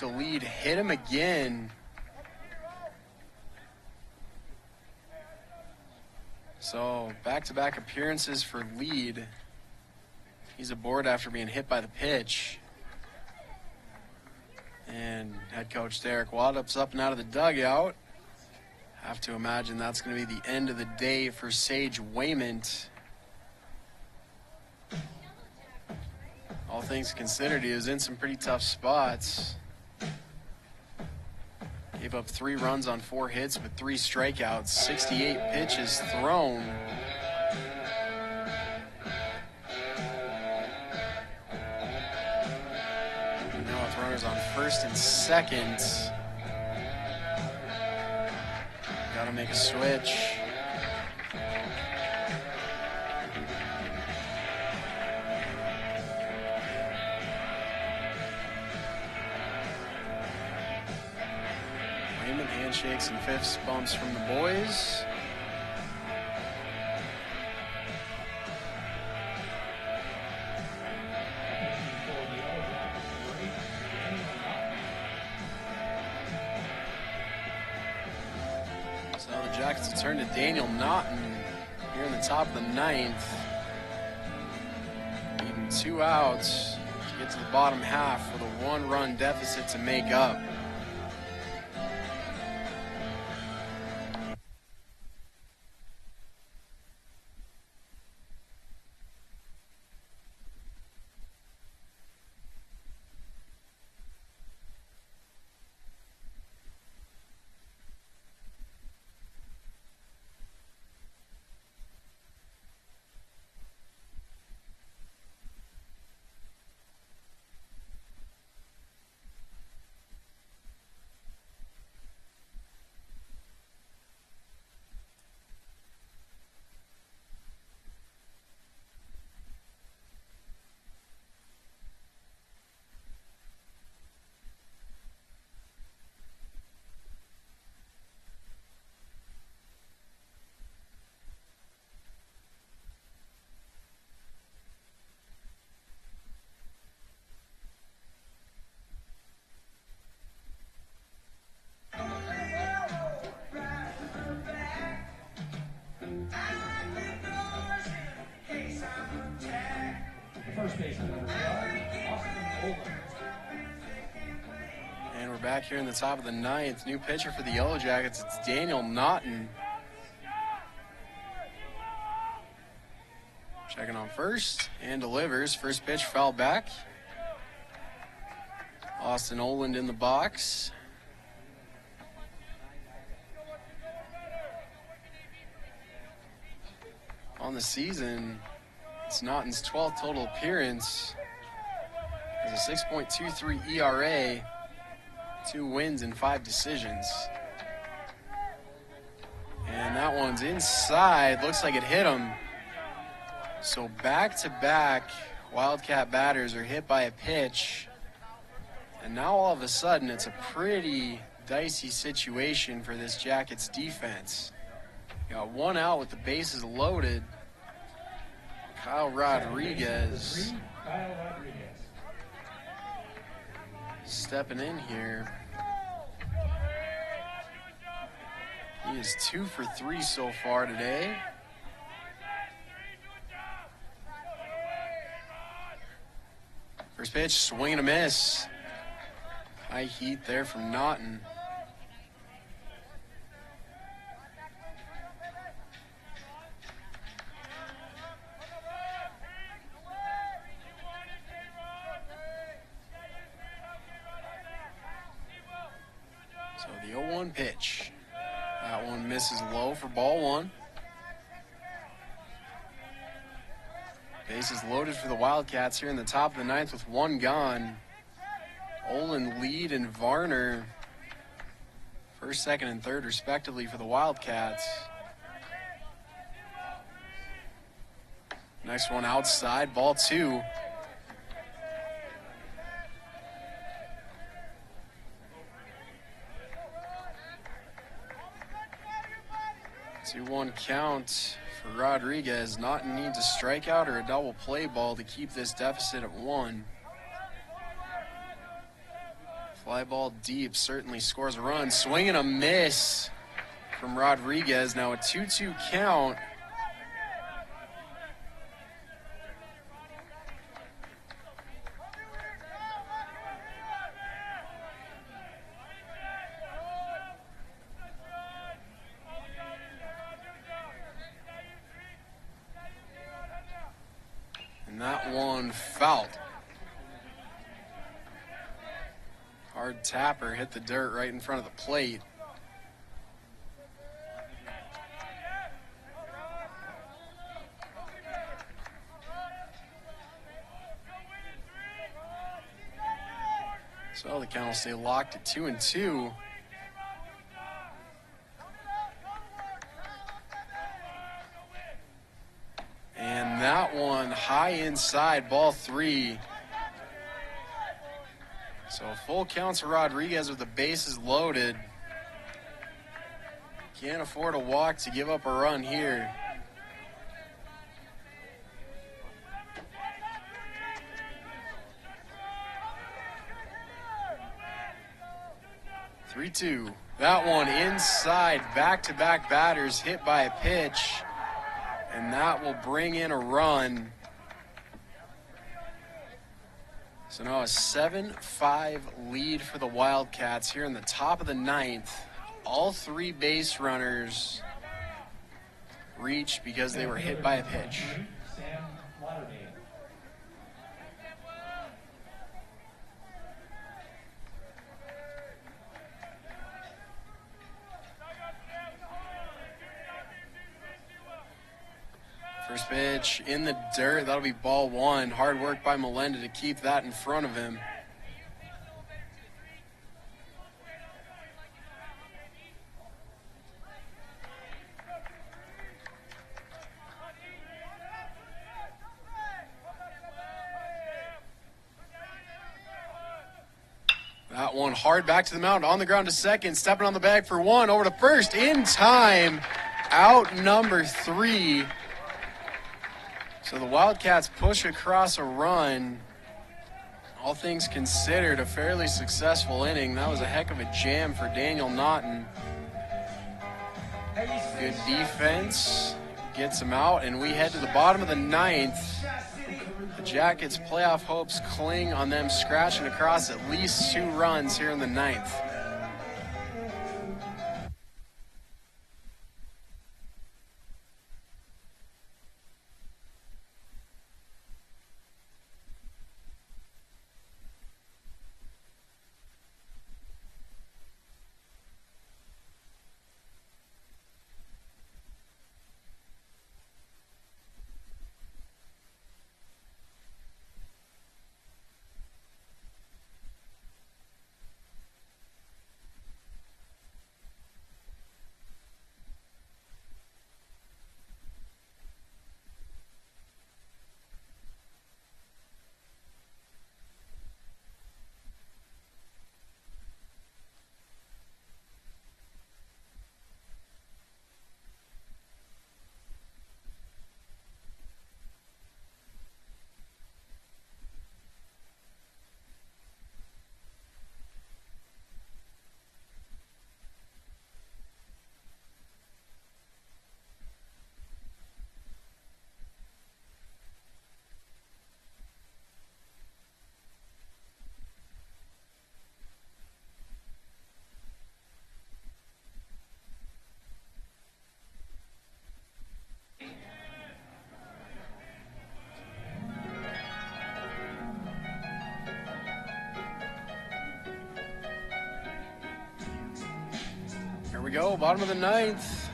Lead, hit him again. So back-to-back appearances for Lead. He's aboard after being hit by the pitch. And head coach Derek Waddup's up and out of the dugout. Have to imagine that's going to be the end of the day for Sage Waymont. All things considered, he was in some pretty tough spots. Gave up 3 runs on 4 hits with 3 strikeouts, 68 pitches thrown. And now with runners on first and second, gotta make a switch. Handshakes and fifths bumps from the boys. So the Jackets will turn to Daniel Naughton here in the top of the ninth. Needing 2 outs to get to the bottom half with a 1-run deficit to make up. back here in the top of the ninth. New pitcher for the Yellow Jackets, it's Daniel Naughton. Checking on first and delivers. First pitch foul back. Austin Oland in the box. On the season, it's Naughton's 12th total appearance. Has a 6.23 ERA, 2 wins and 5 decisions. And that one's inside. Looks like it hit him. So back-to-back Wildcat batters are hit by a pitch. And now all of a sudden, it's a pretty dicey situation for this Jackets defense. Got one out with the bases loaded. Kyle Rodriguez stepping in here. He is 2 for 3 so far today. First pitch, swing and a miss. High heat there from Naughton. So the 0-1 pitch. That one misses low for ball 1. Bases loaded for the Wildcats here in the top of the ninth with 1 gone. Olin, Lead, and Varner, first, second, and third respectively for the Wildcats. Next one outside, ball 2. 2-1 count for Rodriguez. Naughton needs a strikeout or a double play ball to keep this deficit at 1. Fly ball deep, certainly scores a run. Swing and a miss from Rodriguez. Now a 2-2 count. And that one fouled. Hard tapper hit the dirt right in front of the plate. So the count will stay locked at 2-2. And that one high inside, ball 3. So full counts for Rodriguez with the bases loaded. Can't afford a walk to give up a run here. (3-2). That one inside, back-to-back batters hit by a pitch. And that will bring in a run. So now a 7-5 lead for the Wildcats here in the top of the ninth. All 3 base runners reached because they were hit by a pitch. First pitch in the dirt. That'll be ball 1. Hard work by Melenda to keep that in front of him. That one hard back to the mound, on the ground to second, stepping on the bag for 1, over to first, in time, out number 3. So the Wildcats push across a run. All things considered, a fairly successful inning. That was a heck of a jam for Daniel Naughton. Good defense gets him out, and we head to the bottom of the ninth. The Jackets' playoff hopes cling on them scratching across at least 2 runs here in the ninth. go, bottom of the ninth.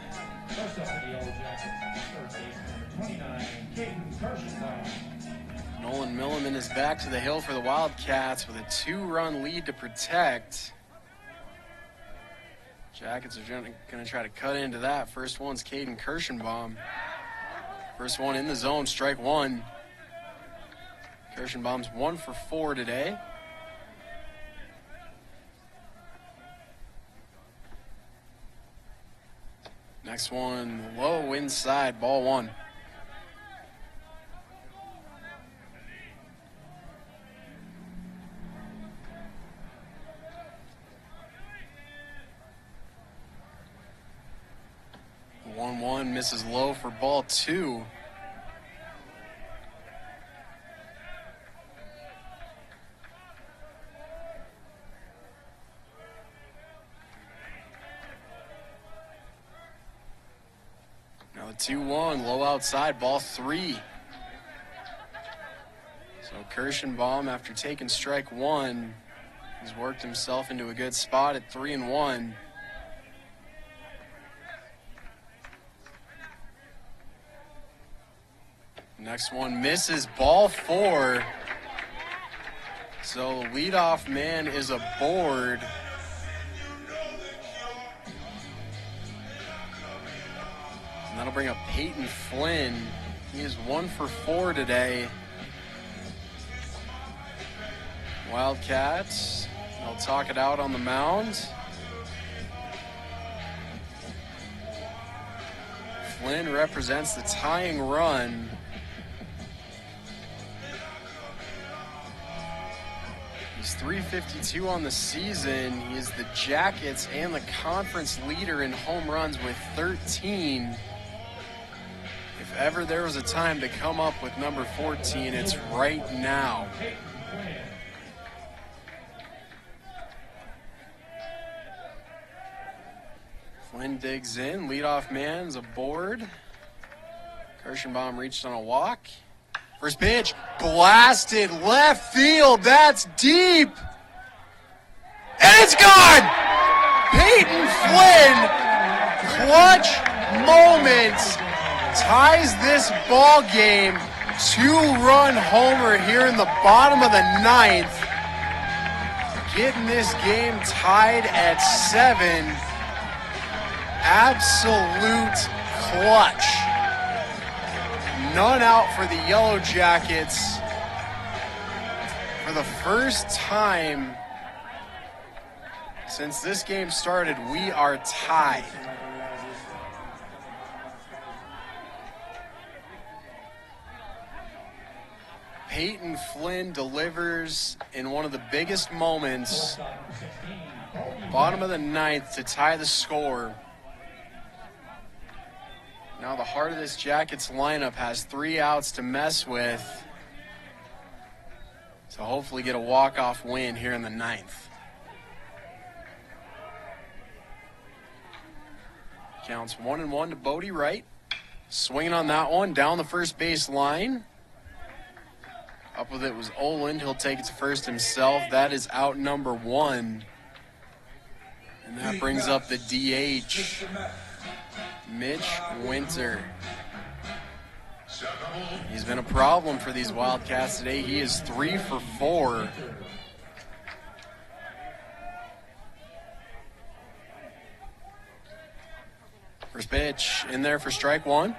First up for the Yellow Jackets, third base number 29, Caden Kirschenbaum. Nolan Milliman is back to the hill for the Wildcats with a 2-run lead to protect. Jackets are going to try to cut into that. First one's Caden Kirschenbaum. First one in the zone, strike one. Kirschenbaum's 1 for 4 today. Next one, low inside, ball one. The 1-1 misses low for ball two. Now the 2-1, low outside, ball three. So Kirschenbaum, after taking strike one, has worked himself into a good spot at 3-1. Next one misses, ball four. So the leadoff man is aboard. And that'll bring up Peyton Flynn. He is 1 for 4 today. Wildcats, they'll talk it out on the mound. Flynn represents the tying run. He's .352 on the season. He is the Jackets and the conference leader in home runs with 13. If ever there was a time to come up with number 14, it's right now. Flynn digs in, leadoff man's aboard. Kirschenbaum reached on a walk. First pitch, blasted left field, that's deep. And it's gone! Peyton Flynn, clutch moment, ties this ball game. 2-run homer here in the bottom of the ninth. Getting this game tied at 7. Absolute clutch. None out for the Yellow Jackets. For the first time since this game started, we are tied. Peyton Flynn delivers in one of the biggest moments, bottom of the ninth, to tie the score. Now the heart of this Jackets lineup has 3 outs to mess with, to hopefully get a walk-off win here in the ninth. Counts 1-1 to Bodie Wright. Swinging on that one, down the first base line. Up with it was Oland. He'll take it to first himself. That is out number 1. And that brings up the DH, Mitch Winter. He's been a problem for these Wildcats today. He is 3 for 4. First pitch in there for strike one.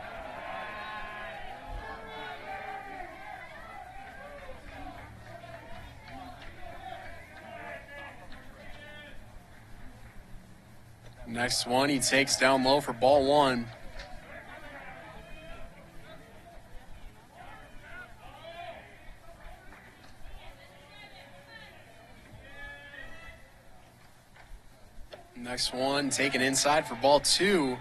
Next one, he takes down low for ball one. Next one, taken inside for ball two.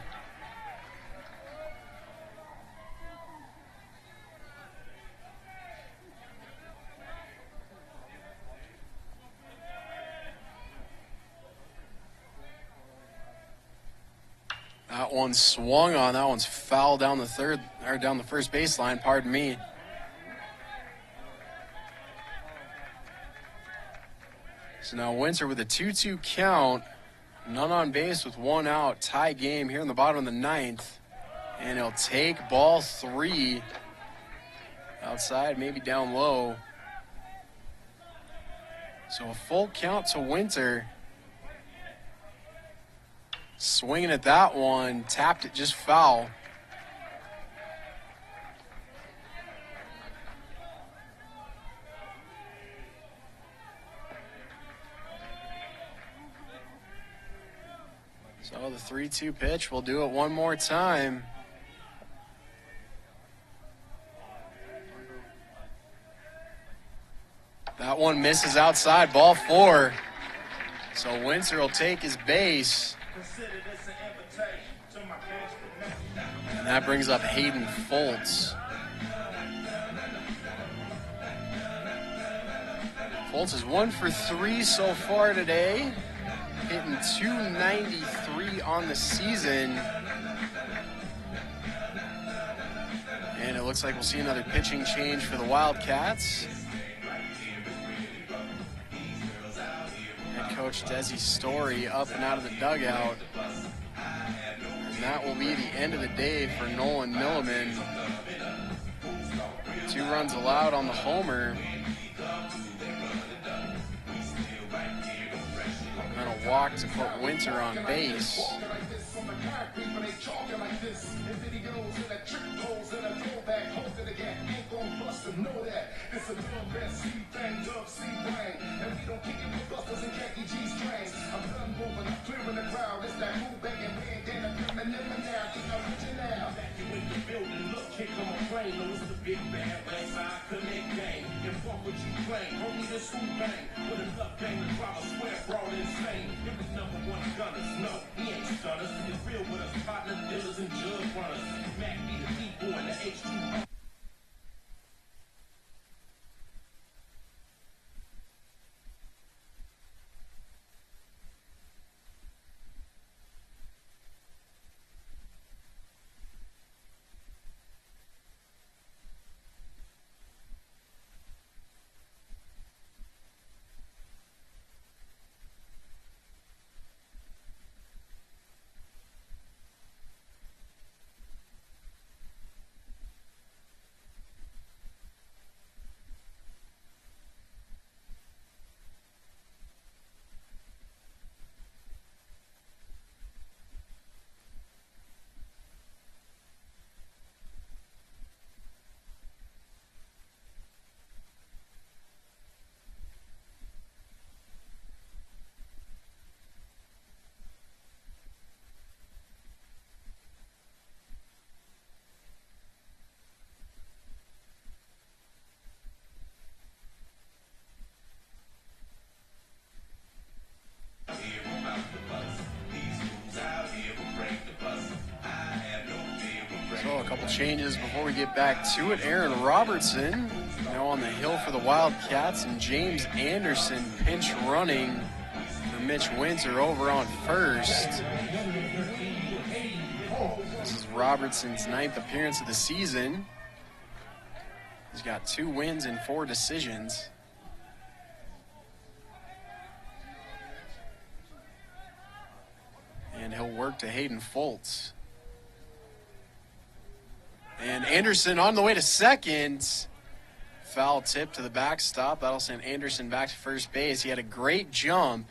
That one swung on. That one's foul down the first baseline, pardon me. So now Winter with a 2-2 count None on base with one out. Tie game here in the bottom of the ninth. And he'll take ball 3. Outside, maybe down low. So a full count to Winter. Swinging at that one. Tapped it just foul. So the 3-2 pitch, we'll do it one more time. That one misses outside, ball 4. So Winter will take his base. And that brings up Hayden Foltz. Foltz is 1 for 3 so far today. Hitting .293 on the season. And it looks like we'll see another pitching change for the Wildcats. Head coach Desi Story up and out of the dugout. And that will be the end of the day for Nolan Milliman. 2 runs allowed on the homer. And a walk to put Winter on base. So a couple changes before we get back to it. Aaron Robertson now on the hill for the Wildcats, and James Anderson pinch running for Mitch Winter over on first. This is Robertson's 9th appearance of the season. He's got 2 wins and 4 decisions. And he'll work to Hayden Foltz. And Anderson on the way to second. Foul tip to the backstop. That'll send Anderson back to first base. He had a great jump.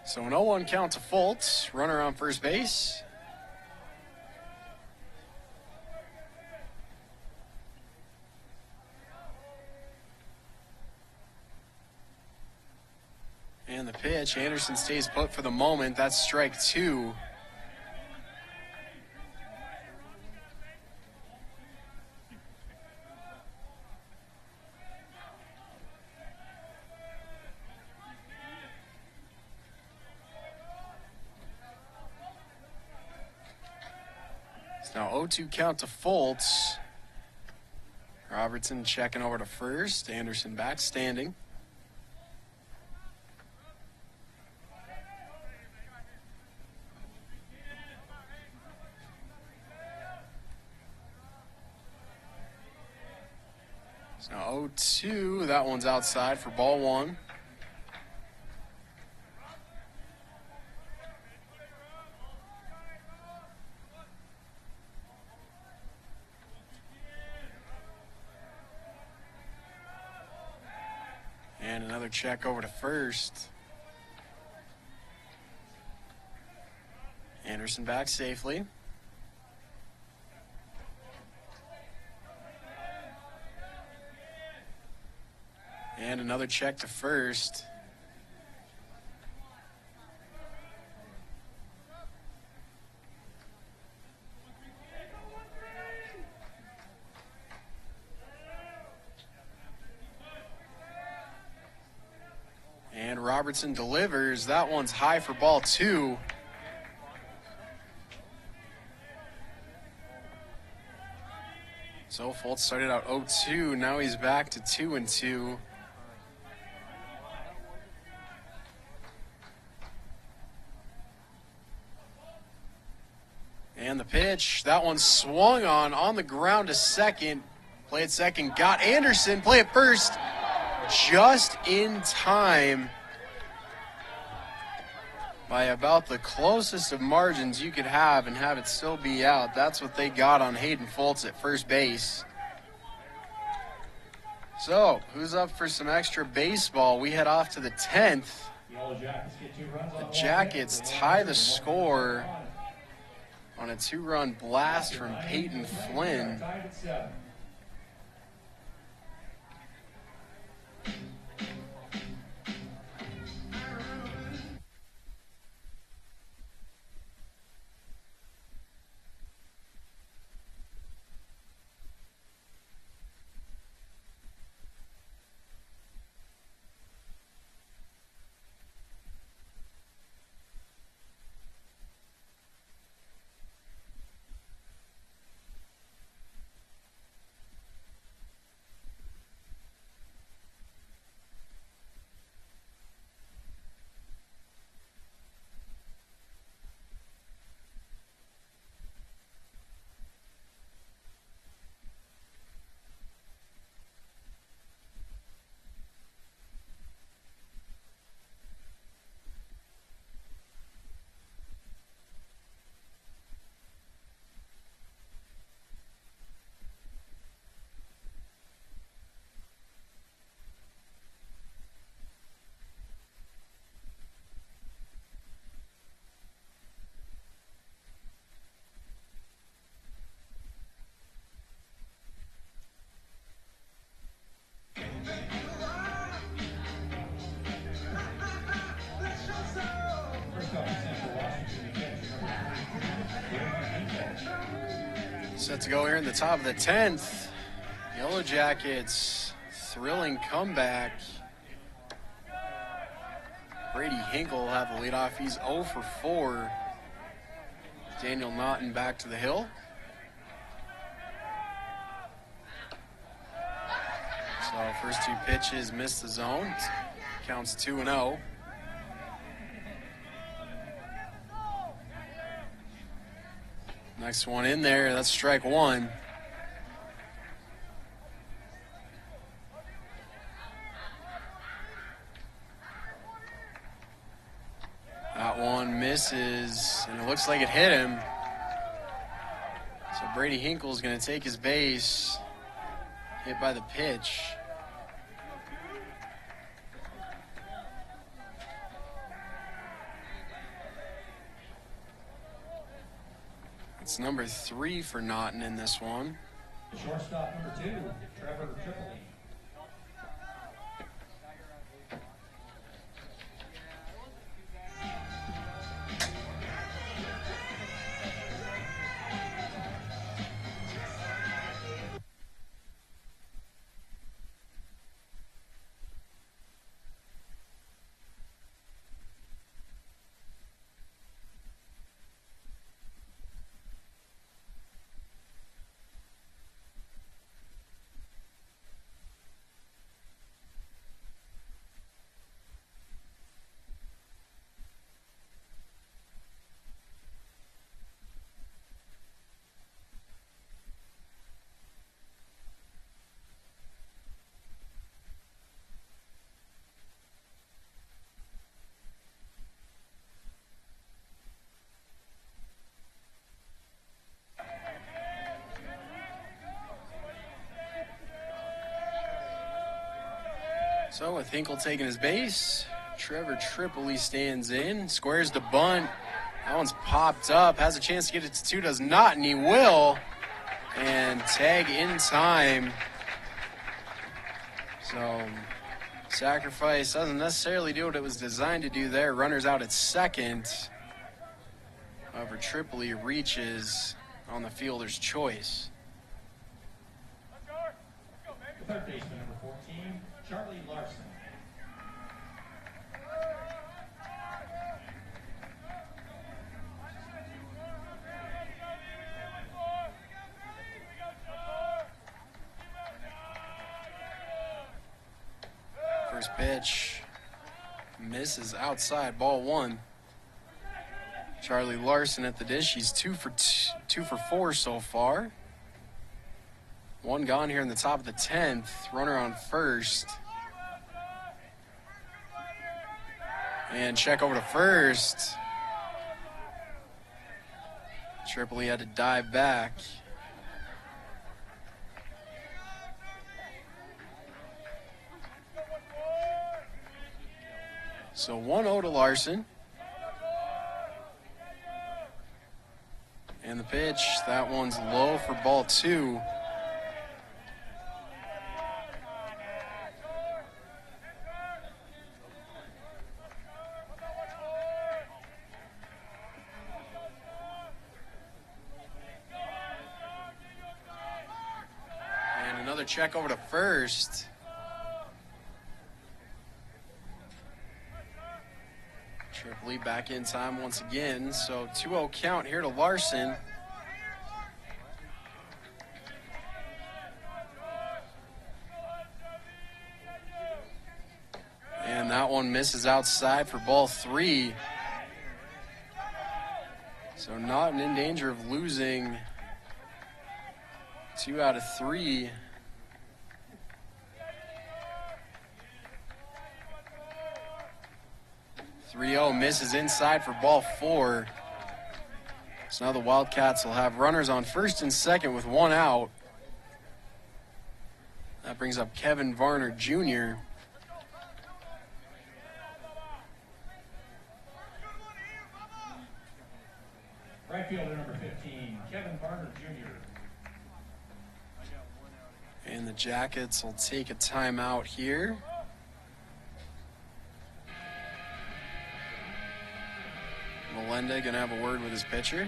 So an 0-1 count to Foltz. Runner on first base. And the pitch, Anderson stays put for the moment. That's strike 2. It's now 0-2 count to Foltz. Robertson checking over to first. Anderson back standing. So 0-2, that one's outside for ball one. And another check over to first. Anderson back safely. And another check to first. And Robertson delivers. That one's high for ball two. So Fultz started out 0-2. Now he's back to 2-2. And the pitch, that one swung on the ground to second. Play at second, got Anderson. Play at first, just in time. By about the closest of margins you could have and have it still be out. That's what they got on Hayden Fultz at first base. So, who's up for some extra baseball? We head off to the 10th. The Jackets tie the score on a 2-run blast from Peyton Flynn. Set to go here in the top of the 10th. Yellow Jackets, thrilling comeback. Brady Hinkle will have the leadoff. He's 0 for 4. Daniel Naughton back to the hill. So first two pitches missed the zone. Counts 2-0. Next one in there, that's strike one. That one misses, and it looks like it hit him. So Brady Hinkle's going to take his base, hit by the pitch. It's number 3 for Naughton in this one. Shortstop number 2, Trevor Tripoli. So with Hinkle taking his base, Trevor Tripoli stands in, squares the bunt. That one's popped up, has a chance to get it to two, does not, and he will. And tag in time. So sacrifice doesn't necessarily do what it was designed to do there. Runners out at second. However, Tripoli reaches on the fielder's choice. Third baseman number 14, Charlie Larson. First pitch misses outside, ball one. Charlie Larson at the dish. He's 2 for 4 so far. One gone here in the top of the 10th. Runner on first. And check over to first. Tripoli had to dive back. So 1-0 to Larson. And the pitch, that one's low for ball two. And another check over to first. Tripoli back in time once again. So 2-0 count here to Larson. And that one misses outside for ball three. So not in danger of losing 2 out of 3. Misses inside for ball four. So now the Wildcats will have runners on first and second with 1 out. That brings up Kevin Varner Jr. Right fielder number 15, Kevin Varner Jr. And the Jackets will take a timeout here. Melenda gonna have a word with his pitcher.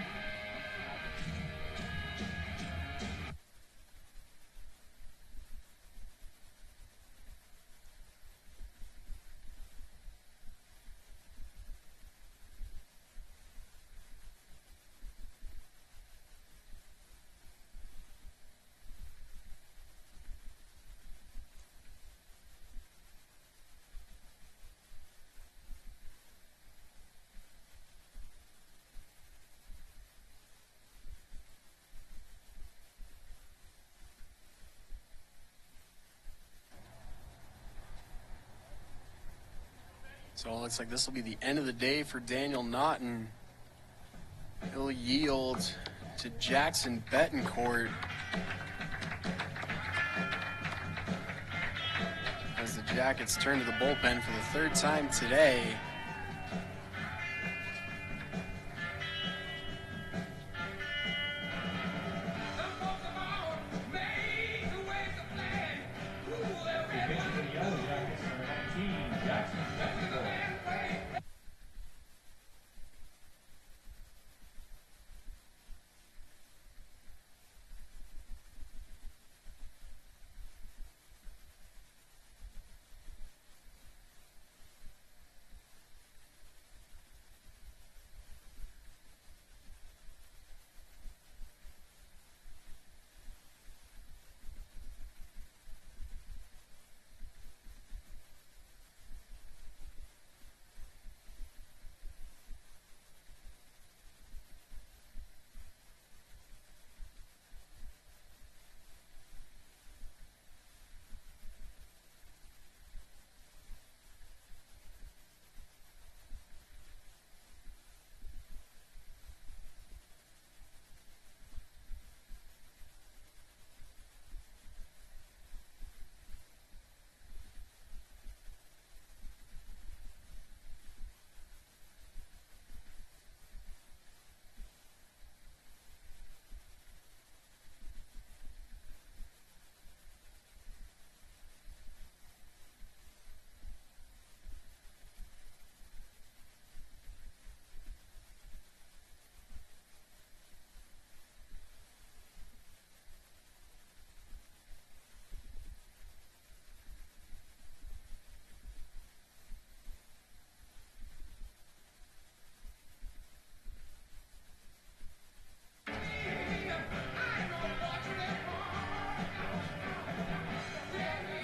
So it looks like this will be the end of the day for Daniel Naughton. He'll yield to Jackson Betancourt as the Jackets turn to the bullpen for the third time today.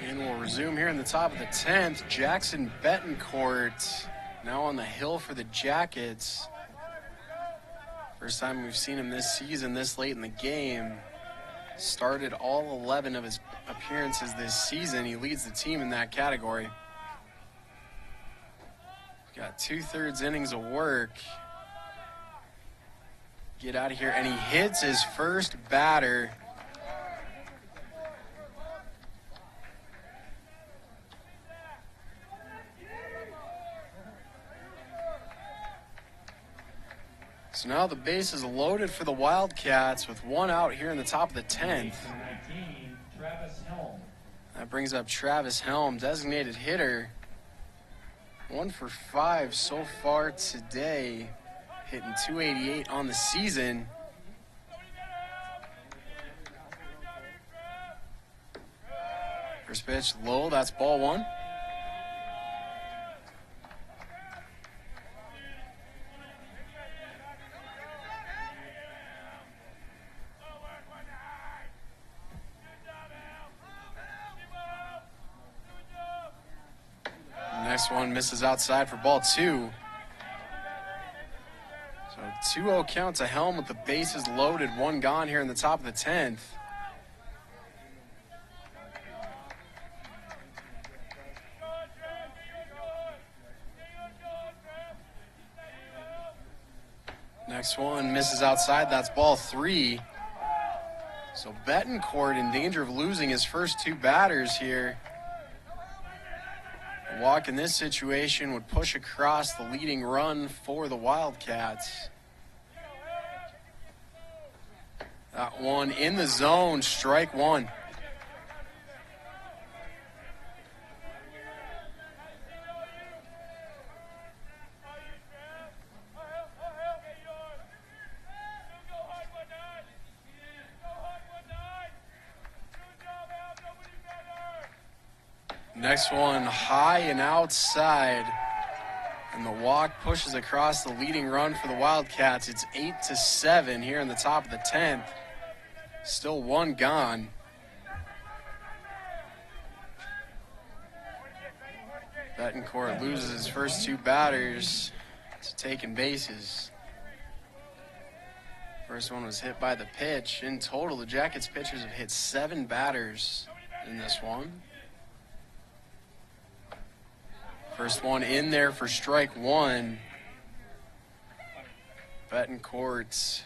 And we'll resume here in the top of the 10th. Jackson Betancourt now on the hill for the Jackets. First time we've seen him this season, this late in the game. Started all 11 of his appearances this season. He leads the team in that category. Got 2/3 innings of work. Get out of here, and he hits his first batter. So now the base is loaded for the Wildcats with one out here in the top of the 10th. That brings up Travis Helm, designated hitter. 1 for 5 so far today, hitting .288 on the season. First pitch low, that's ball 1. Next one misses outside for ball 2. So 2-0 count to Helm with the bases loaded, 1 gone here in the top of the 10th. Next one misses outside, that's ball 3. So Betancourt in danger of losing his first 2 batters here. A walk in this situation would push across the leading run for the Wildcats. That one in the zone, strike 1. Next one high and outside, and the walk pushes across the leading run for the Wildcats. It's 8-7 here in the top of the 10th. Still 1 gone. Betancourt loses his first 2 batters to taking bases. First one was hit by the pitch. In total, the Jackets pitchers have hit 7 batters in this one. First one in there for strike 1. Betancourt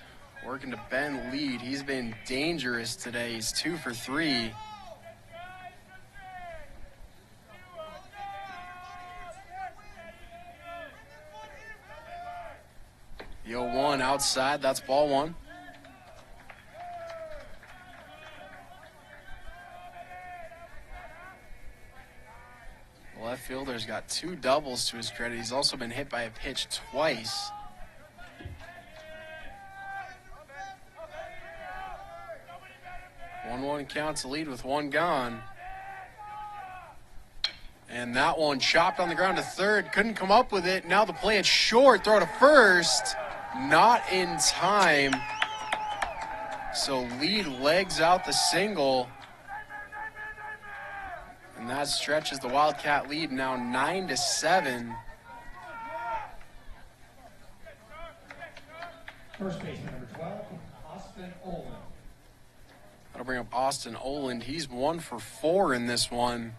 working to bend lead. He's been dangerous today. He's 2 for 3. The 0-1 outside, that's ball 1. The left fielder's got 2 doubles to his credit. He's also been hit by a pitch twice. One counts the lead with 1 gone. And that one chopped on the ground to third. Couldn't come up with it. Now the play at short. Throw to first. Not in time. So lead legs out the single. And that stretches the Wildcat lead now 9-7. First baseman number 12, Austin Oland. That'll bring up Austin Oland. He's 1 for 4 in this one.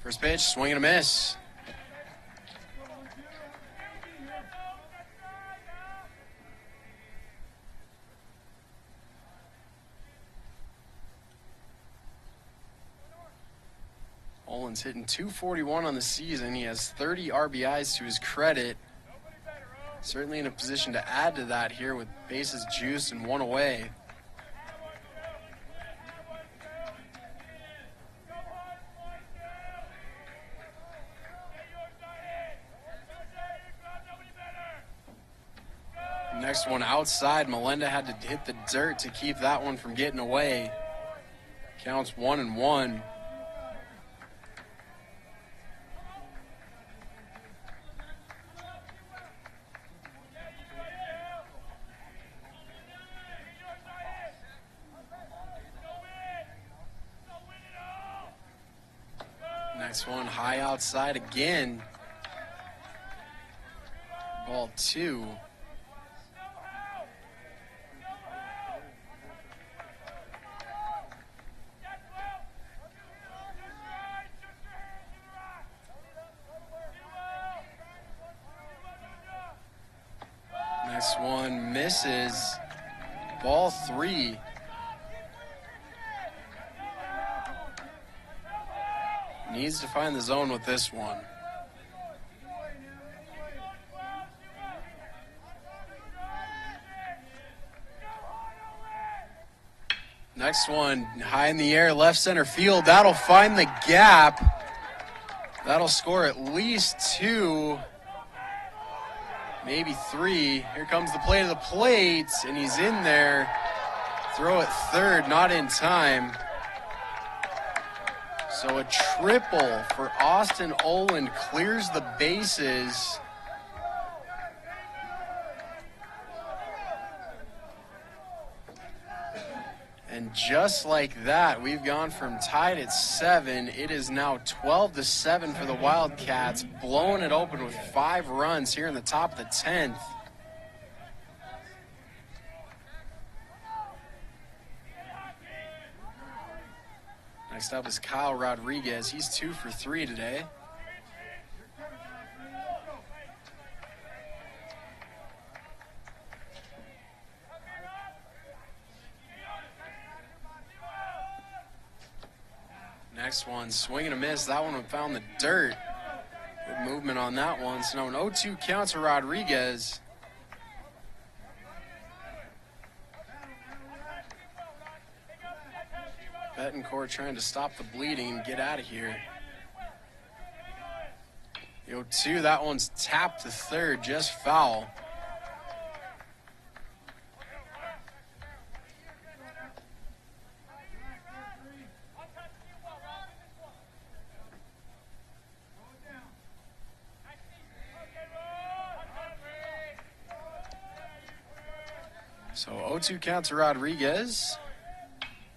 First pitch, swing and a miss. Oland's hitting .241 on the season. He has 30 RBIs to his credit. Certainly in a position to add to that here with bases juiced and 1 away. Next one outside. Melenda had to hit the dirt to keep that one from getting away. Counts 1-1. Next one high outside again. Ball 2. Next one misses. Ball 3. Needs to find the zone with this one. Next one high in the air, left center field. That'll find the gap. That'll score at least 2, maybe 3. Here comes the play to the plate, and he's in there. Throw at third, not in time. So a triple for Austin Oland clears the bases. And just like that, we've gone from tied at 7. It is now 12-7 for the Wildcats, blowing it open with 5 runs here in the top of the 10th. Next up is Kyle Rodriguez. He's 2 for 3 today. Next one, swing and a miss. That one found the dirt. Good movement on that one. So now an 0-2 count to Rodriguez. Betancourt trying to stop the bleeding and get out of here. The 0-2, that one's tapped to third, just foul. So 0-2 count to Rodriguez.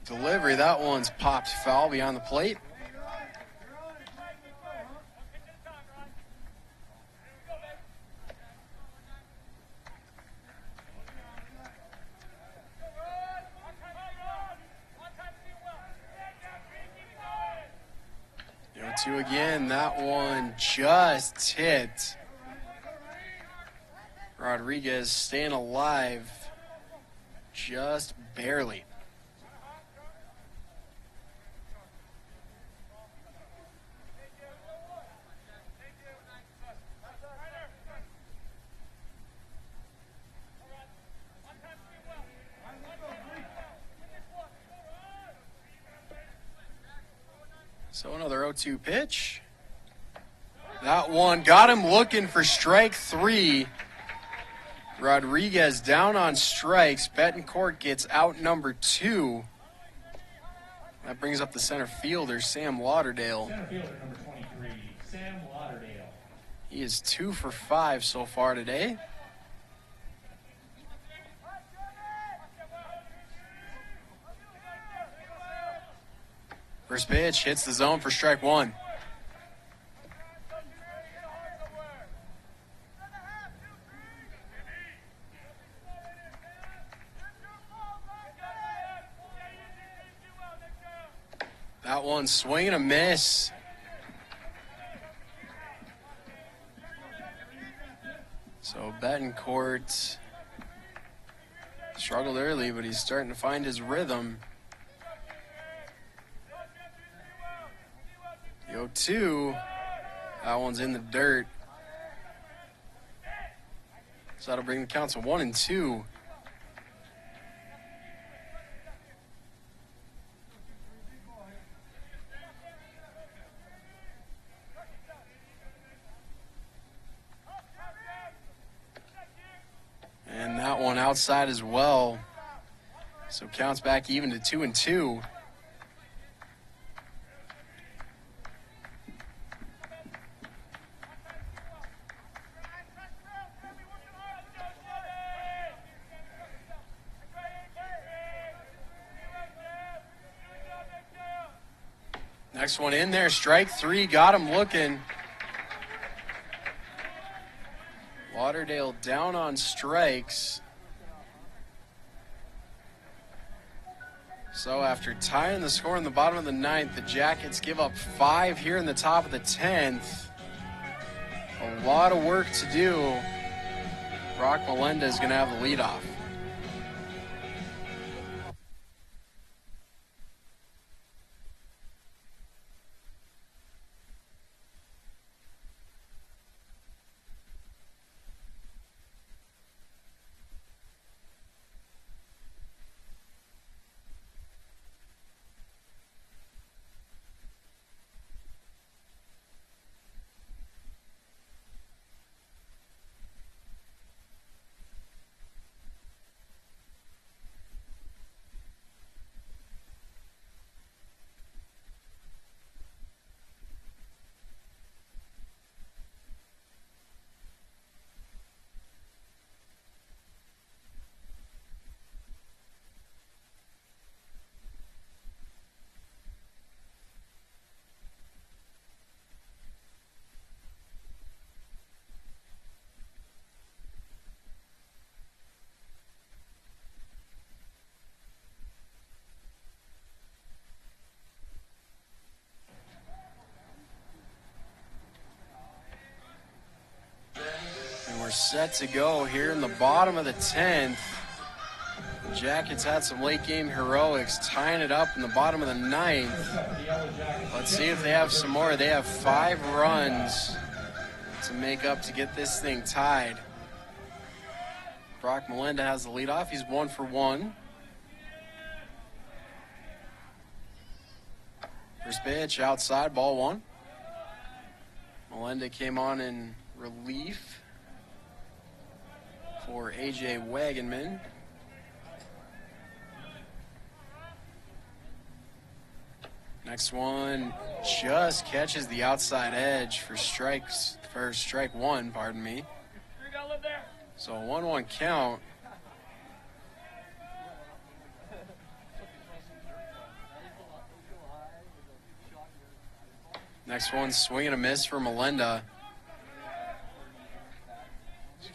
Delivery, that one's popped foul beyond the plate. The 0-2 again, that one just hit. Rodriguez staying alive. Just barely. So another 0-2 pitch. That one got him looking for strike 3. Rodriguez down on strikes. Betancourt gets out number 2. That brings up the center fielder, Sam Lauderdale. Center fielder number 23, Sam Lauderdale. He is 2 for 5 so far today. First pitch hits the zone for strike 1. That one swing and a miss. So Betancourt struggled early, but he's starting to find his rhythm. The 0-2, that one's in the dirt. So that'll bring the count to 1-2. And that one outside as well. So counts back even to 2-2. Next one in there, strike three, got him looking. Lauderdale down on strikes. So after tying the score in the bottom of the ninth, the Jackets give up 5 here in the top of the 10th. A lot of work to do. Brock Melendez is going to have the leadoff. We're set to go here in the bottom of the 10th. The Jackets had some late game heroics, tying it up in the bottom of the 9th. Let's see if they have some more. They have 5 runs to make up to get this thing tied. Brock Melendez has the leadoff. He's 1 for 1. First pitch outside, ball 1. Melendez came on in relief for A.J. Wagenman. Next one just catches the outside edge for strike 1, pardon me. So a 1-1 count. Next one, swing and a miss for Melendez.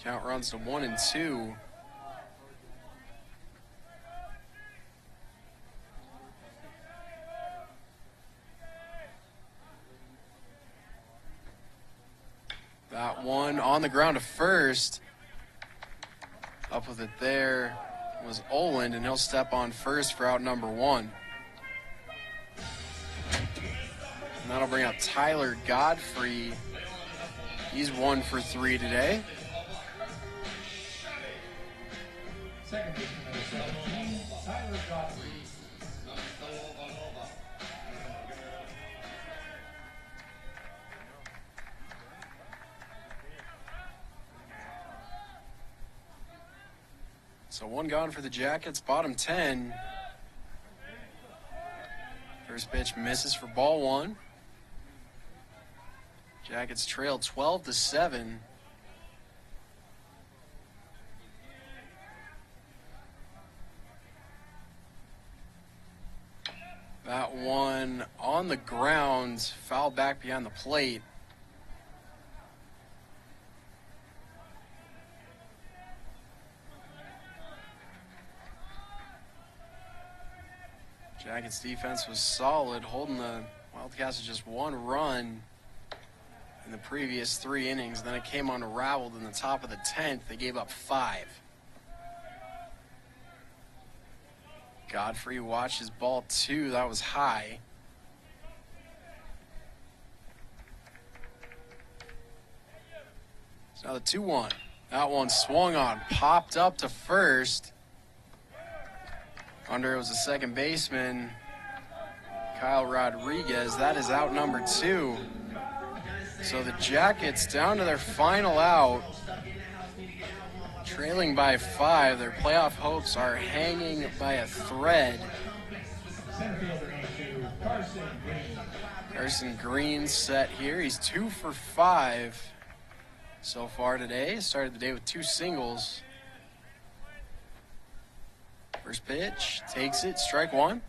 Count runs to 1 and 2. That one on the ground to first. Up with it there was Oland, and he'll step on first for out number 1. And that'll bring up Tyler Godfrey. He's 1 for 3 today. Second baseman number 17, Tyler Godfrey. So 1 gone for the Jackets, bottom 10. First pitch misses for ball 1. Jackets trail 12-7. That one on the ground, foul back behind the plate. Jackets defense was solid, holding the Wildcats to just 1 run in the previous 3 innings. Then it came unraveled in the top of the 10th. They gave up 5. Godfrey watches ball 2. That was high. So now the 2-1. That one swung on, popped up to first. Under it was the second baseman, Kyle Rodriguez. That is out number 2. So the Jackets down to their final out, trailing by 5. Their playoff hopes are hanging by a thread. Carson Green set here. He's 2 for 5 so far today. Started the day with 2 singles. First pitch, takes it, strike 1.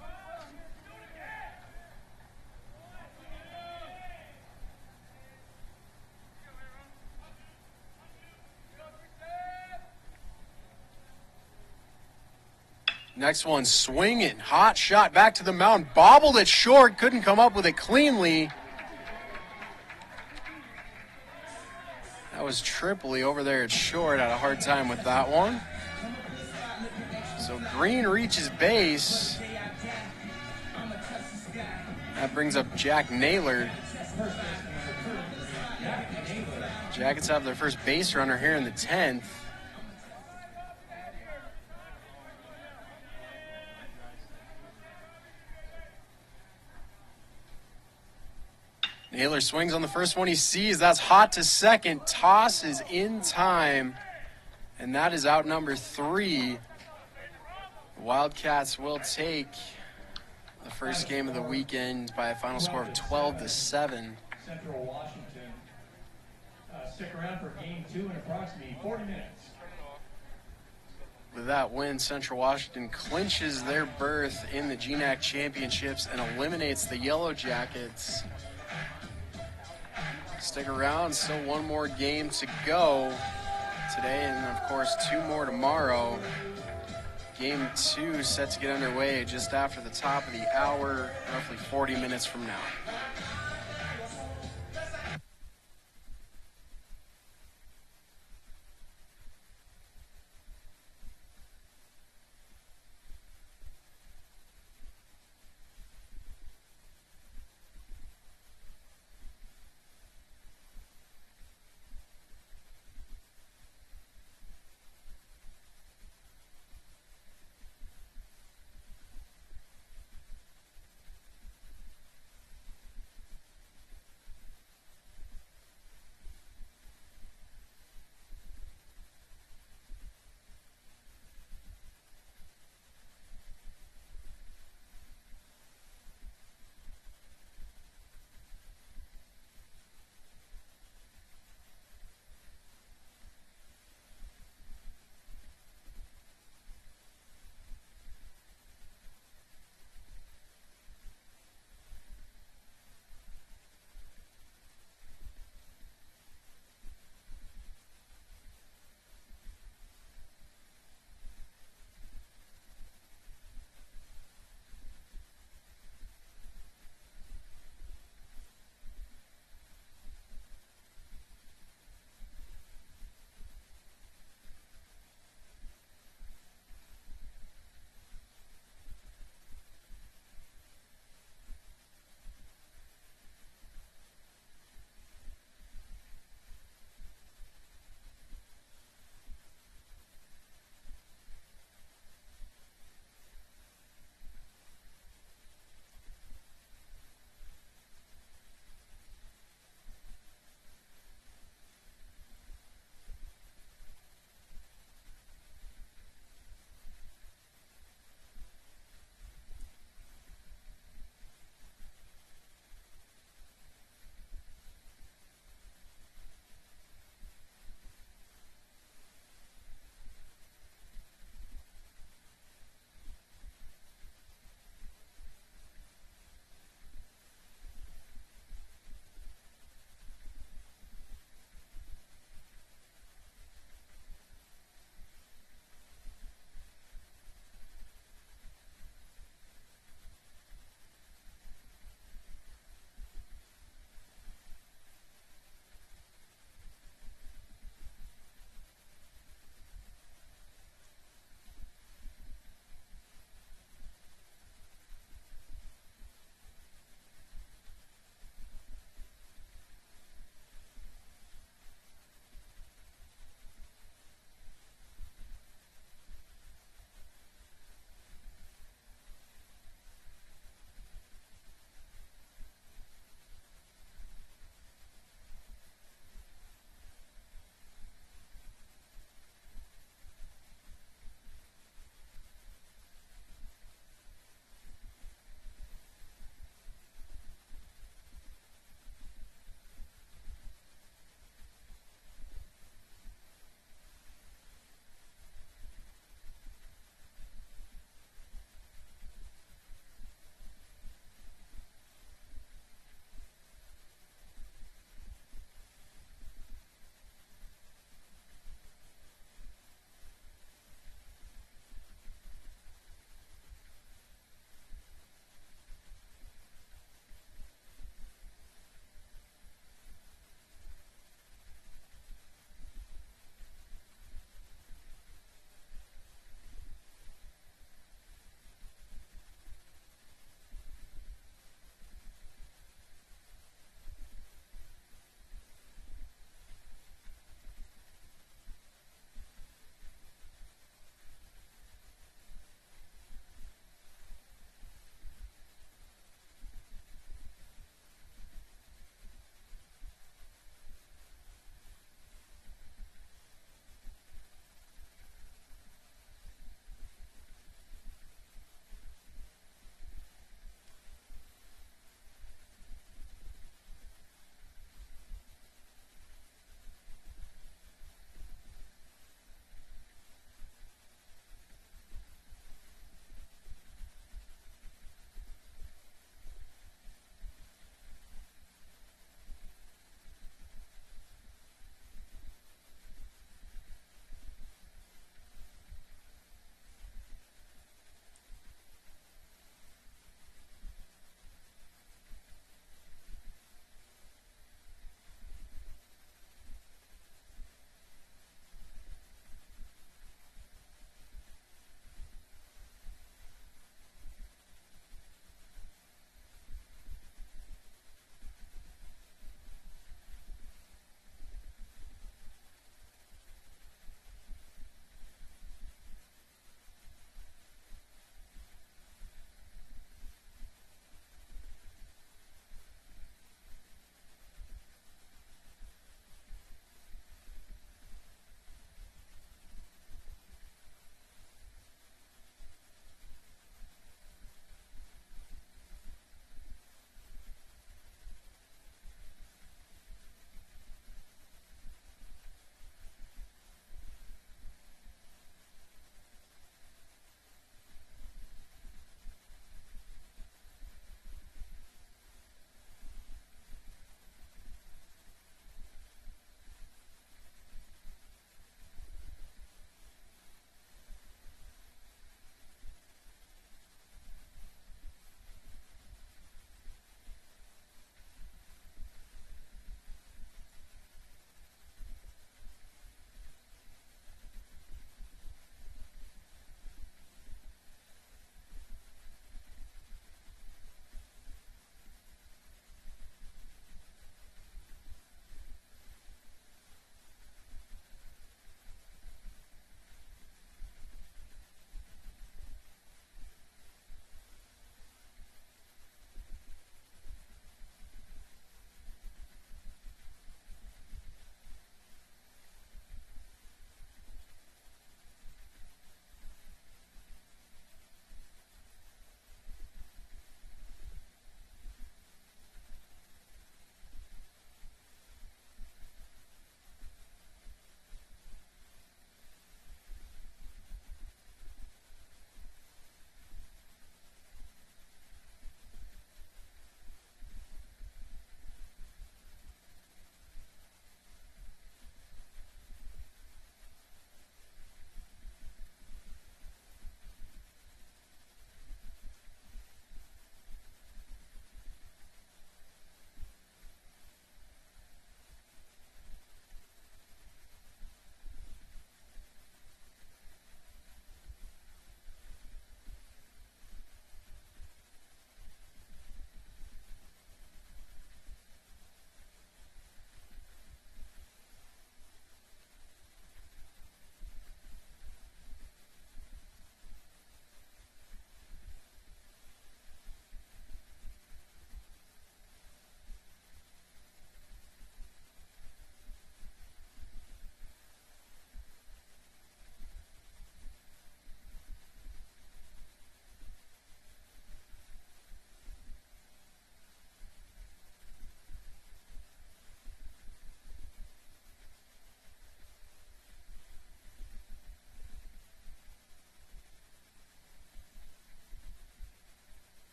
Next one swinging, hot shot back to the mound, bobbled it short, couldn't come up with it cleanly. That was Tripoli over there at short, had a hard time with that one. So Green reaches base. That brings up Jack Naylor. Jackets have their first base runner here in the 10th. Naylor swings on the first one he sees. That's hot to second. Toss is in time. And that is out number 3. The Wildcats will take the first game of the weekend by a final score of 12-7. Central Washington. Stick around for game 2 in approximately 40 minutes. With that win, Central Washington clinches their berth in the GNAC Championships and eliminates the Yellow Jackets. Stick around, still one more game to go today, and of course 2 more tomorrow. Game 2 set to get underway just after the top of the hour, roughly 40 minutes from now.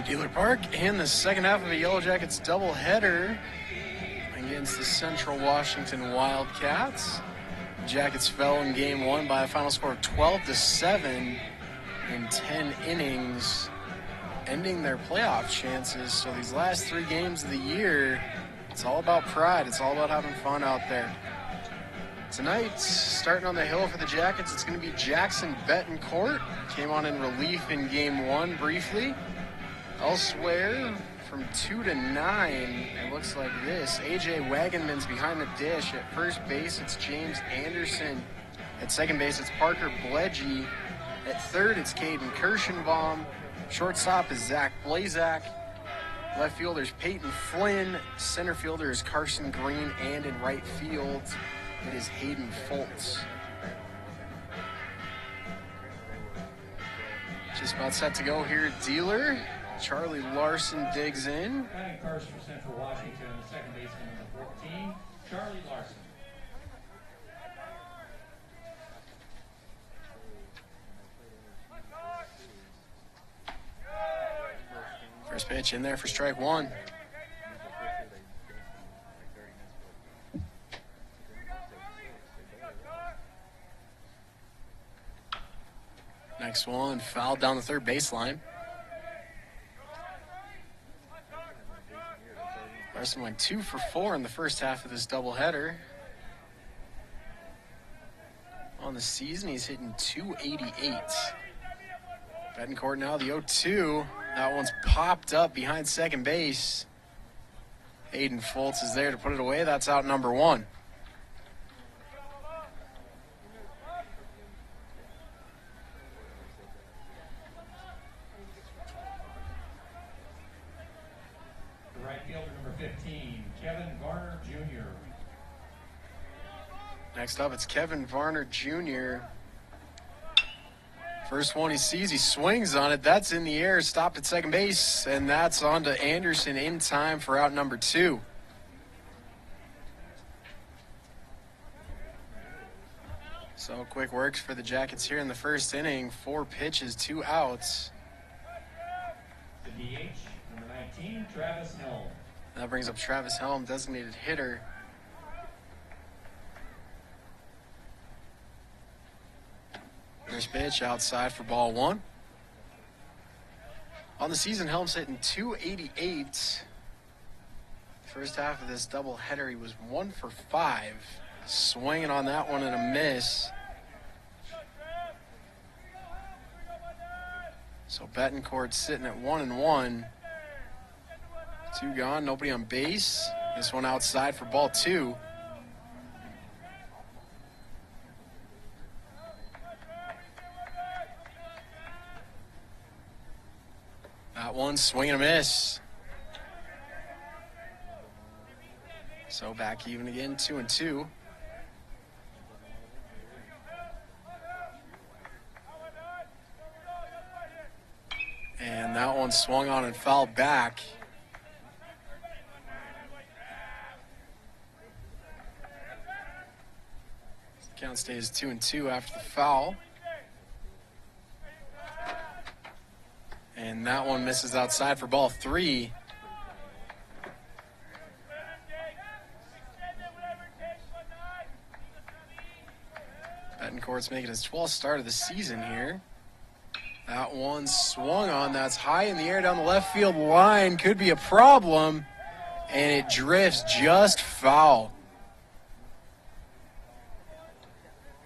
Dealer Park, and the second half of a Yellow Jackets doubleheader against the Central Washington Wildcats. Jackets fell in game one by a final score of 12-7 in 10 innings, ending their playoff chances. So these last 3 games of the year, it's all about pride. It's all about having fun out there. Tonight, starting on the hill for the Jackets, it's going to be Jackson Betancourt. Came on in relief in game one briefly. Elsewhere, from 2 to 9, it looks like this. A.J. Wagenman's behind the dish. At first base, it's James Anderson. At second base, it's Parker Bledgy. At third, it's Caden Kirschenbaum. Shortstop is Zach Blazak. Left fielder is Peyton Flynn. Center fielder is Carson Green. And in right field, it is Hayden Foltz. Just about set to go here, Dealer. Charlie Larson digs in. Batting first for Central Washington, the second baseman number 14, Charlie Larson. First pitch in there for strike one. Next one, fouled down the third baseline. Larson went 2 for 4 in the first half of this doubleheader. On the season, he's hitting .288. Betancourt now the 0-2. That one's popped up behind second base. Hayden Foltz is there to put it away. That's out number 1. Right fielder number 15, Kevin Varner Jr. Next up, it's Kevin Varner Jr. First one he sees, he swings on it. That's in the air, stopped at second base, and that's on to Anderson in time for out number 2. So quick works for the Jackets here in the first inning. 4 pitches, 2 outs. The DH, number 19, Travis Helm. That brings up Travis Helm, designated hitter. First pitch outside for ball 1. On the season, Helm's hitting .288. First half of this doubleheader, he was 1 for 5. Swinging on that one and a miss. So Betancourt sitting at 1-1. 2 gone, nobody on base. This one outside for ball 2. That one swing and a miss. So back even again, 2-2. And that one swung on and fouled back. The count stays 2-2 after the foul. And that one misses outside for ball 3. Betancourt's making his 12th start of the season here. That one swung on. That's high in the air down the left field line. Could be a problem. And it drifts just foul.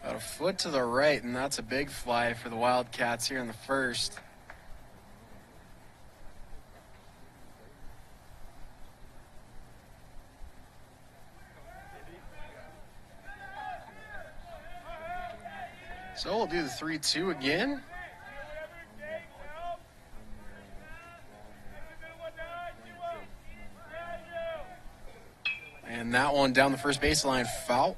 About a foot to the right, and that's a big fly for the Wildcats here in the first. So we'll do the 3-2 again. And that one down the first baseline, foul.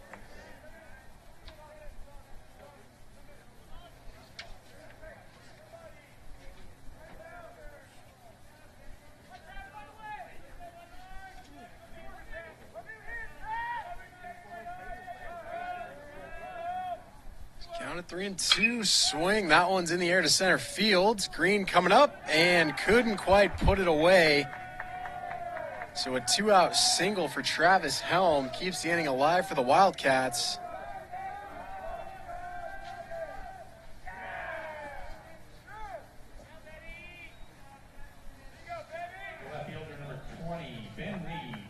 On a 3-2 swing. That one's in the air to center field. Green coming up and couldn't quite put it away. So a 2-out single for Travis Helm keeps the inning alive for the Wildcats. Left fielder number 20, Ben Reed.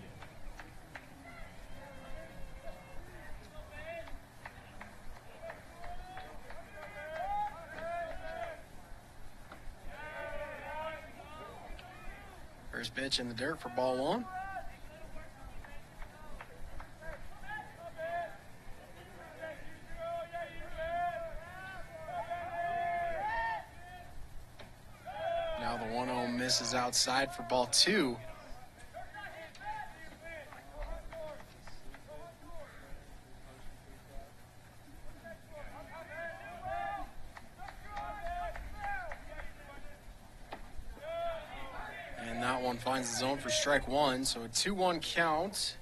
First pitch in the dirt for ball one. Now the 1-0 misses outside for ball two. And that one finds the zone for strike one. So a 2-1 count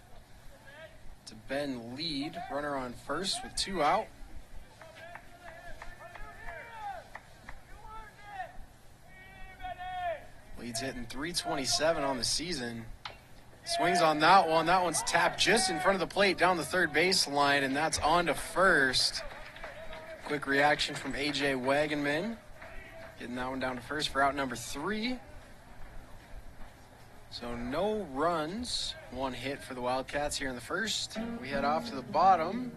to Ben lead. Runner on first with 2 out. Lead's hitting .327 on the season. Swings on that one. That one's tapped just in front of the plate down the third baseline, and that's on to first. Quick reaction from A.J. Wagenman. Getting that one down to first for out number 3. So no runs, 1 hit for the Wildcats here in the first. We head off to the bottom.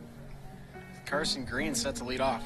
Carson Green set to lead off.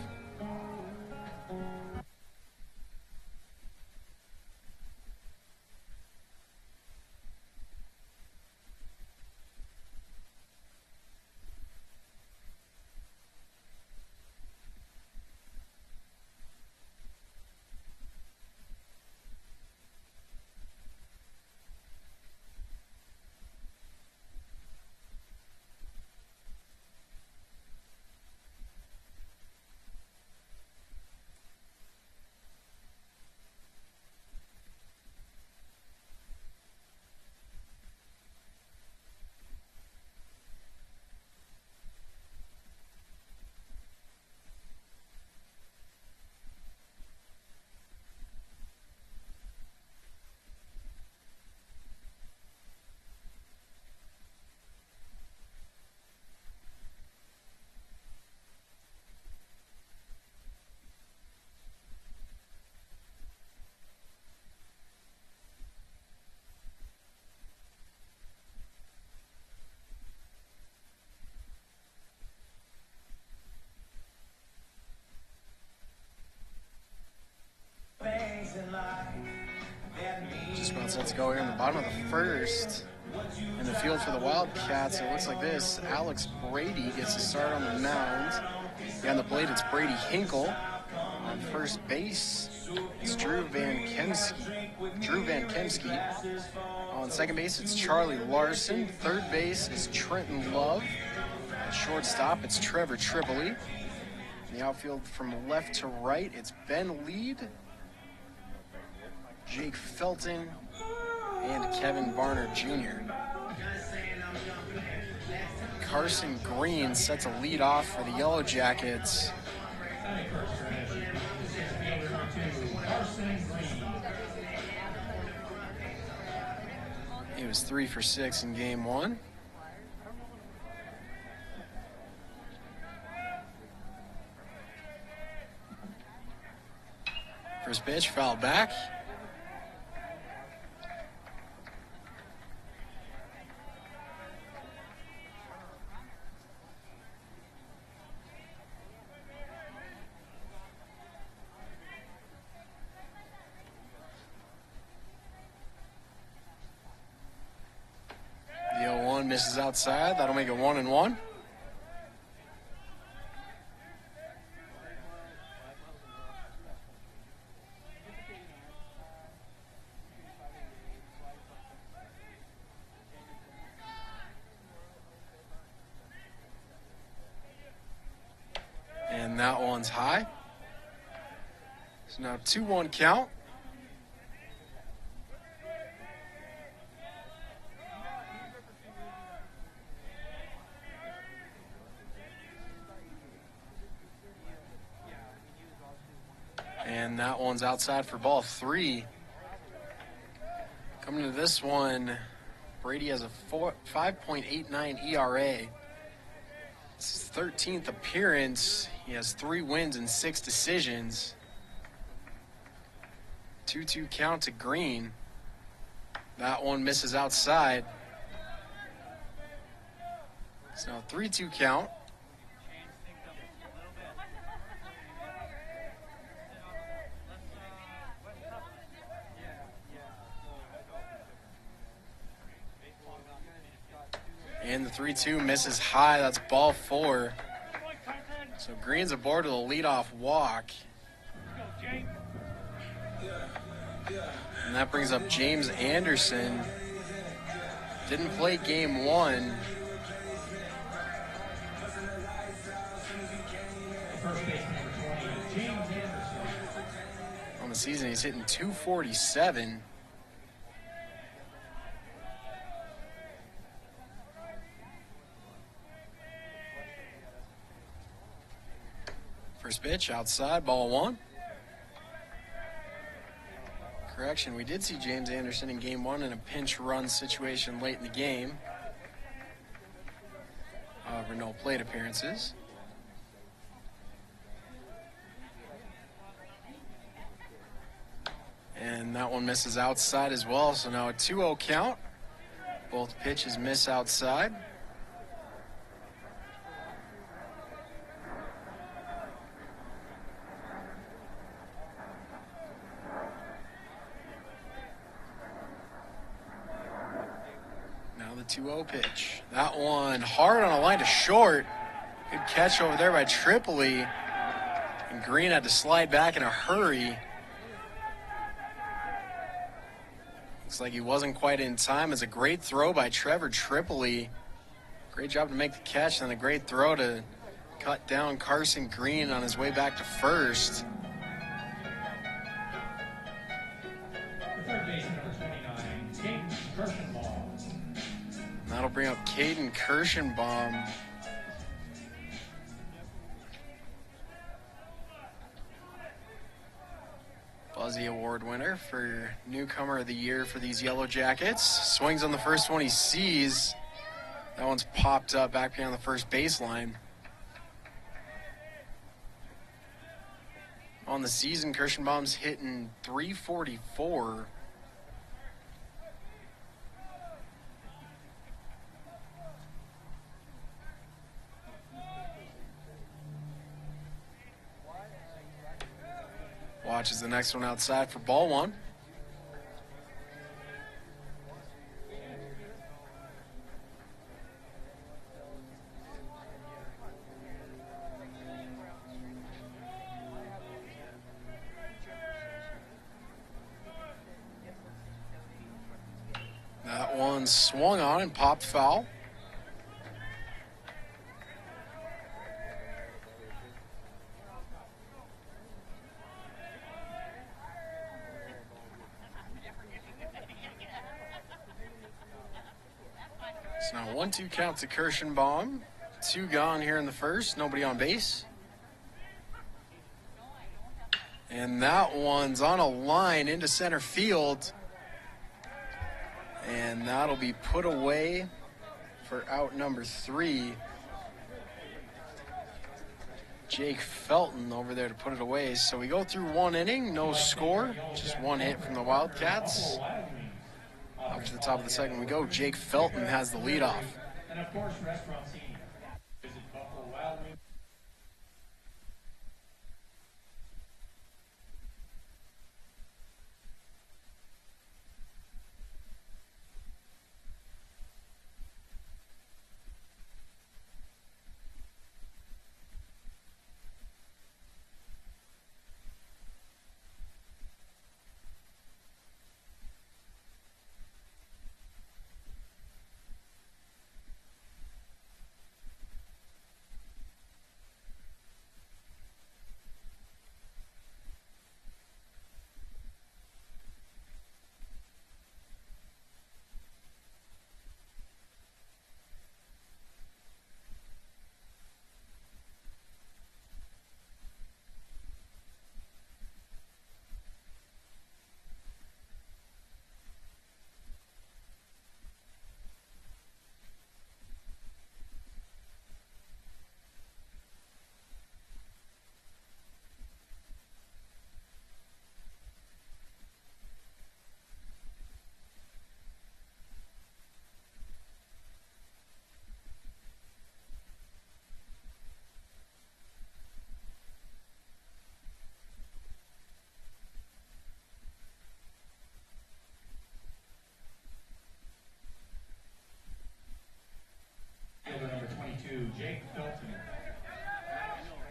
Just about set to go here in the bottom of the first. In the field for the Wildcats, it looks like this. Alex Brady gets to start on the mound. Behind the plate, it's Brady Hinkle. On first base, it's Drew Van Kemsky. On second base, it's Charlie Larson. Third base is Trenton Love. At shortstop, it's Trevor Tripoli. In the outfield from left to right, it's Ben Lead, Jake Felton, and Kevin Varner Jr. Carson Green set to lead off for the Yellow Jackets. He was 3 for 6 in game 1. First pitch, fouled back. The 0-1 misses outside. That'll make it 1-1. And that one's high. So now 2-1 count. And that one's outside for ball 3. Coming to this one, Brady has a 5.89 ERA. It's his 13th appearance. He has 3 wins and 6 decisions. 2-2 count to Green. That one misses outside. It's now a 3-2 count. And the 3-2 misses high. That's ball 4. So Green's aboard with a leadoff walk. And that brings up James Anderson. Didn't play game 1. First base number 20, James Anderson. On the season, he's hitting .247. First pitch outside, ball 1. Correction, we did see James Anderson in game 1 in a pinch run situation late in the game. However, no plate appearances. And that one misses outside as well, so now a 2-0 count. Both pitches miss outside. Now the 2-0 pitch. That one hard on a line to short. Good catch over there by Tripoli. And Green had to slide back in a hurry. Looks like he wasn't quite in time. It's a great throw by Trevor Tripoli. Great job to make the catch, and a great throw to cut down Carson Green on his way back to first. The third base number 29, Caden Kirschenbaum. That'll bring up Caden Kirschenbaum. Buzzy Award winner for Newcomer of the Year for these Yellow Jackets. Swings on the first one he sees. That one's popped up back behind the first baseline. On the season, Kirschenbaum's hitting .344. Watches the next one outside for ball 1. That one swung on and popped foul. So now 1-2 count to Kirschenbaum. 2 gone here in the first. Nobody on base. And that one's on a line into center field. And that'll be put away for out number 3. Jake Felton over there to put it away. So we go through 1 inning, no score, just 1 hit from the Wildcats. Up to the top of the second we go. Jake Felton has the leadoff. And of course, restaurant scene. Visit Buffalo Wild Wings.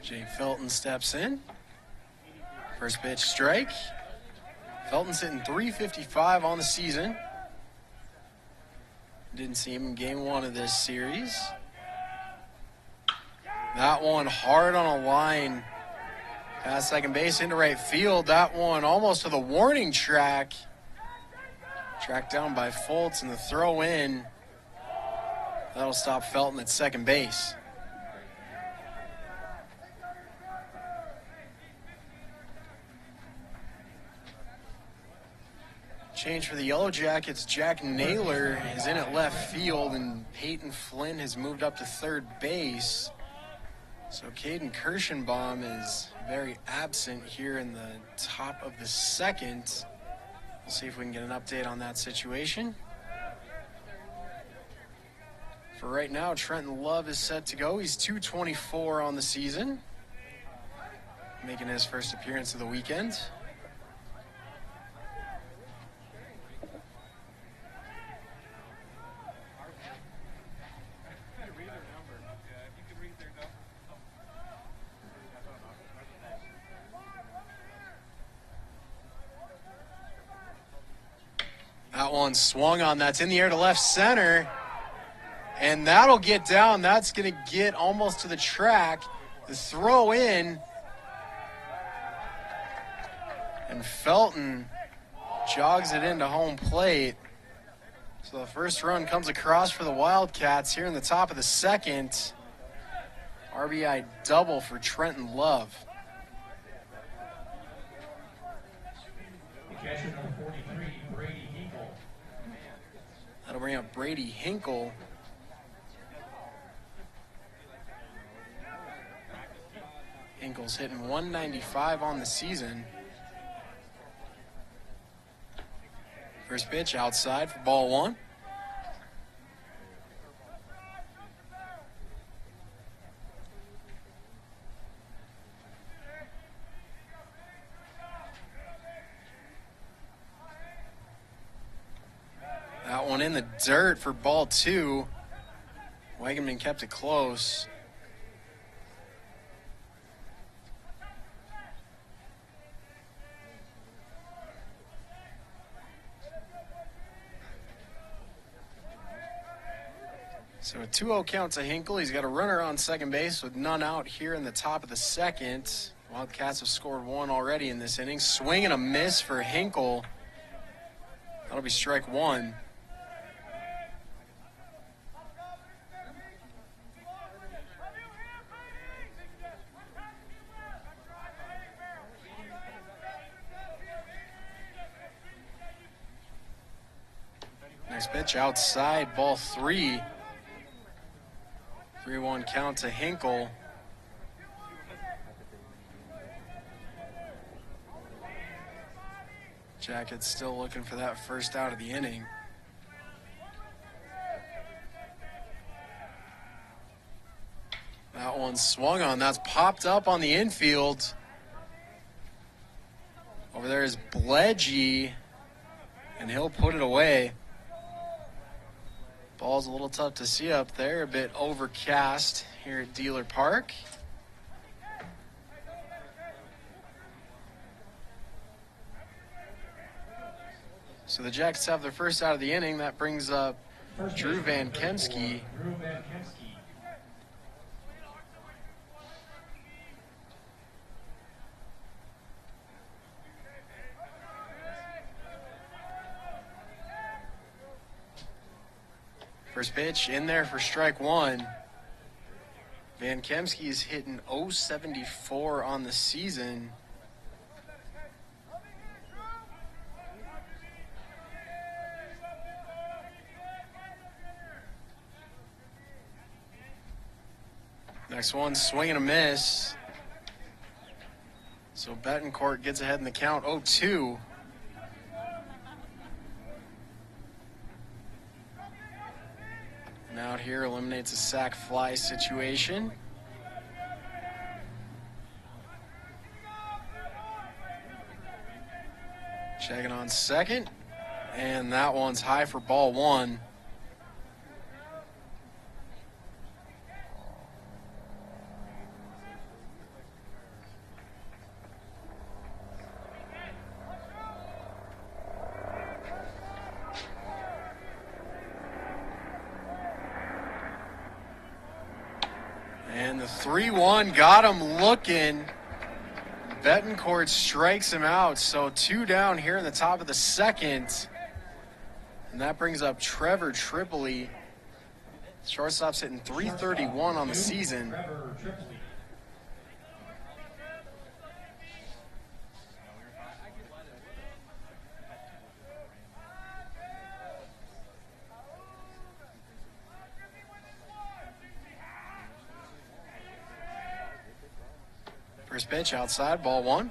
Jake Felton steps in. First pitch strike. Felton's hitting .355 on the season. Didn't see him in game one of this series. That one hard on a line. Past second base into right field. That one almost to the warning track. Tracked down by Fultz, and the throw in. That'll stop Felton at second base. Change for the Yellow Jackets. Jack Naylor is in at left field, and Peyton Flynn has moved up to third base. So Caden Kirschenbaum is very absent here in the top of the second. We'll see if we can get an update on that situation. For right now, Trenton Love is set to go. He's .224 on the season, making his first appearance of the weekend. That one swung on. That's in the air to left center. And that'll get down. That's going to get almost to the track. The throw in. And Felton jogs it into home plate. So the first run comes across for the Wildcats here in the top of the second. RBI double for Trenton Love. Catcher number 43, Brady Hinkle. That'll bring up Brady Hinkle. Hinkle's hitting .195 on the season. First pitch outside for ball one. That one in the dirt for ball two. Wagenman kept it close. So a 2-0 count to Hinkle. He's got a runner on second base with none out here in the top of the second. Wildcats have scored one already in this inning. Swing and a miss for Hinkle. That'll be strike one. Next pitch outside, ball three. 3-1 count to Hinkle. Jackets still looking for that first out of the inning. That one swung on. That's popped up on the infield. Over there is Bledgy, and he'll put it away. Ball's a little tough to see up there, a bit overcast here at Dealer Park. So the Jackets have their first out of the inning. That brings up Drew Van Kemsky. First pitch in there for strike one. Van Kemsky is hitting .074 on the season. Next one, swing and a miss. So Betancourt gets ahead in the count, 0-2. And out here eliminates a sac fly situation. Checking on second. And that one's high for ball one. 3-1, got him looking. Betancourt strikes him out, so 2 down here in the top of the second. And that brings up Trevor Tripoli. Shortstop's hitting .331 on the season. Trevor Tripoli. First pitch outside, ball 1.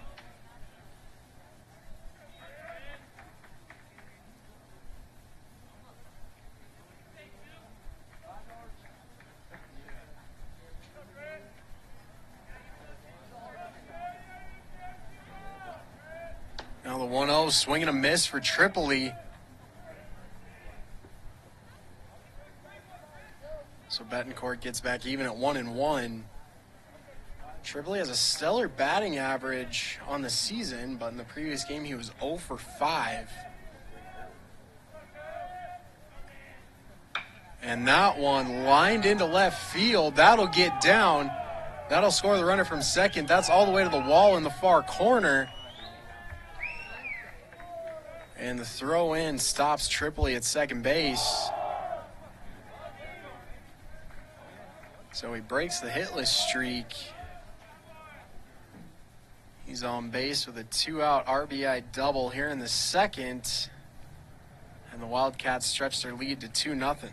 Now the 1-0, swing and a miss for Tripoli. So Betancourt gets back even at 1-1. Tripoli has a stellar batting average on the season, but in the previous game he was 0 for 5. And that one lined into left field. That'll get down. That'll score the runner from second. That's all the way to the wall in the far corner. And the throw in stops Tripoli at second base. So he breaks the hitless streak. He's on base with a 2-out RBI double here in the second. And the Wildcats stretch their lead to 2-0.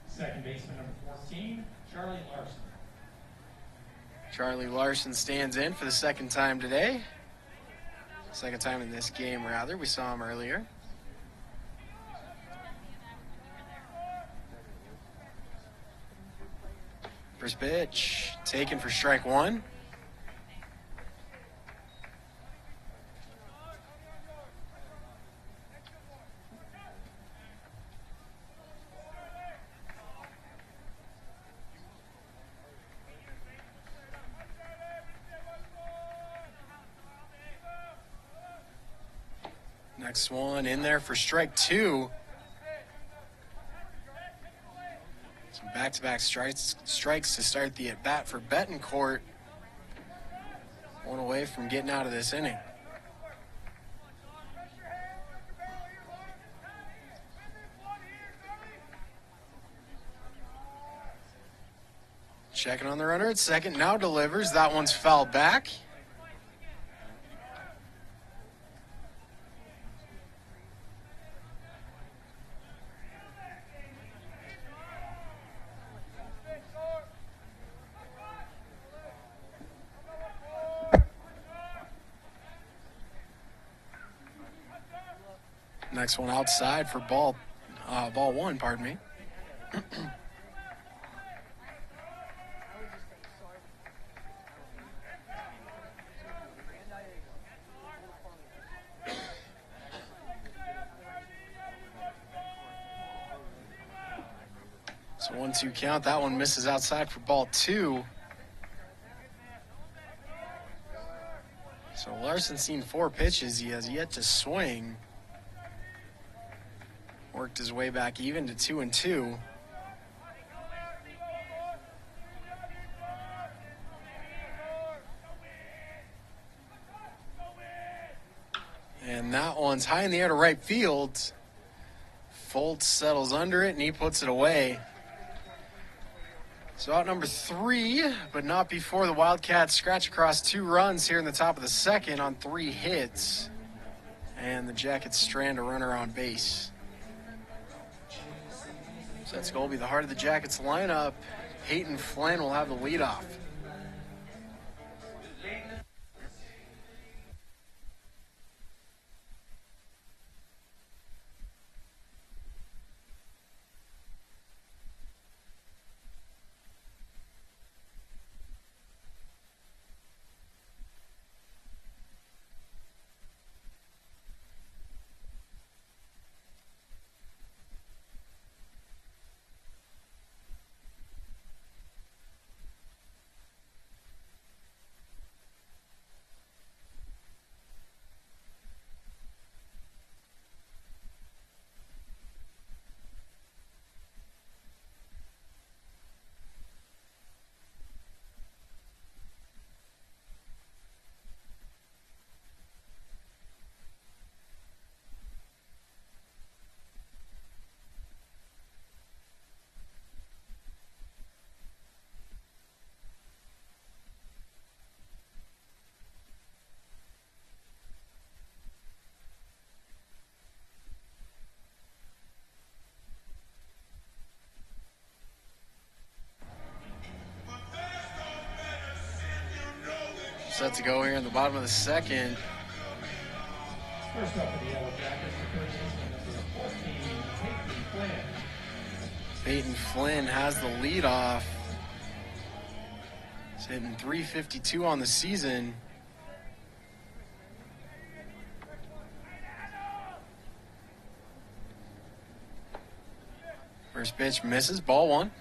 Second baseman number 14, Charlie Larson. Charlie Larson stands in for the second time today. Second time in this game, rather. We saw him earlier. First pitch, taken for strike 1. Next one in there for strike 2. Some back-to-back strikes to start the at-bat for Betancourt. One away from getting out of this inning. Checking on the runner at second, now delivers. That one's fouled back. Next one outside for ball 1, pardon me. So 1-2 count. That one misses outside for ball 2. So Larson's seen 4 pitches. He has yet to swing. Worked his way back even to 2-2. And that one's high in the air to right field. Foltz settles under it and he puts it away. So out number 3, but not before the Wildcats scratch across 2 runs here in the top of the second on 3 hits. And the Jackets strand a runner on base. So that's going to be the heart of the Jackets lineup. Peyton Flynn will have the leadoff. set to go here in the bottom of the second. First up for the Yellow Jackets, the third baseman, number 14, Peyton Flynn. Peyton Flynn has the lead off. He's hitting .352 on the season. First pitch misses, ball one.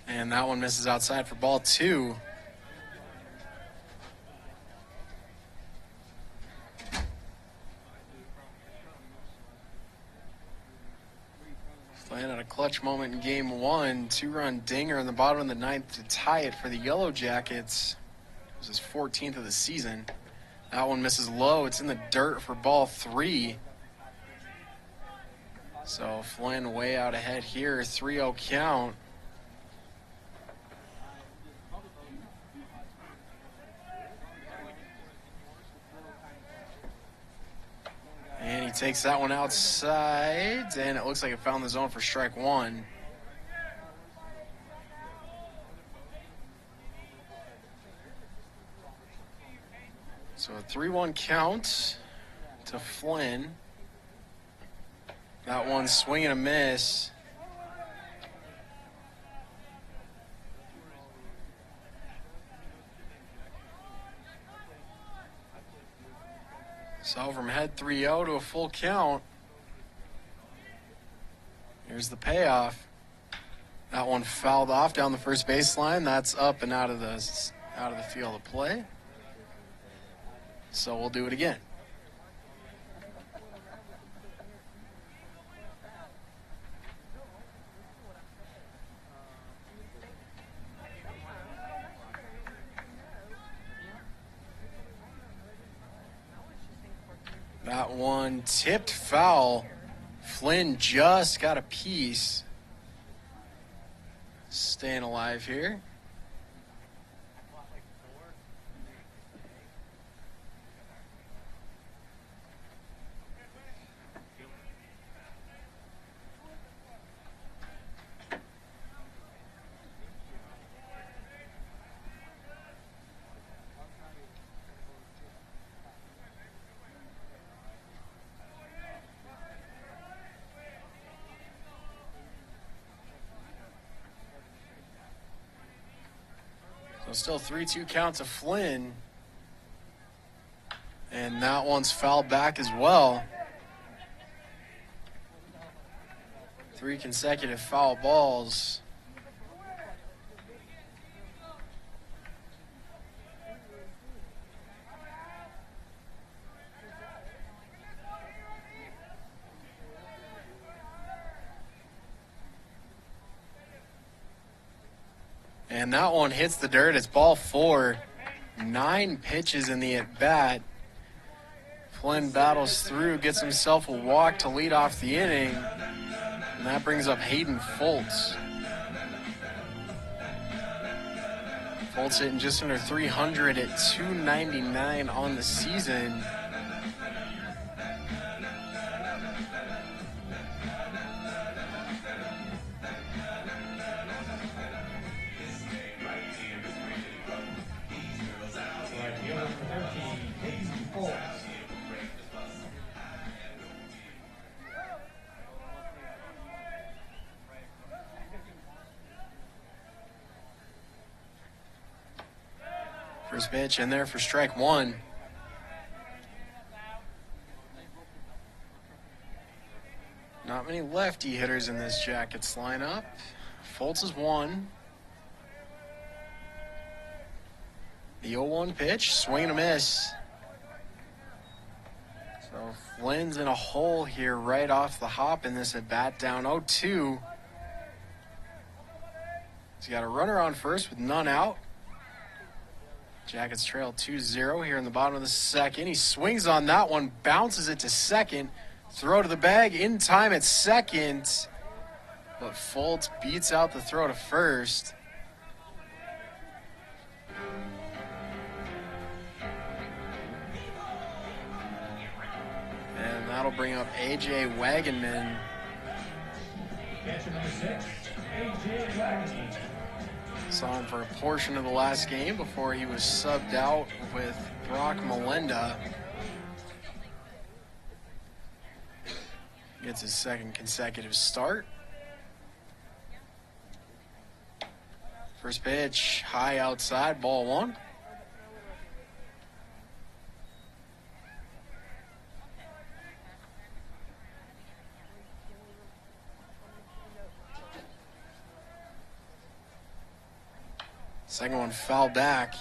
And that one misses outside for ball two. Flynn had a clutch moment in game one. Two-run dinger in the bottom of the ninth to tie it for the Yellow Jackets. It was his 14th of the season. That one misses low. It's in the dirt for ball three. So Flynn way out ahead here. 3-0 count. And he takes that one outside, and it looks like it found the zone for strike one. So a 3-1 count to Flynn. That one swing and a miss. So from head 3-0 to a full count. Here's the payoff. That one fouled off down the first baseline. That's up and out of the field of play. So we'll do it again. That one tipped foul. Flynn just got a piece. Staying alive here. So still 3-2 count to Flynn. And that one's fouled back as well. 3 consecutive foul balls. And that one hits the dirt. It's ball 4. 9 pitches in the at-bat. Flynn battles through, gets himself a walk to lead off the inning. And that brings up Hayden Foltz. Foltz hitting just under 300 at 299 on the season. First pitch in there for strike one. Not many lefty hitters in this Jackets lineup. Foltz is one. The 0-1 pitch, swing and a miss. So Flynn's in a hole here right off the hop in this at bat, down 0-2. He's got a runner on first with none out. Jackets trail 2-0 here in the bottom of the second. He swings on that one, bounces it to second. Throw to the bag in time at second. But Foltz beats out the throw to first. that'll bring up A.J. Wagenman. Catcher number 6, A.J. Wagenman. Saw him for a portion of the last game before he was subbed out with Brock Melinda. Gets his second consecutive start. First pitch, high outside, ball 1. Second one fouled back.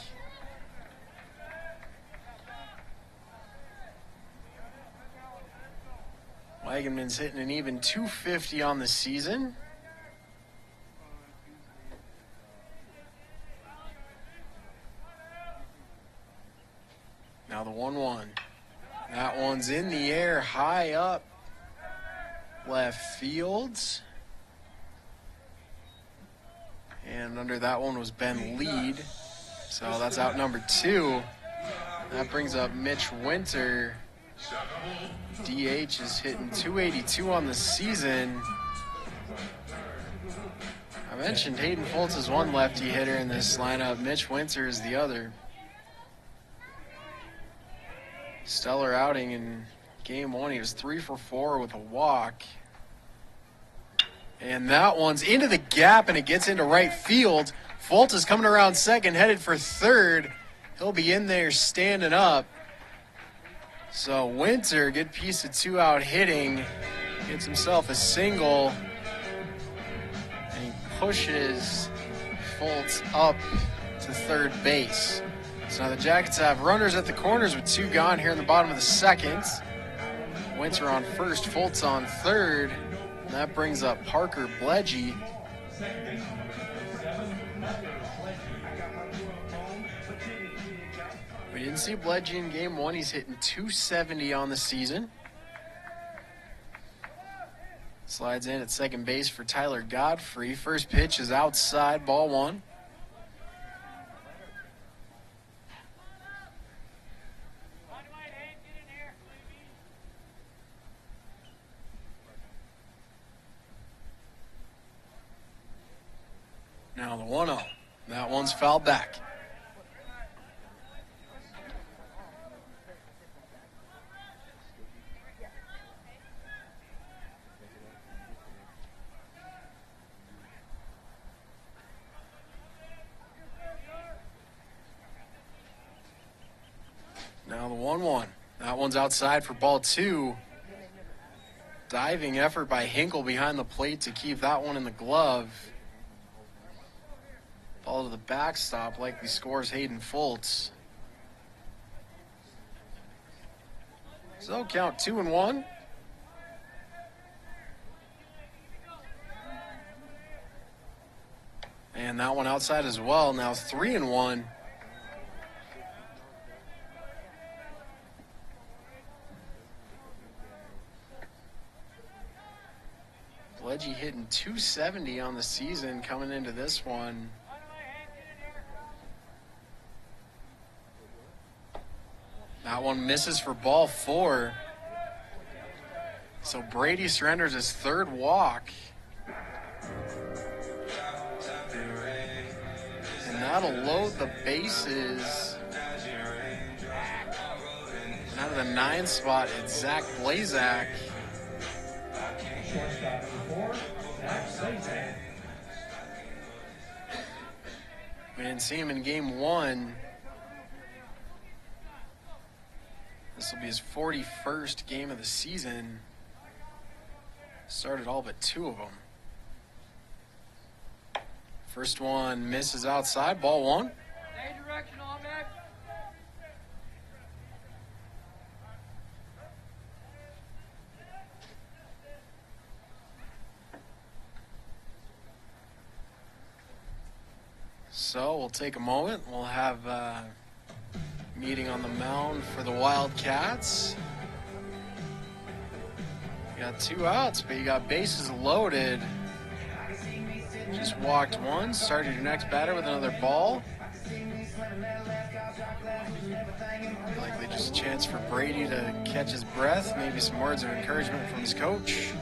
Wagenman's hitting an even .250 on the season. Now the 1-1. That one's in the air, high up left field. And under that one was Ben Lead. So that's out number 2. That brings up Mitch Winter. DH is hitting .282 on the season. I mentioned Hayden Foltz is one lefty hitter in this lineup. Mitch Winter is the other. Stellar outing in game 1. He was 3 for 4 with a walk. And that one's into the gap, and it gets into right field. Foltz is coming around second, headed for third. He'll be in there standing up. So Winter, good piece of 2-out hitting, gets himself a single. And he pushes Foltz up to third base. So now the Jackets have runners at the corners with 2 gone here in the bottom of the second. Winter on first, Foltz on third. And that brings up Parker Bledgy. We didn't see Bledgy in game 1. He's hitting .270 on the season. Slides in at second base for Tyler Godfrey. First pitch is outside, ball 1. Now the 1-0. That one's fouled back. Now the 1-1. That one's outside for ball 2. Diving effort by Hinkle behind the plate to keep that one in the glove. Ball to the backstop, likely scores Hayden Foltz. So count 2-1. And that one outside as well. Now 3-1. Bledgy hitting .270 on the season coming into this one. That one misses for ball 4. So Brady surrenders his third walk. And that'll load the bases. And out of the 9 spot, it's Zach Blazak. Shortstop number 4, Zach Blazak. We didn't see him in game 1. This will be his 41st game of the season. Started all but 2 of them. First one misses outside, ball 1. Stay directional, man. So we'll take a moment. We'll have meeting on the mound for the Wildcats. You got 2 outs, but you got bases loaded. Just walked one. Started your next batter with another ball. Likely just a chance for Brady to catch his breath, maybe some words of encouragement from his coach.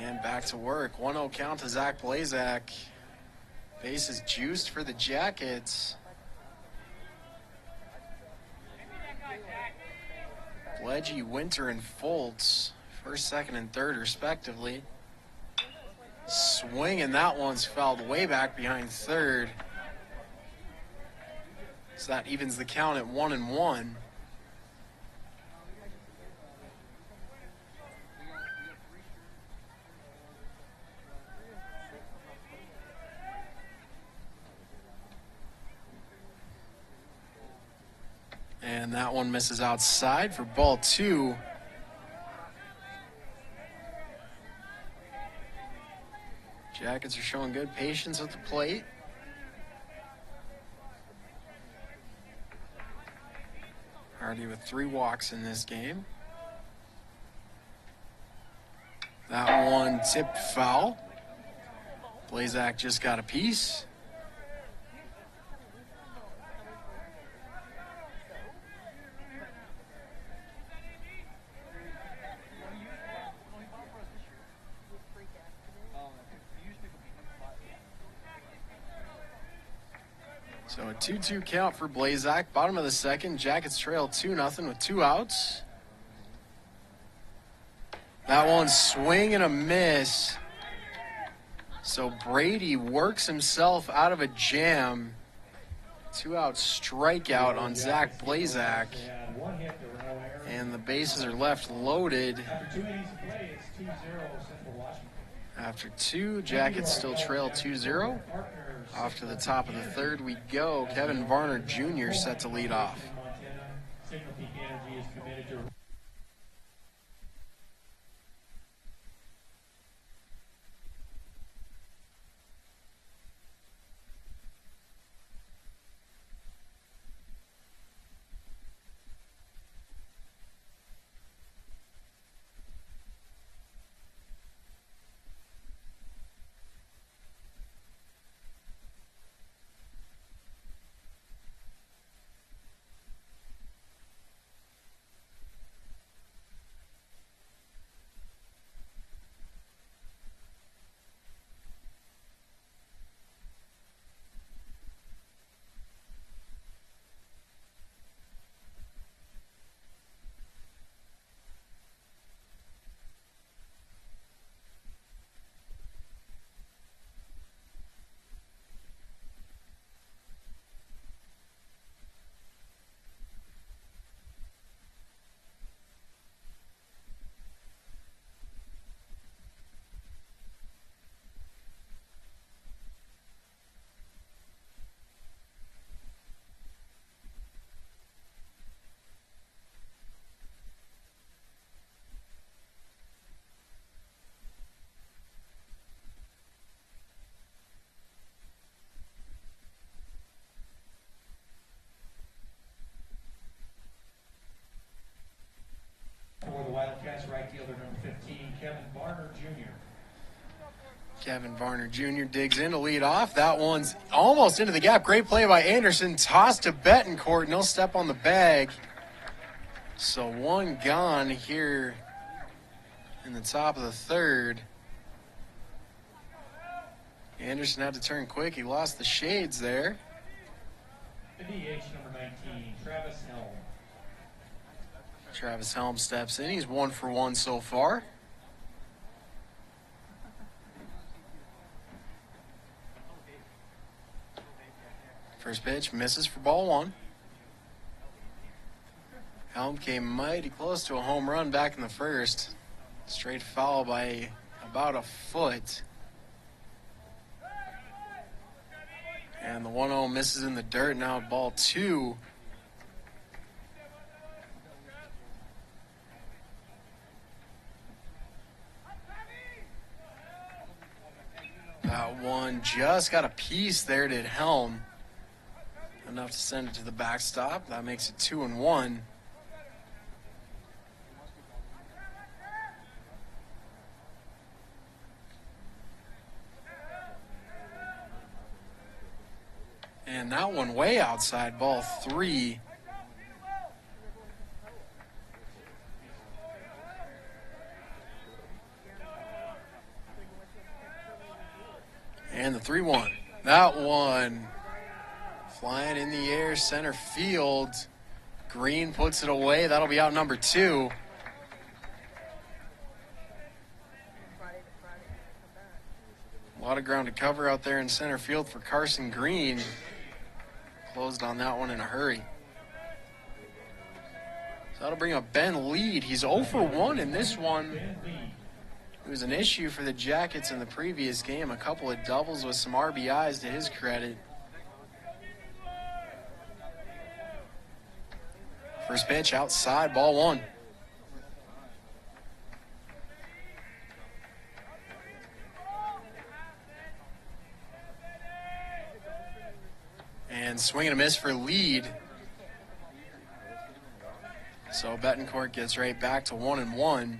And back to work. 1-0 count to Zach Blazak. Base is juiced for the Jackets. Leggy, Winter, and Foltz, first, second, and third, respectively. Swing, and that one's fouled way back behind third. So that evens the count at 1-1. And that one misses outside for ball 2. Jackets are showing good patience at the plate. Already with 3 walks in this game. That one tipped foul. Blazak just got a piece. So a 2-2 count for Blazak. Bottom of the second, Jackets trail 2-0 with 2 outs. That one swing and a miss. So Brady works himself out of a jam. 2-out strikeout on Zach Blazak. And the bases are left loaded. After 2, Jackets still trail 2-0. Off to the top of the third we go. Kevin Varner Jr. set to lead off. For the Wildcats, right fielder number 15, Kevin Varner Jr. Kevin Varner Jr. digs in to lead off. That one's almost into the gap. Great play by Anderson. Toss to Betancourt, and he'll step on the bag. So 1 gone here in the top of the third. Anderson had to turn quick. He lost the shades there. The DH number 19, Travis Helm. Travis Helm steps in. He's 1 for 1 so far. First pitch misses for ball 1. Helm came mighty close to a home run back in the first. Straight foul by about a foot. And the 1-0 misses in the dirt. Now at ball 2. That one just got a piece there, did Helm. Enough to send it to the backstop. That makes it 2-1. And that one way outside, ball 3. And the 3-1. That one flying in the air, center field. Green puts it away. That'll be out number 2. A lot of ground to cover out there in center field for Carson Green. Closed on that one in a hurry. So that'll bring up Ben Lead. He's 0 for 1 in this one. It was an issue for the Jackets in the previous game. A couple of doubles with some RBIs to his credit. First pitch outside, ball 1. And swing and a miss for Lead. So Betancourt gets right back to 1-1.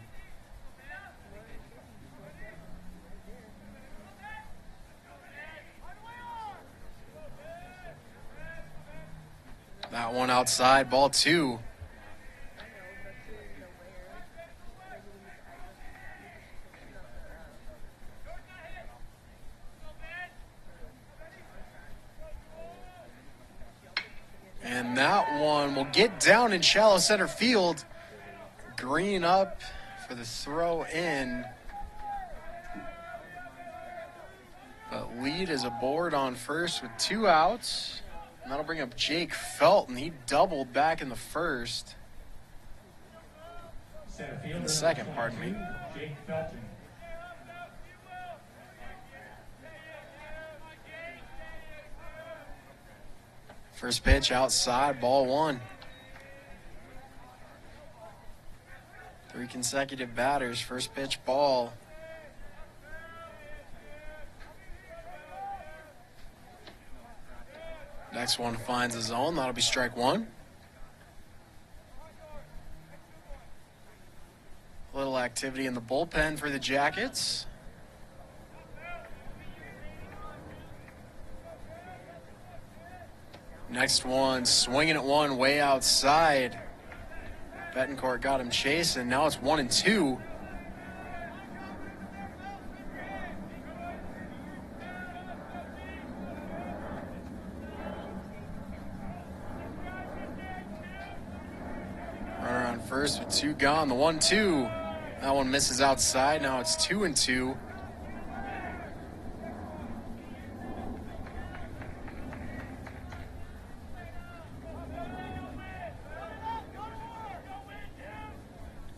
That one outside, ball 2. And that one will get down in shallow center field. Green up for the throw in. But Lead is aboard on first with 2 outs. And that'll bring up Jake Felton. He doubled back in the first. In the second, pardon me. Jake Felton. First pitch outside, ball 1. 3 consecutive batters, first pitch ball. Next one finds a zone, that'll be strike 1. A little activity in the bullpen for the Jackets. Next one, swinging at one, way outside. Betancourt got him chasing. Now it's 1-2. Runner on first with 2 gone. The 1-2. That one misses outside. Now it's 2-2.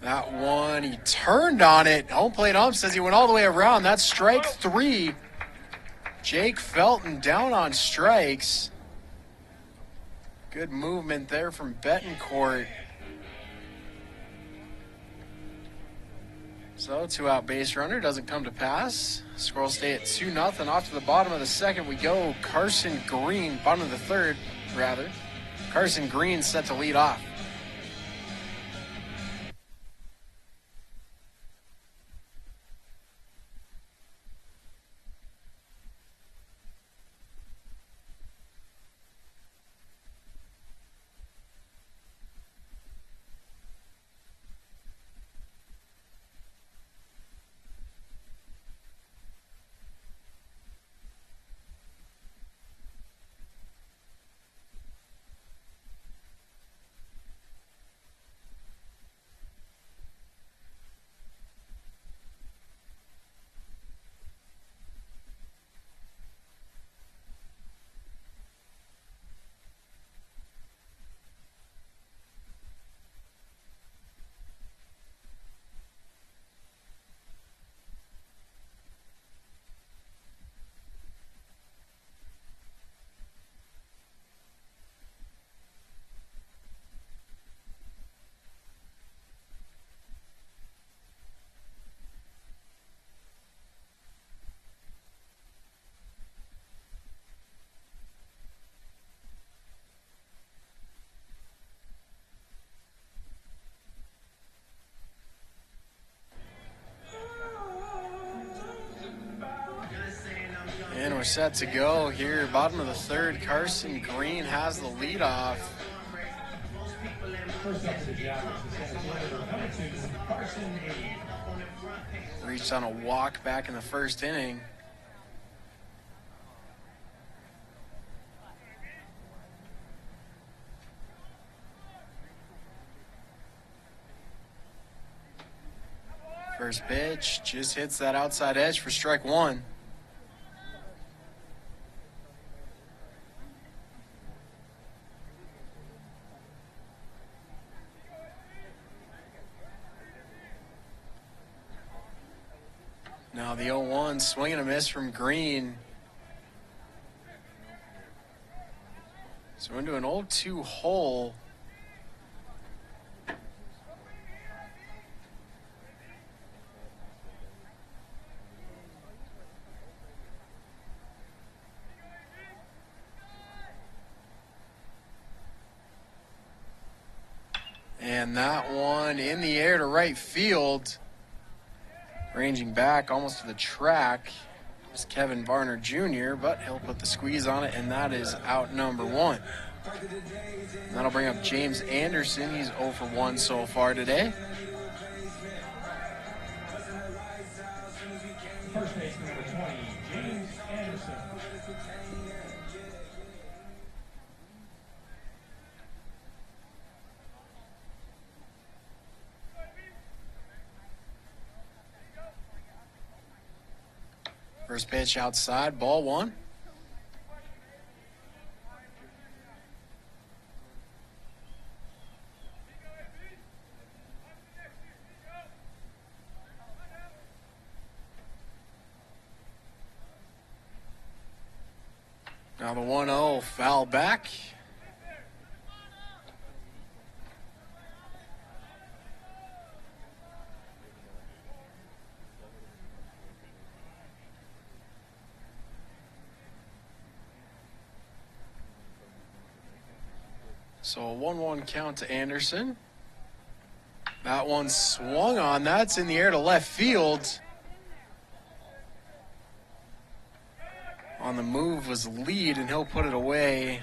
That one, he turned on it. Home plate ump says he went all the way around. That's strike 3. Jake Felton down on strikes. Good movement there from Betancourt. So 2-out base runner doesn't come to pass. Score will stay at 2-0. Off to the bottom of the second we go. Carson Green, bottom of the third, rather. Carson Green set to lead off. And we're set to go here. Bottom of the third, Carson Green has the leadoff. First up for the Jackets, the center fielder, number 2, Carson Green. Reached on a walk back in the first inning. First pitch just hits that outside edge for strike one. Now the 0-1, swing and a miss from Green. So we're into an 0-2 hole. And that one in the air to right field. Ranging back almost to the track is Kevin Varner Jr., but he'll put the squeeze on it, and that is out number 1. And that'll bring up James Anderson. He's 0 for 1 so far today. First baseman number 20, James Anderson. First pitch outside, ball 1. Now the 1-0 foul back. So a 1-1 count to Anderson. That one swung on. That's in the air to left field. On the move was Lead, and he'll put it away.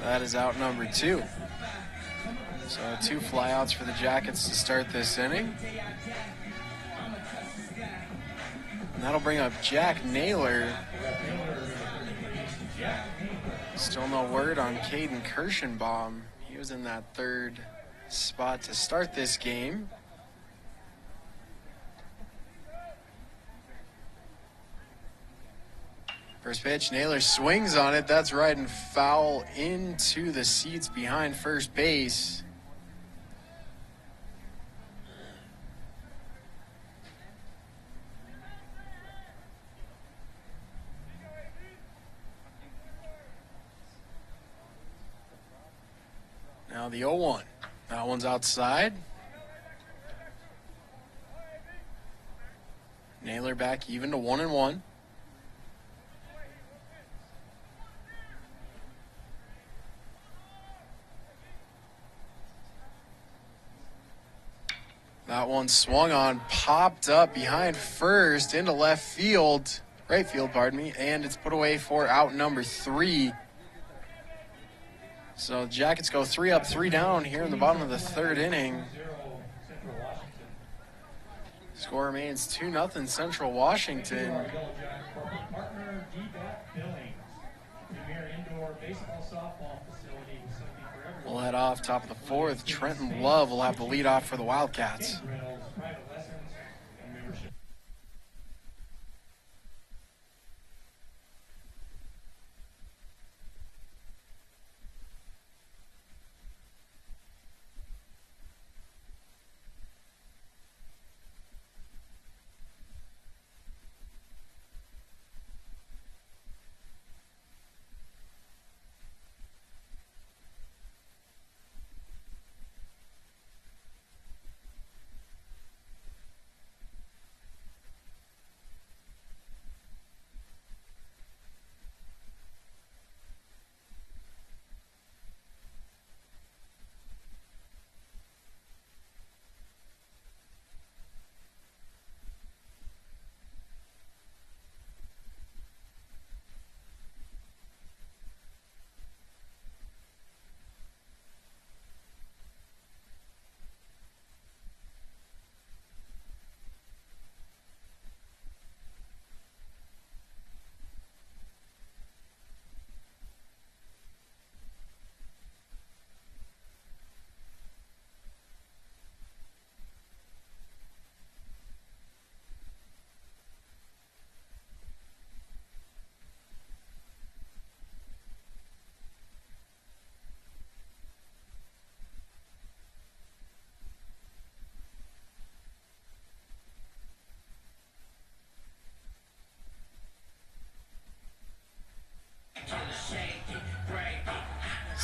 That is out number 2. So 2 flyouts for the Jackets to start this inning. And that'll bring up Jack Naylor. Still no word on Caden Kirschenbaum. He was in that third spot to start this game. First pitch, Naylor swings on it. That's right and foul into the seats behind first base. Now the 0-1. That one's outside. Naylor back even to 1-1. That one swung on, popped up behind first into left field, right field, pardon me, and it's put away for out number 3. So the Jackets go 3 up, 3 down here in the bottom of the third inning. Score remains 2-0 Central Washington. Partner Billings, premier indoor baseball softball facility with something for everyone. We'll head off top of the 4th. Trenton Love will have the leadoff for the Wildcats.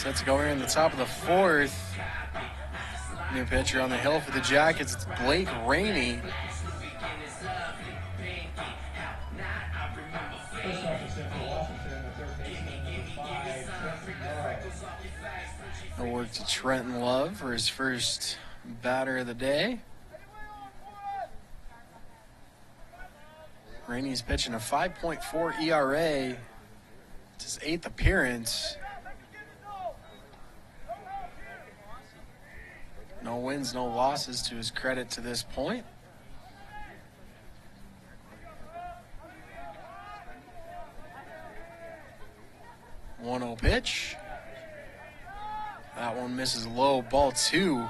Set to go here in the top of the fourth. New pitcher on the hill for the Jackets. It's Blake Rainey. First off, is for Washington, the third baseman, number 5, Trenton Love. A work to Trenton Love for his first batter of the day. Rainey's pitching a 5.4 ERA. It's his 8th appearance. No wins, no losses to his credit to this point. One 0 pitch. That one misses low, ball 2.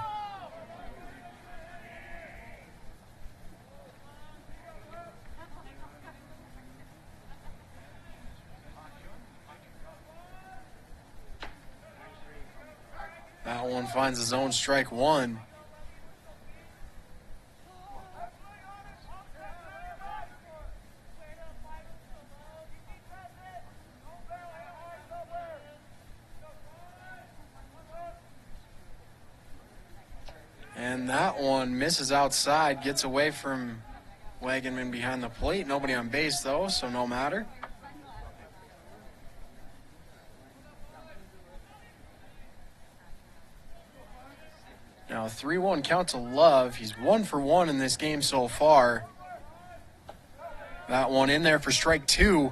That one finds his own strike 1. And that one misses outside, gets away from Wagenman behind the plate. Nobody on base, though, so no matter. Now, 3-1 count to Love. He's 1 for 1 in this game so far. That one in there for strike 2.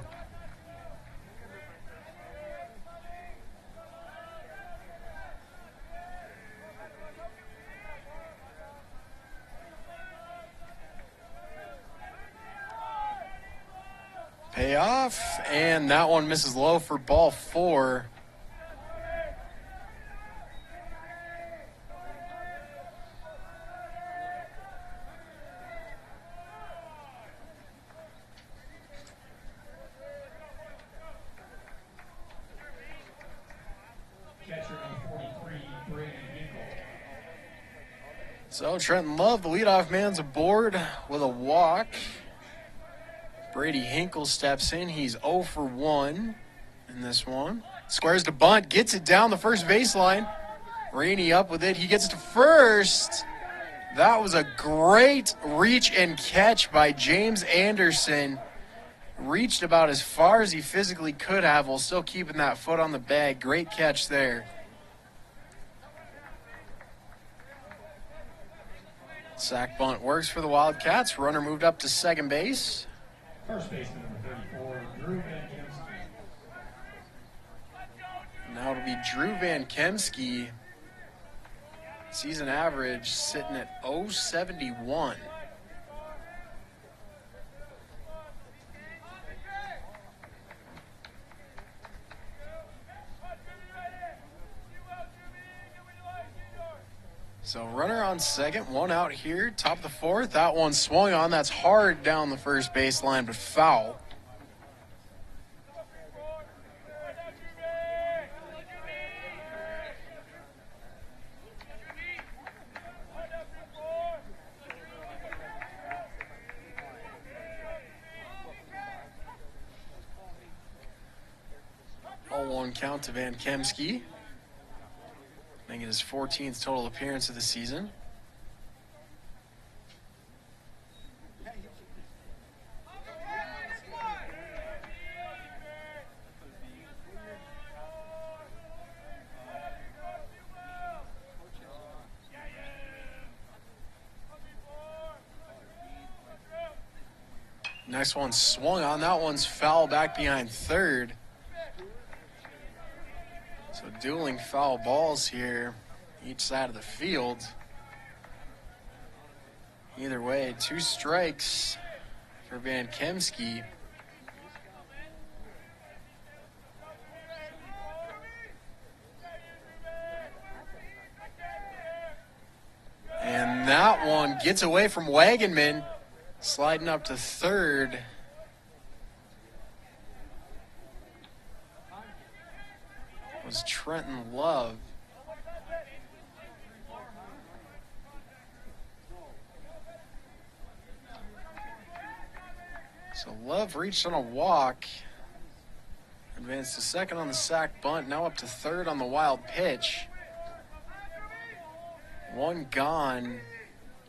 Payoff, and that one misses low for ball 4. So Trenton Love, the leadoff man's aboard with a walk. Brady Hinkle steps in. He's 0 for 1 in this one. Squares to bunt, gets it down the first baseline. Rainey up with it. He gets to first. That was a great reach and catch by James Anderson. Reached about as far as he physically could have while still keeping that foot on the bag. Great catch there. Sack bunt works for the Wildcats. Runner moved up to second base. First baseman, number 34, Drew Van Kemsky. Now it'll be Drew Van Kemsky. Season average sitting at .071. So runner on second, one out here, top of the fourth. That one swung on. That's hard down the first baseline, but foul. One count to Van Kemsky, making his 14th total appearance of the season. Next one swung on. That one's foul back behind third. So dueling foul balls here, each side of the field. Either way, 2 strikes for Van Kemsky. And that one gets away from Wagenman, sliding up to third. Was Trenton Love. So Love reached on a walk Advanced to second on the sack bunt. Now up to third on the wild pitch. One gone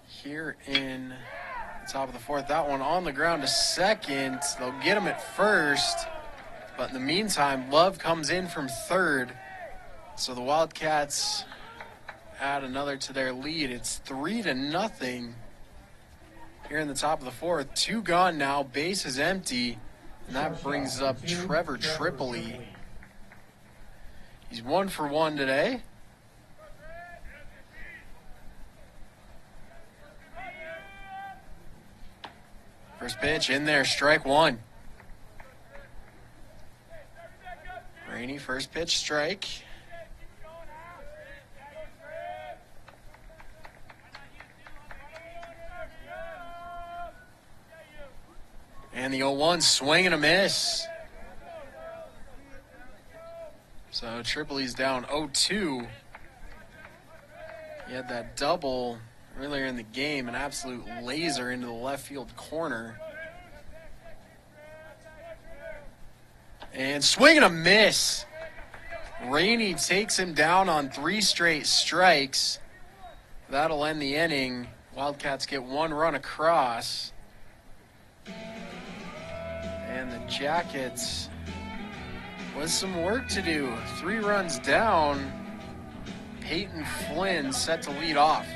here in the top of the fourth. That one on the ground to second. They'll get him at first. But in the meantime, Love comes in from third. So the Wildcats add another to their lead. It's 3-0 here in the top of the fourth. Two gone now. Base is empty. And that brings up Trevor Tripoli. He's 1 for 1 today. First pitch in there, strike one. Rainey, first pitch, strike. And the 0-1, swing and a miss. So Tripoli's down 0-2. He had that double earlier in the game, an absolute laser into the left field corner. And swing and a miss. Rainey takes him down on 3 straight strikes. That'll end the inning. Wildcats get 1 run across. And the Jackets with some work to do. 3 runs down. Peyton Flynn set to lead off.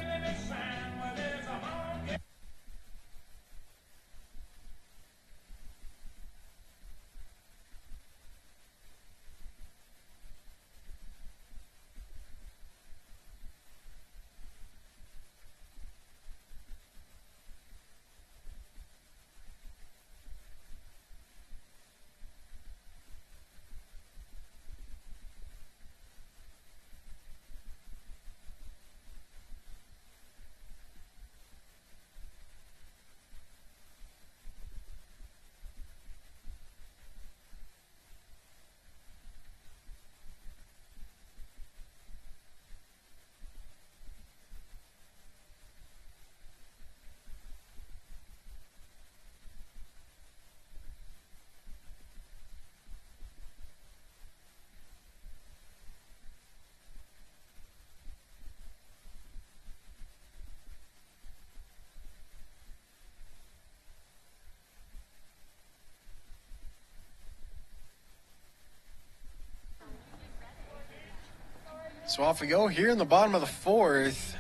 So off we go here in the bottom of the fourth.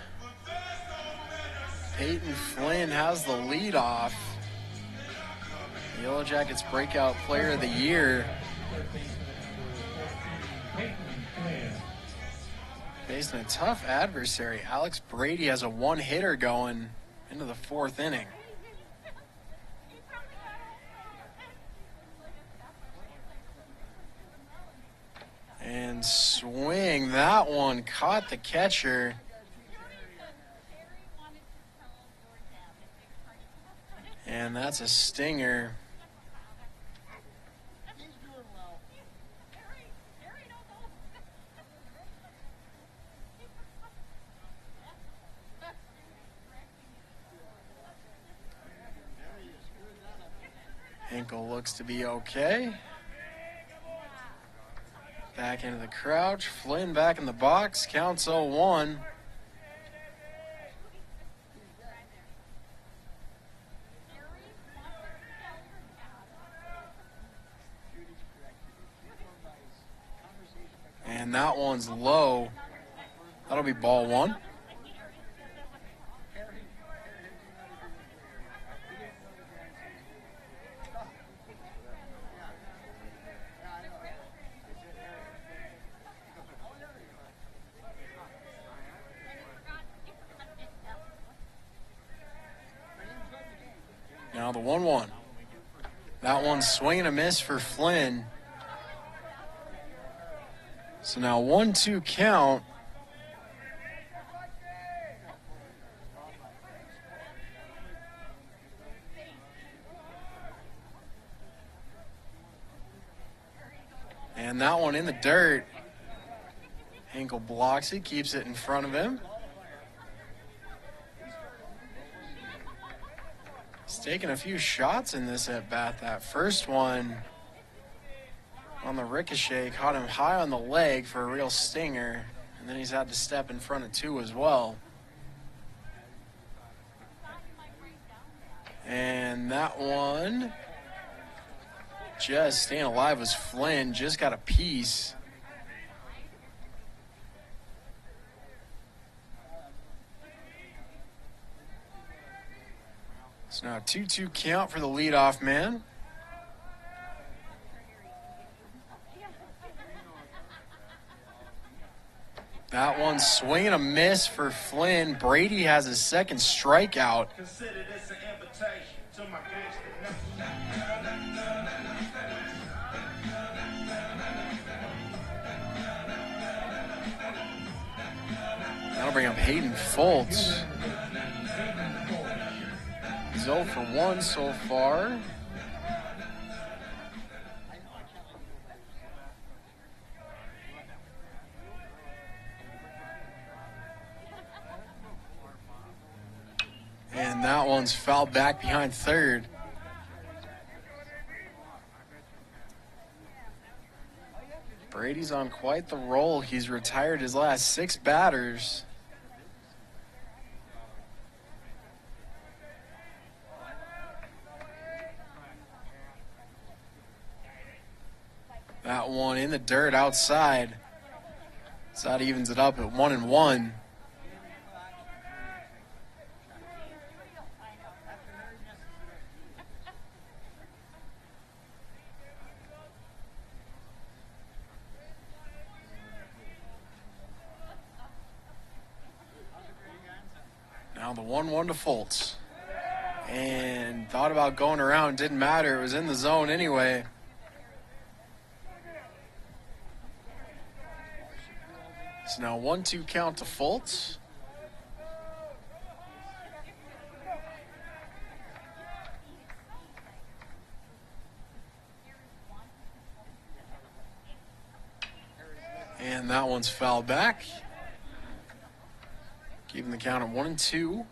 Peyton Flynn has the lead off. The Yellow Jackets breakout player of the year. Facing a tough adversary. Alex Brady has a 1-hitter going into the 4th inning. And swing, that one caught the catcher. And that's a stinger. Hinkle looks to be okay. Back into the crouch. Flynn back in the box. Counts 0-1. And that one's low. That'll be ball 1. Now the 1-1. That one's swing and a miss for Flynn. So now 1-2 count. And that one in the dirt. Hinkle blocks it, keeps it in front of him. He's taken a few shots in this at bat. That first one on the ricochet, caught him high on the leg for a real stinger, and then he's had to step in front of two as well. And that one, just staying alive was Flynn, just got a piece. So now a 2-2 count for the leadoff man. That one swing and a miss for Flynn. Brady has his second strikeout. Consider this an invitation to my gangster. That'll bring up Hayden Foltz. He's 0 for 1 so far. And that one's fouled back behind third. Brady's on quite the roll. He's retired his last 6 batters. That one in the dirt outside. So that evens it up at 1-1. Now the 1-1 to Foltz. And thought about going around, didn't matter. It was in the zone anyway. So now 1-2 count to Foltz. And that one's fouled back. Keeping the count at 1-2.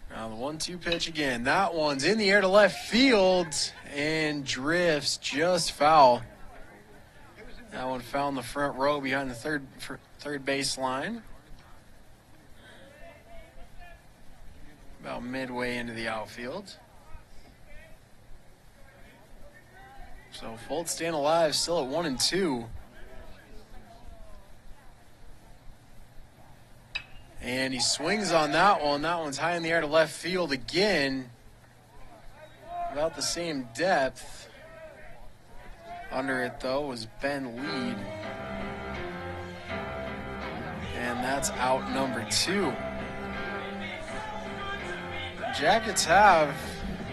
Now the 1-2 pitch again. That one's in the air to left field and drifts just foul. That one found the front row behind the third base line. About midway into the outfield. So Foltz staying alive, still at 1-2. And he swings on that one. That one's high in the air to left field again. About the same depth. Under it, though, was Ben Lead. And that's out number 2. Jackets have,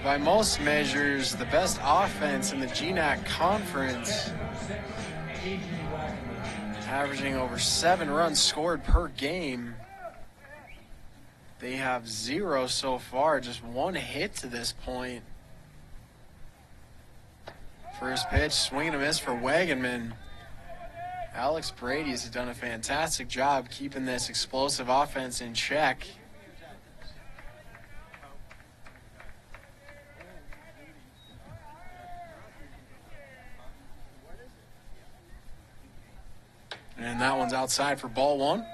by most measures, the best offense in the GNAC conference. Averaging over 7 runs scored per game. They have 0 so far, just 1 hit to this point. First pitch, swing and a miss for Wagenman. Alex Brady has done a fantastic job keeping this explosive offense in check. And that one's outside for ball 1.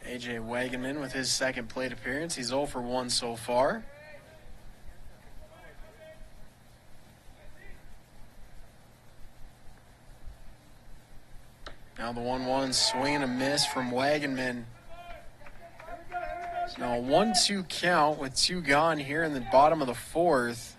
A.J. Wagenman with his second plate appearance. He's 0 for 1 so far. Now the 1-1 swing and a miss from Wagenman. So now a 1-2 count with 2 gone here in the bottom of the 4th.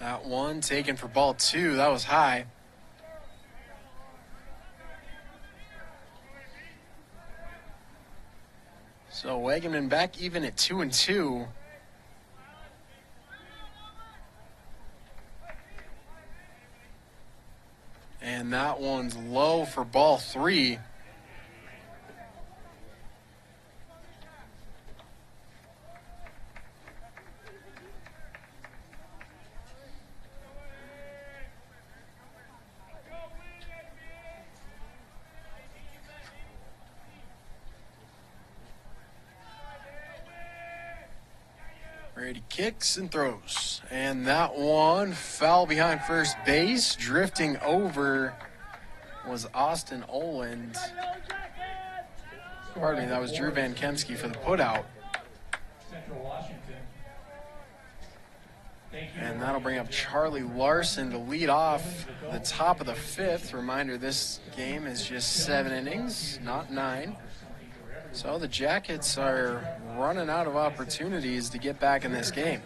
That one taken for ball 2. That was high. So Wagenman back even at 2-2. And that one's low for ball 3. Brady kicks and throws. And that one foul behind first base. Drifting over was Austin Oland. Pardon me, that was Drew Van Kemsky for the putout. Central Washington. And that'll bring up Charlie Larson to lead off the top of the 5th. Reminder, this game is just 7 innings, not 9. So the Jackets are running out of opportunities to get back in this game.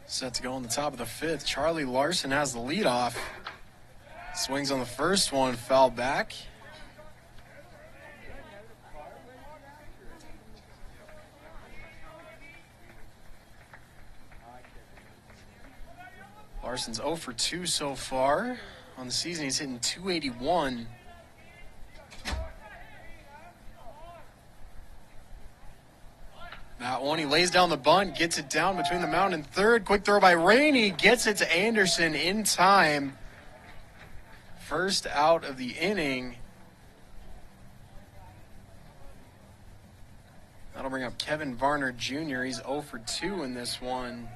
Set to go on the top of the 5th. Charlie Larson has the leadoff. Swings on the first one, foul back. Larson's 0 for 2 so far. On the season, he's hitting .281. That one, he lays down the bunt, gets it down between the mound and third. Quick throw by Rainey, gets it to Anderson in time. First out of the inning. That'll bring up Kevin Varner Jr. He's 0 for 2 in this one.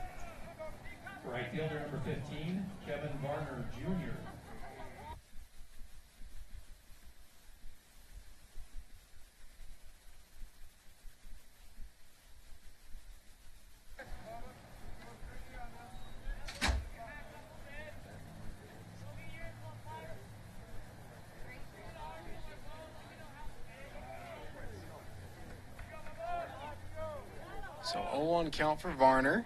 Right fielder number 15, Kevin Varner Jr. So 0-1 count for Varner.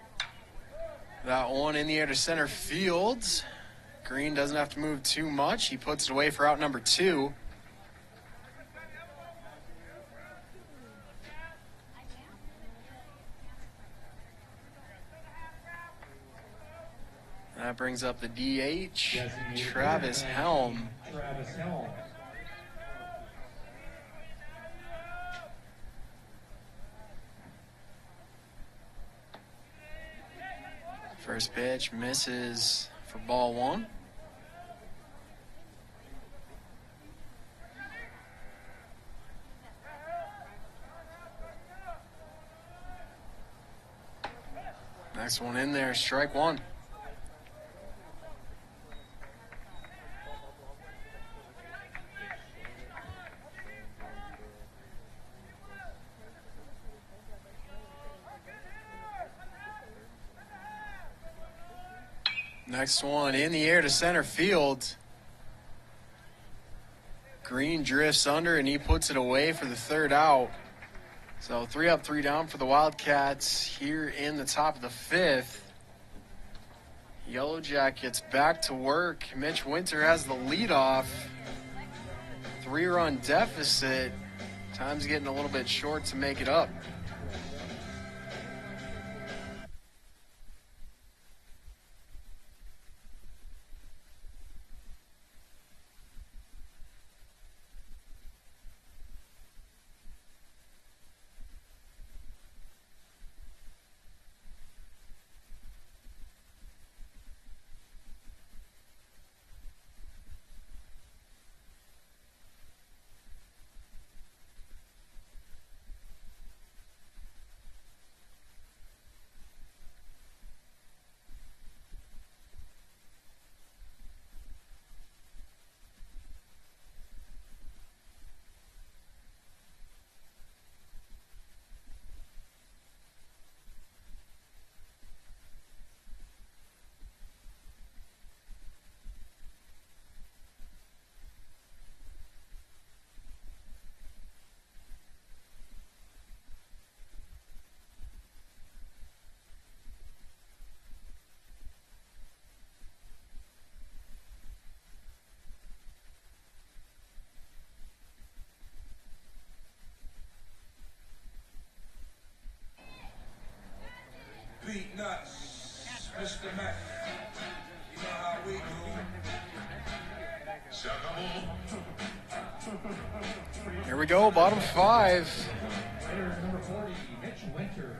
That one in the air to center field. Green doesn't have to move too much. He puts it away for out number 2. That brings up the DH, Travis Helm. Travis Helm. First pitch misses for ball 1. Next one in there, strike 1. Next one in the air to center field. Green drifts under and he puts it away for the third out. So 3 up, 3 down for the Wildcats here in the top of the fifth. Yellow Jackets back to work. Mitch Winter has the leadoff. 3-run deficit. Time's getting a little bit short to make it up. Beat nuts, Mr. Mac. You know how we do. Here we go, bottom 5. Hitter number 40, Mitch Winter.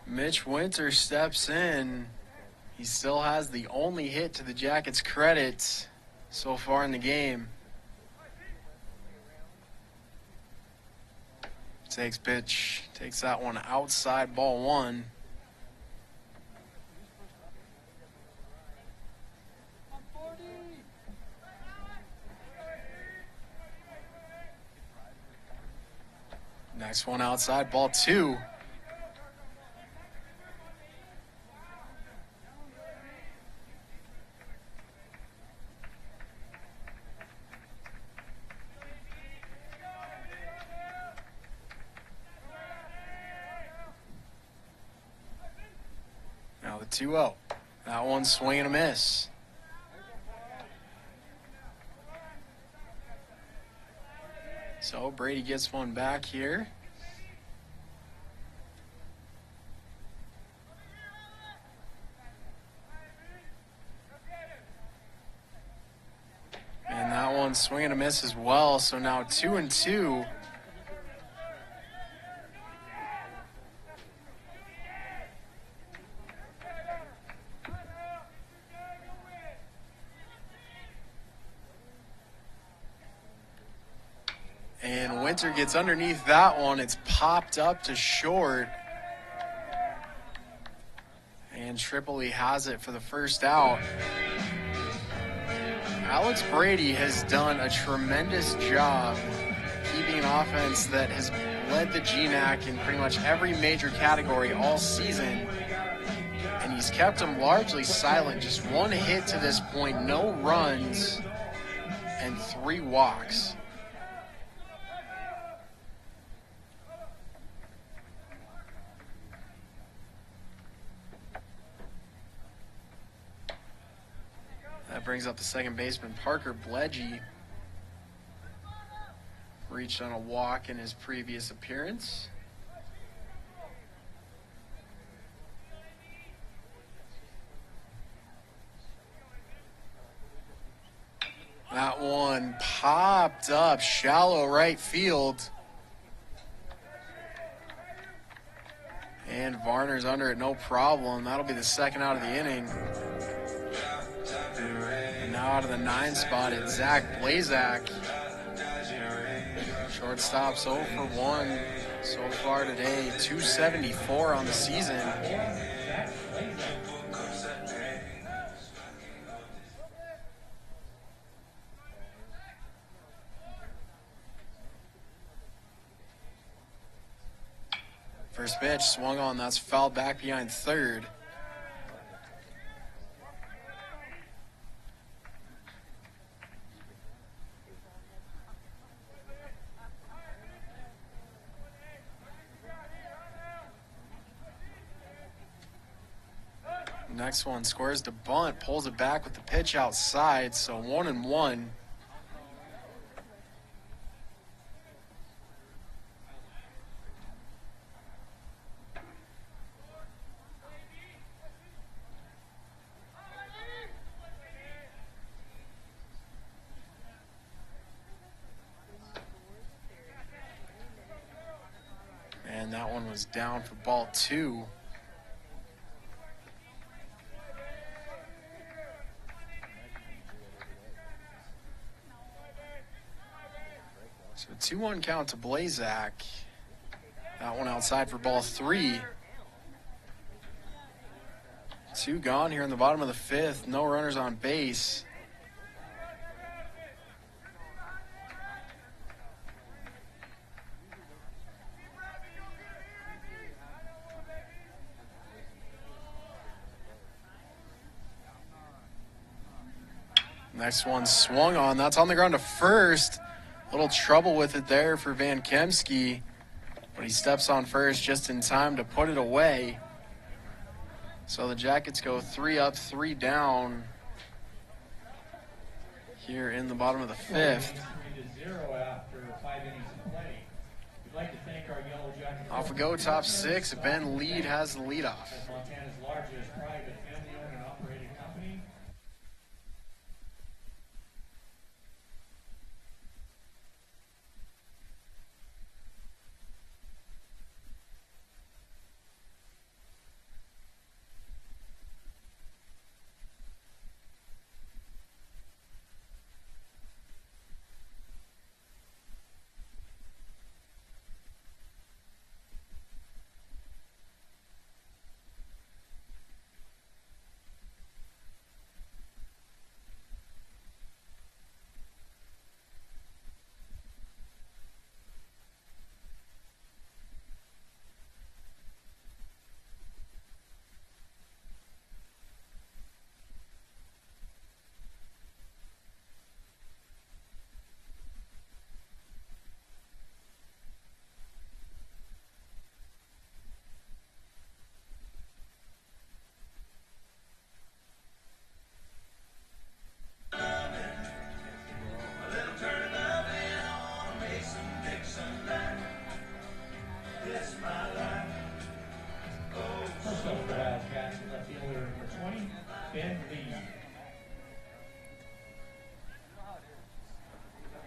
Mitch Winter steps in. He still has the only hit to the Jackets' credit so far in the game. Takes pitch, takes that one outside, ball 1. Next one outside, ball 2. Now the 2-0. That one swing and a miss. So Brady gets one back here. And that one swing and a miss as well. So now 2-2. And Winter gets underneath that one. It's popped up to short. And Tripoli has it for the first out. Alex Brady has done a tremendous job keeping an offense that has led the GNAC in pretty much every major category all season. And he's kept them largely silent. Just 1 hit to this point, no runs, and 3 walks. That brings up the second baseman, Parker Bledgy. Reached on a walk in his previous appearance. That one popped up shallow right field. And Varner's under it, no problem. That'll be the second out of the inning. And now out of the 9 spot, it's Zach Blazak. Shortstop's 0 for 1 so far today. 274 on the season. First pitch swung on, that's fouled back behind third. Next one squares to bunt, pulls it back with the pitch outside, so 1-1. And that one was down for ball 2. So 2-1 count to Blazak. That one outside for ball 3. 2 gone here in the bottom of the 5th. No runners on base. Next one swung on. That's on the ground to first. A little trouble with it there for Van Kemsky, but he steps on first just in time to put it away. So the Jackets go 3 up, 3 down here in the bottom of the 5th. 3-0 after 5 innings of play. We'd like to thank our Yellow Jacket. Off we go, top 6. Ben Lead has the leadoff. As Montana's largest private family-owned and operated company.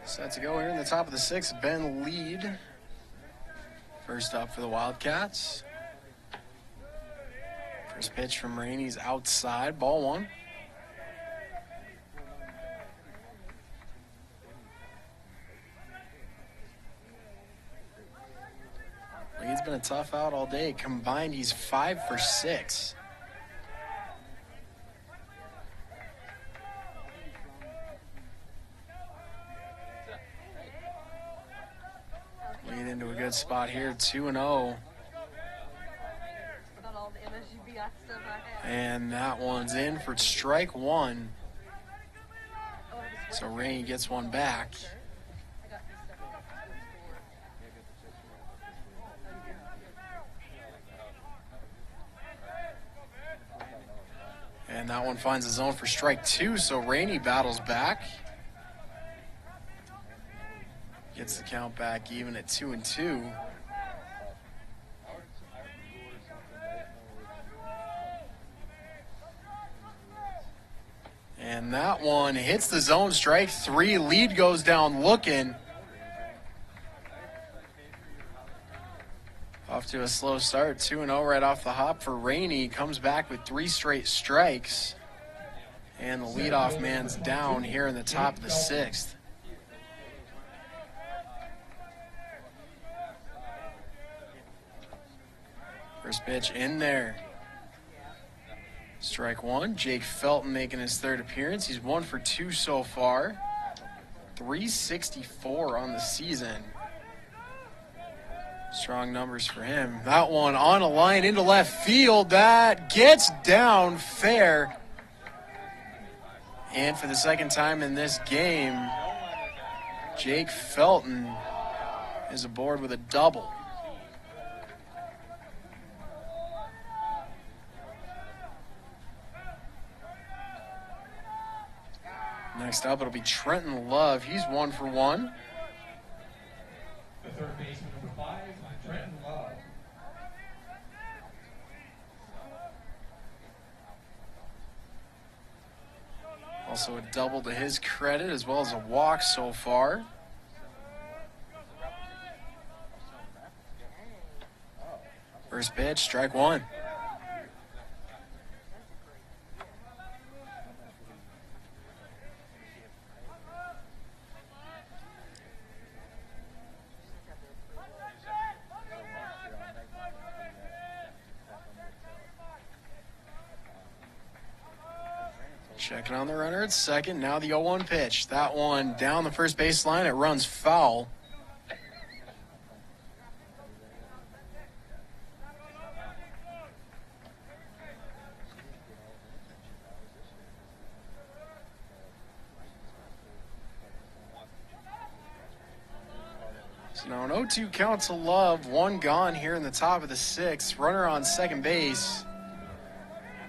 Set to go here in the top of the 6th. Ben Lead. First up for the Wildcats. First pitch from Rainey's outside. Ball 1. Lead's been a tough out all day. Combined, he's 5 for 6. Lead into a good spot here, 2-0. And that one's in for strike 1. So Rainey gets one back. And that one finds the zone for strike 2, so Rainey battles back. Gets the count back even at 2-2. And that one hits the zone, strike 3. Lead goes down looking. Off to a slow start, 2-0 right off the hop for Rainey. Comes back with 3 straight strikes. And the leadoff man's down here in the top of the 6th. First pitch in there. Strike 1. Jake Felton making his 3rd appearance. He's 1 for 2 so far. 364 on the season. Strong numbers for him. That one on a line into left field. That gets down fair. And for the second time in this game, Jake Felton is aboard with a double. Next up, it'll be Trenton Love. He's 1 for 1. The third baseman, number 5, Trenton Love. Also a double to his credit, as well as a walk so far. First pitch, strike 1. Checking on the runner at second. Now the 0-1 pitch. That one down the first baseline. It runs foul. So now an 0-2 count to Love. 1 gone here in the top of the 6th. Runner on second base.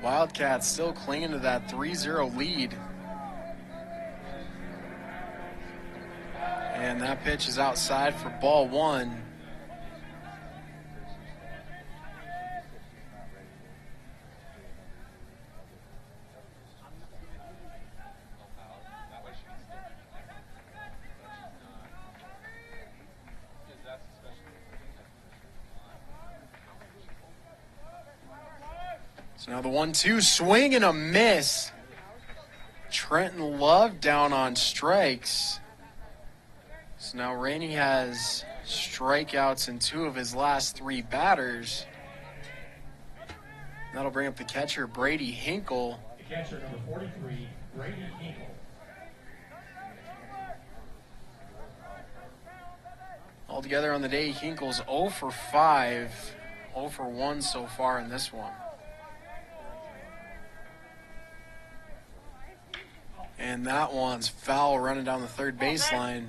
Wildcats still clinging to that 3-0 lead. And that pitch is outside for ball 1. So now the 1-2 swing and a miss. Trenton Love down on strikes. So now Rainey has strikeouts in 2 of his last 3 batters. That'll bring up the catcher, Brady Hinkle. The catcher, number 43, Brady Hinkle. Altogether on the day, Hinkle's 0 for 5, 0 for 1 so far in this one. And that one's foul, running down the third baseline.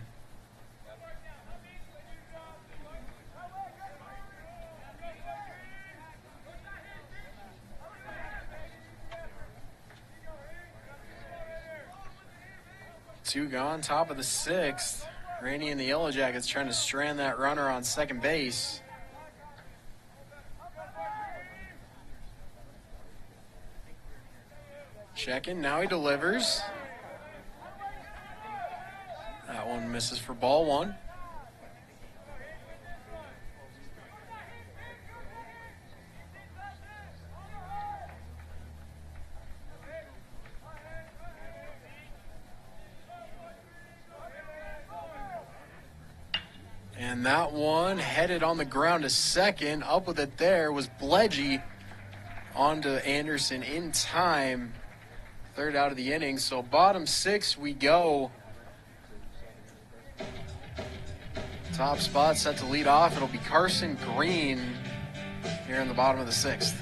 Two gone, top of the 6th. Rainey and the Yellow Jackets trying to strand that runner on second base. Checking, now he delivers. That one misses for ball 1. And that one headed on the ground to second. Up with it there was Bledgy. On to Anderson in time. Third out of the inning. So bottom 6 we go. Top spot set to lead off. It'll be Carson Green here in the bottom of the 6th.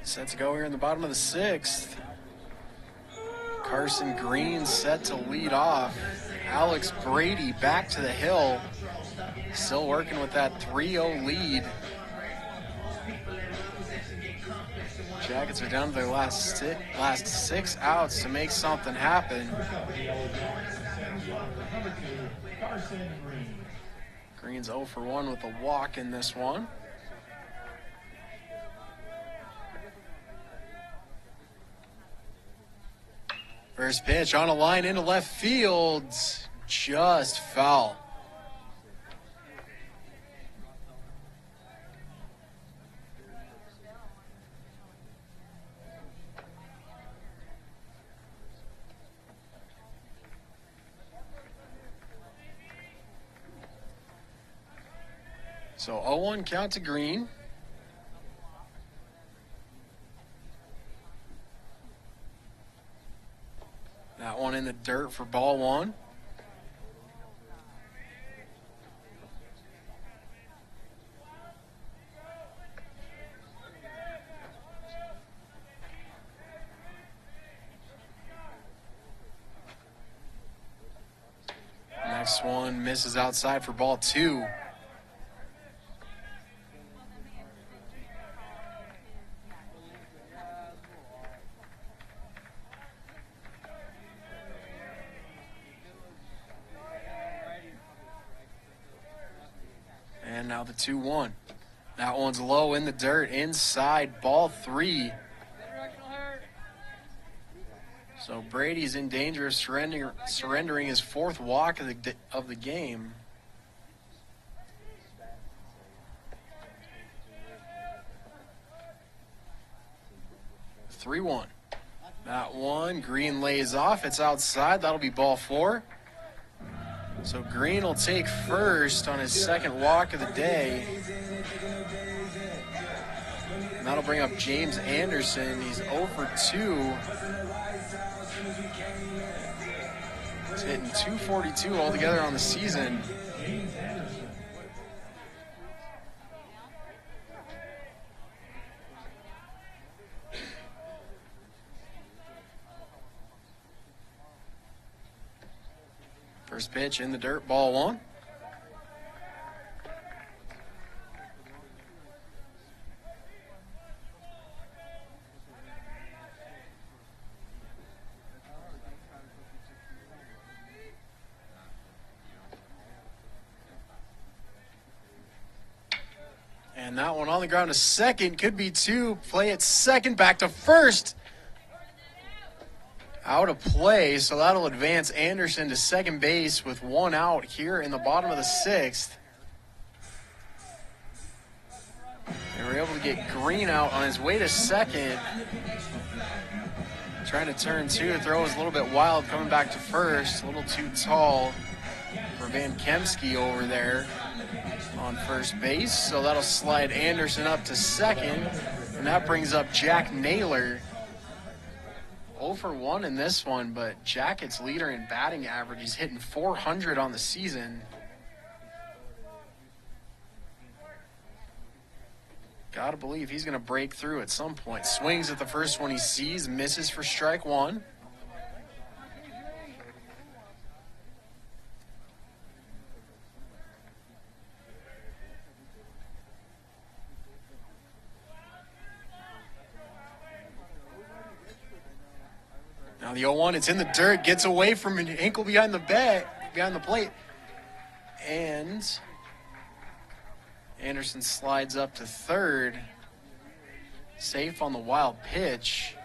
Set to go here in the bottom of the 6th. Carson Green set to lead off. Alex Brady back to the hill. Still working with that 3-0 lead. Jackets are down to their last six outs to make something happen. Green's 0 for 1 with a walk in this one. First pitch on a line into left field. Just foul. So 0-1 count to Green. That one in the dirt for ball one. Next one misses outside for ball two. And now the 2-1. That one's low in the dirt, inside, ball three. So Brady's in danger of surrendering his fourth walk of the game. The 3-1. That one, Green lays off. It's outside. That'll be ball four. So Green will take first on his second walk of the day. And that'll bring up James Anderson. He's 0 for 2. He's hitting .242 altogether on the season. First pitch in the dirt, ball one. And that one on the ground to second, could be two. Play at second, back to first. Out of play, so that'll advance Anderson to second base with one out here in the bottom of the sixth. They were able to get Green out on his way to second. Trying to turn two, throw was a little bit wild, coming back to first. A little too tall for Van Kemsky over there on first base. So that'll slide Anderson up to second, and that brings up Jack Naylor. 0 for 1 in this one, but Jackets leader in batting average. He's hitting .400 on the season. Gotta believe he's gonna break through at some point. Swings at the first one he sees, misses for strike one. Now the 0-1, it's in the dirt, gets away from an ankle behind the plate. And Anderson slides up to third. Safe on the wild pitch.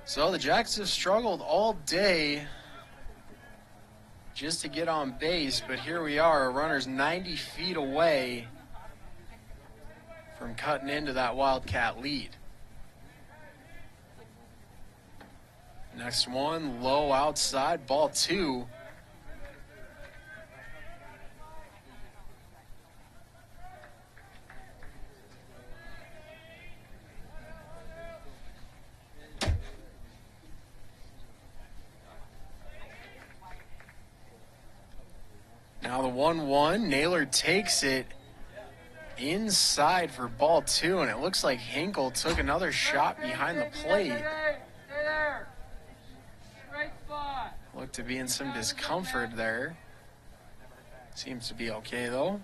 So the Jackets have struggled all day just to get on base, but here we are, a runner's 90 feet away from cutting into that Wildcat lead. Next one, low outside, ball two. Now the 1-1, Naylor takes it. inside for ball 2, and it looks like Hinkle took another shot behind the plate. Stay there. Straight spot. Looked to be in some discomfort there. Seems to be okay, though.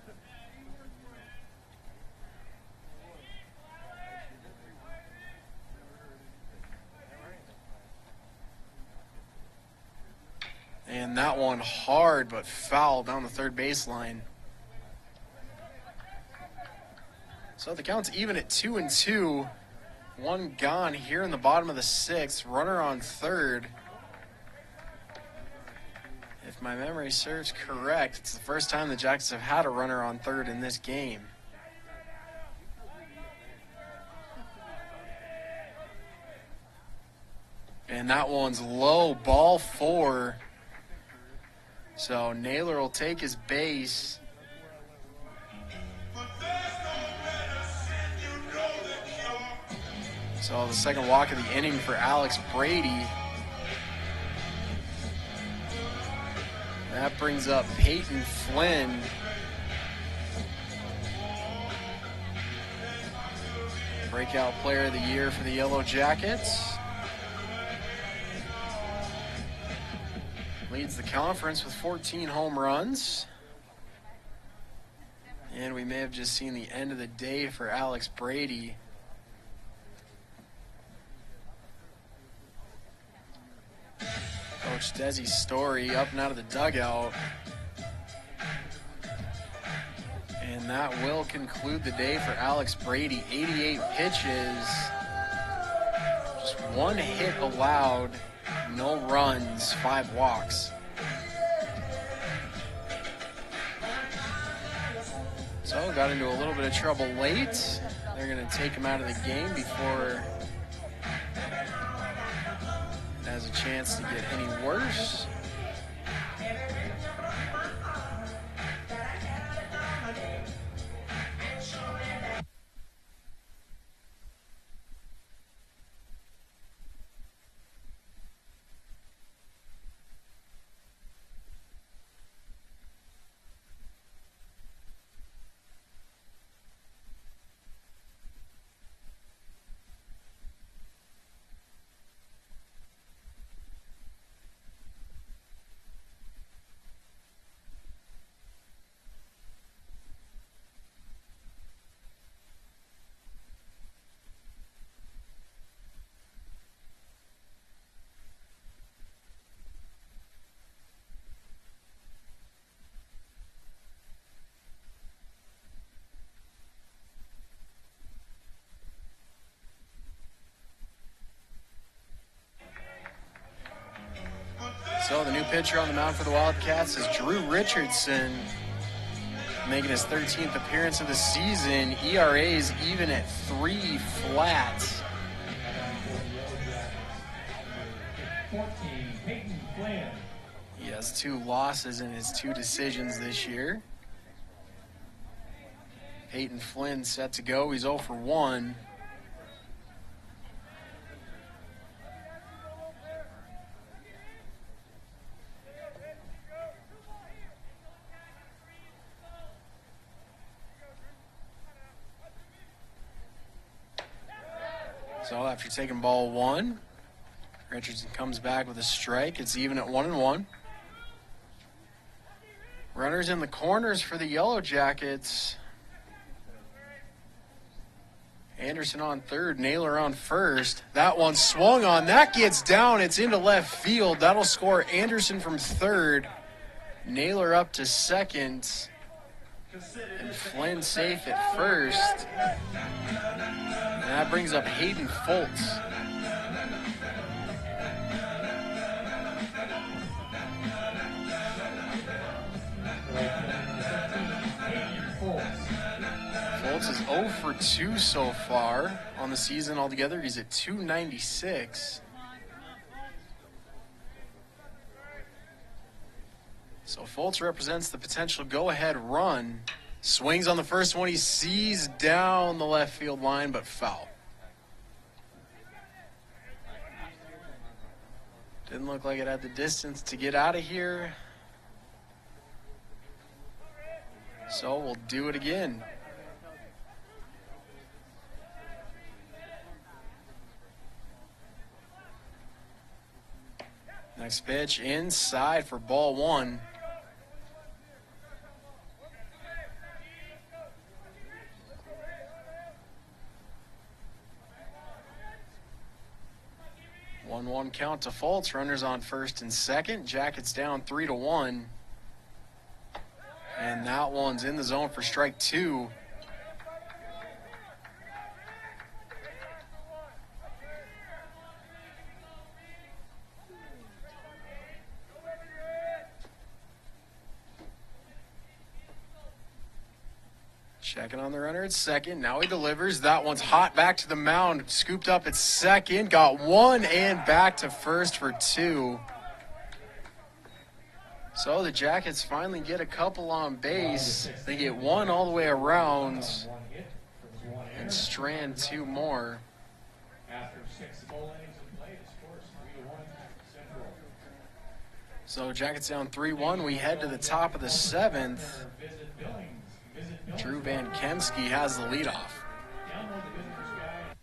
And that one hard but foul down the third baseline. So the count's even at 2-2. One gone here in the bottom of the 6th. Runner on third. If my memory serves correct, it's the first time the Jackets have had a runner on third in this game. And that one's low, ball 4. So Naylor will take his base. So the second walk of the inning for Alex Brady. That brings up Peyton Flynn. Breakout player of the year for the Yellow Jackets. Leads the conference with 14 home runs. And we may have just seen the end of the day for Alex Brady. Coach Desi Story up and out of the dugout. And that will conclude the day for Alex Brady. 88 pitches. Just one hit allowed. No runs, 5 walks. So got into a little bit of trouble late. They're going to take him out of the game before it has a chance to get any worse. So the new pitcher on the mound for the Wildcats is Drew Richardson, making his 13th appearance of the season. ERA's even at 3 flat. 14, Peyton Flynn. He has 2 losses in his 2 decisions this year. Peyton Flynn set to go. He's 0 for 1. So after taking ball 1, Richardson comes back with a strike. It's even at 1-1. Runners in the corners for the Yellow Jackets. Anderson on third, Naylor on first. That one swung on. That gets down. It's into left field. That'll score Anderson from third. Naylor up to second. And Flynn safe at first. And that brings up Hayden Foltz. Foltz is 0 for 2 so far on the season altogether. He's at 296. So Foltz represents the potential go-ahead run. Swings on the first one. He sees down the left field line, but foul. Didn't look like it had the distance to get out of here. So we'll do it again. Nice pitch inside for ball one. One count to Fultz. Runners on first and second. Jackets down 3-1. And that one's in the zone for strike two. Checking on the runner at second. Now he delivers. That one's hot back to the mound. Scooped up at second. Got one and back to first for two. So the Jackets finally get a couple on base. They get one all the way around and strand two more. After 6 full innings of play, the score is 3-1 Central. So Jackets down 3-1. We head to the top of the seventh. Visit Billings. Drew Van Kemsky has the leadoff. Download the visitor's guide.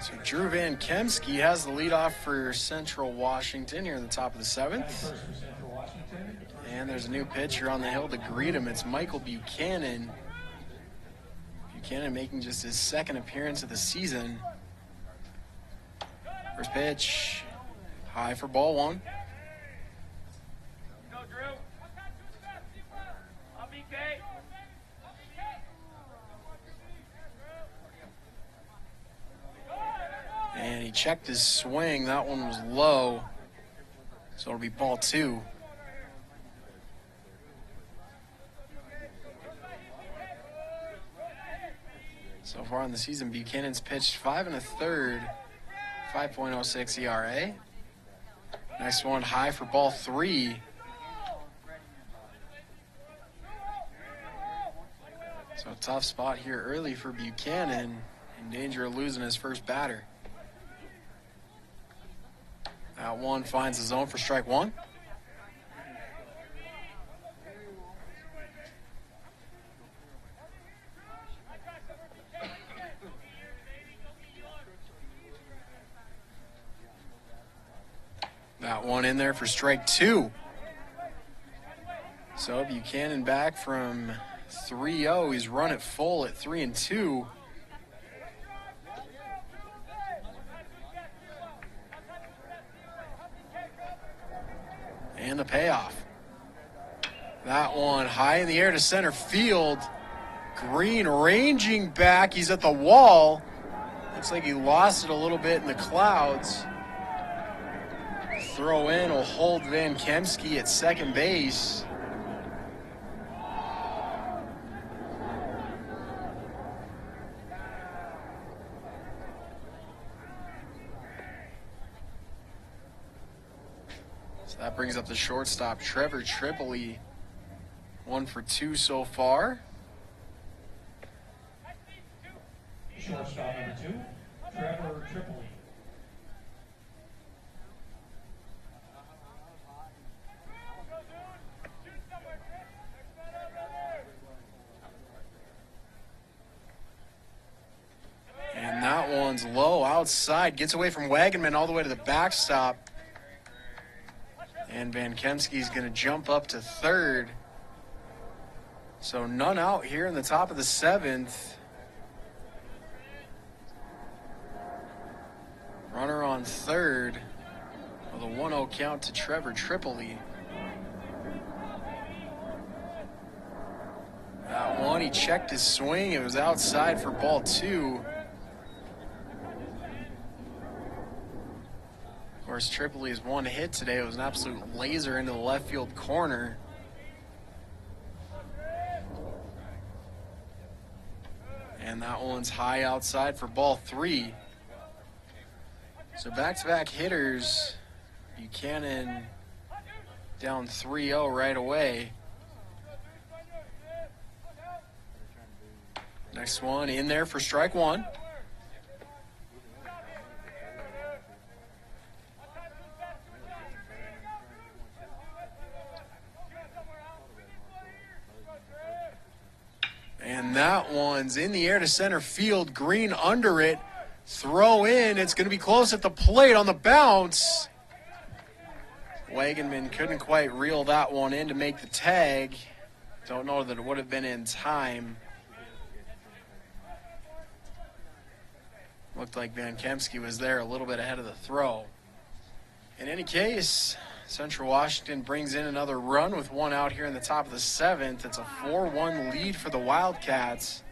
So Drew Van Kemsky has the leadoff for Central Washington here in the top of the seventh. First for Central Washington. And there's a new pitcher on the hill to greet him. It's Michael Buchanan. Buchanan making just his second appearance of the season. First pitch, high for ball one. Go, Drew. Up, BK. And he checked his swing. That one was low. So it'll be ball two. So far in the season, Buchanan's pitched 5 1/3, 5.06 ERA. Next one high for ball three. So a tough spot here early for Buchanan, in danger of losing his first batter. That one finds the zone for strike one. That one in there for strike two. So Buchanan back from 3-0. He's run it full at 3-2. And the payoff. That one high in the air to center field. Green ranging back. He's at the wall. Looks like he lost it a little bit in the clouds. Throw in will hold Van Kemsky at second base. So that brings up the shortstop, Trevor Tripoli. 1 for 2 so far. Shortstop number 2, Trevor Tripoli. And that one's low outside. Gets away from Wagenman all the way to the backstop. And Van Kemsky's going to jump up to third. So none out here in the top of the 7th. Runner on third with a 1-0 count to Trevor Tripoli. That one, he checked his swing. It was outside for ball 2. Of course, Tripoli's one hit today. It was an absolute laser into the left field corner. And that one's high outside for ball 3. So back-to-back hitters. Buchanan down 3-0 right away. Next one in there for strike 1. And that one's in the air to center field. Green under it. Throw in. It's going to be close at the plate on the bounce. Wagenman couldn't quite reel that one in to make the tag. Don't know that it would have been in time. Looked like Van Kemsky was there a little bit ahead of the throw. In any case, Central Washington brings in another run with one out here in the top of the 7th. It's a 4-1 lead for the Wildcats.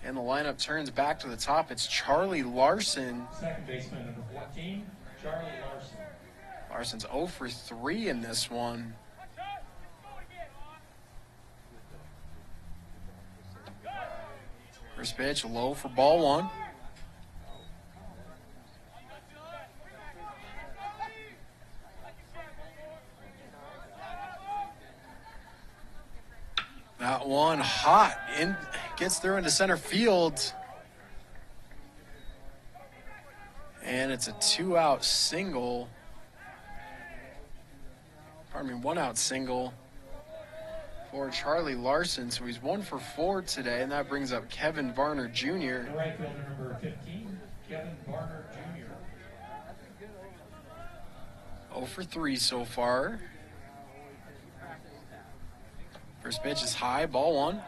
And the lineup turns back to the top. It's Charlie Larson. Second baseman number 14, Charlie Larson. Larson's 0 for 3 in this one. First pitch low for ball 1. That one hot, gets through into center field. And it's a 2-out single. Pardon me, 1-out single for Charlie Larson. So he's 1 for 4 today, and that brings up Kevin Varner Jr. The right fielder number 15, Kevin Varner Jr. 0 for 3 so far. First pitch is high, ball 1.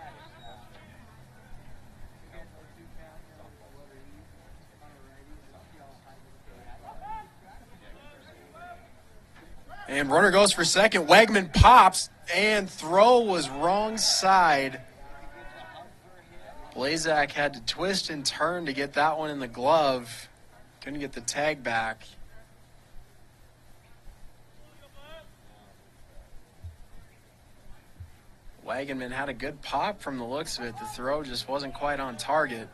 And runner goes for second. Wegman pops, and throw was wrong side. Blazak had to twist and turn to get that one in the glove. Couldn't get the tag back. Wagenman had a good pop from the looks of it. The throw just wasn't quite on target.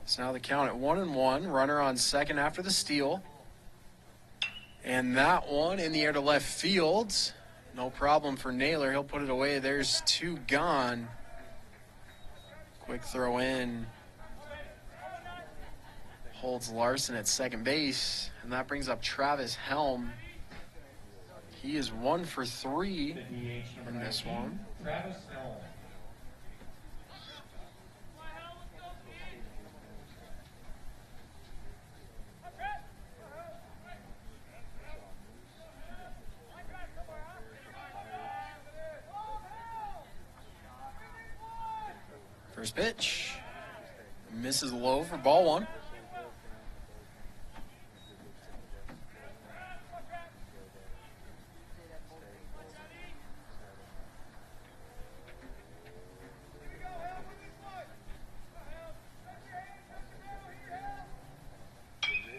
So now the count at 1-1. Runner on second after the steal. And that one in the air to left field. No problem for Naylor. He'll put it away. There's 2 gone. Quick throw in. Holds Larson at second base. And that brings up Travis Helm. He is 1 for 3 in this one. Travis Helm. First pitch. Misses low for ball 1.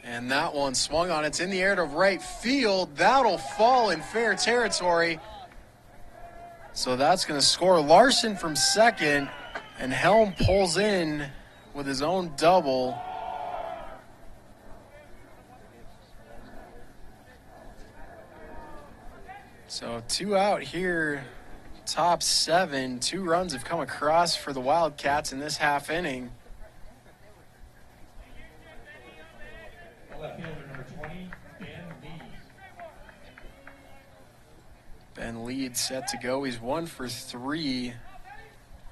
And that one swung on. It's in the air to right field. That'll fall in fair territory. So that's going to score Larson from second. And Helm pulls in with his own double. So 2 out here, top 7. 2 runs have come across for the Wildcats in this half inning. Left fielder number 20, Ben Lee. Ben Lead set to go. He's 1 for 3.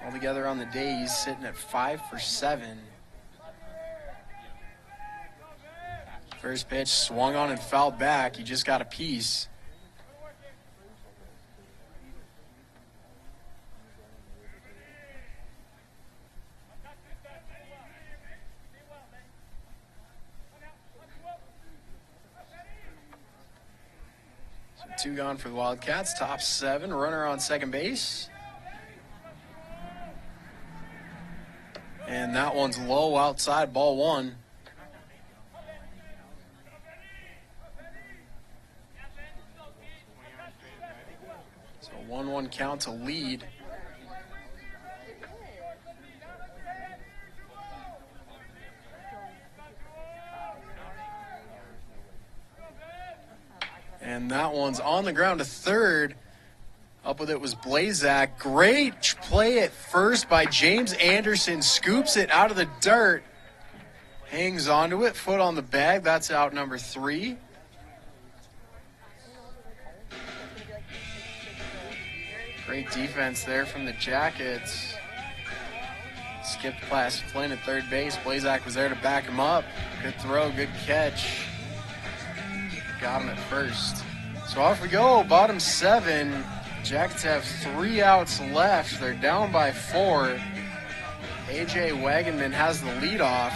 Altogether on the day, he's sitting at 5 for 7. First pitch swung on and fouled back. He just got a piece. So 2 gone for the Wildcats. Top 7. Runner on second base. And that one's low outside, ball 1. So 1-1 count to Lead. And that one's on the ground to third. Up with it was Blazak. Great play at first by James Anderson. Scoops it out of the dirt. Hangs onto it. Foot on the bag. That's out number 3. Great defense there from the Jackets. Skipped past Flynn at third base. Blazak was there to back him up. Good throw, good catch. Got him at first. So off we go. Bottom 7. Jackets have 3 outs left. They're down by 4. AJ Wagenman has the leadoff.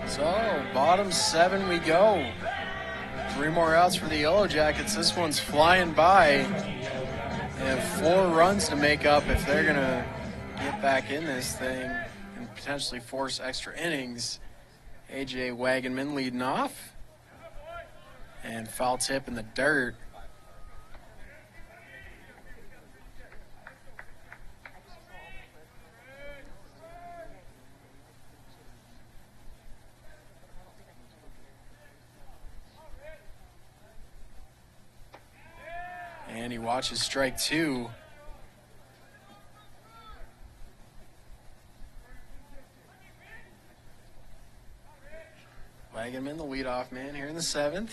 So, bottom 7 we go. 3 more outs for the Yellow Jackets. This one's flying by. They have 4 runs to make up if they're going to get back in this thing and potentially force extra innings. AJ Wagenman leading off. And foul tip in the dirt. And he watches strike 2. Wagenman, the leadoff man here in the 7th.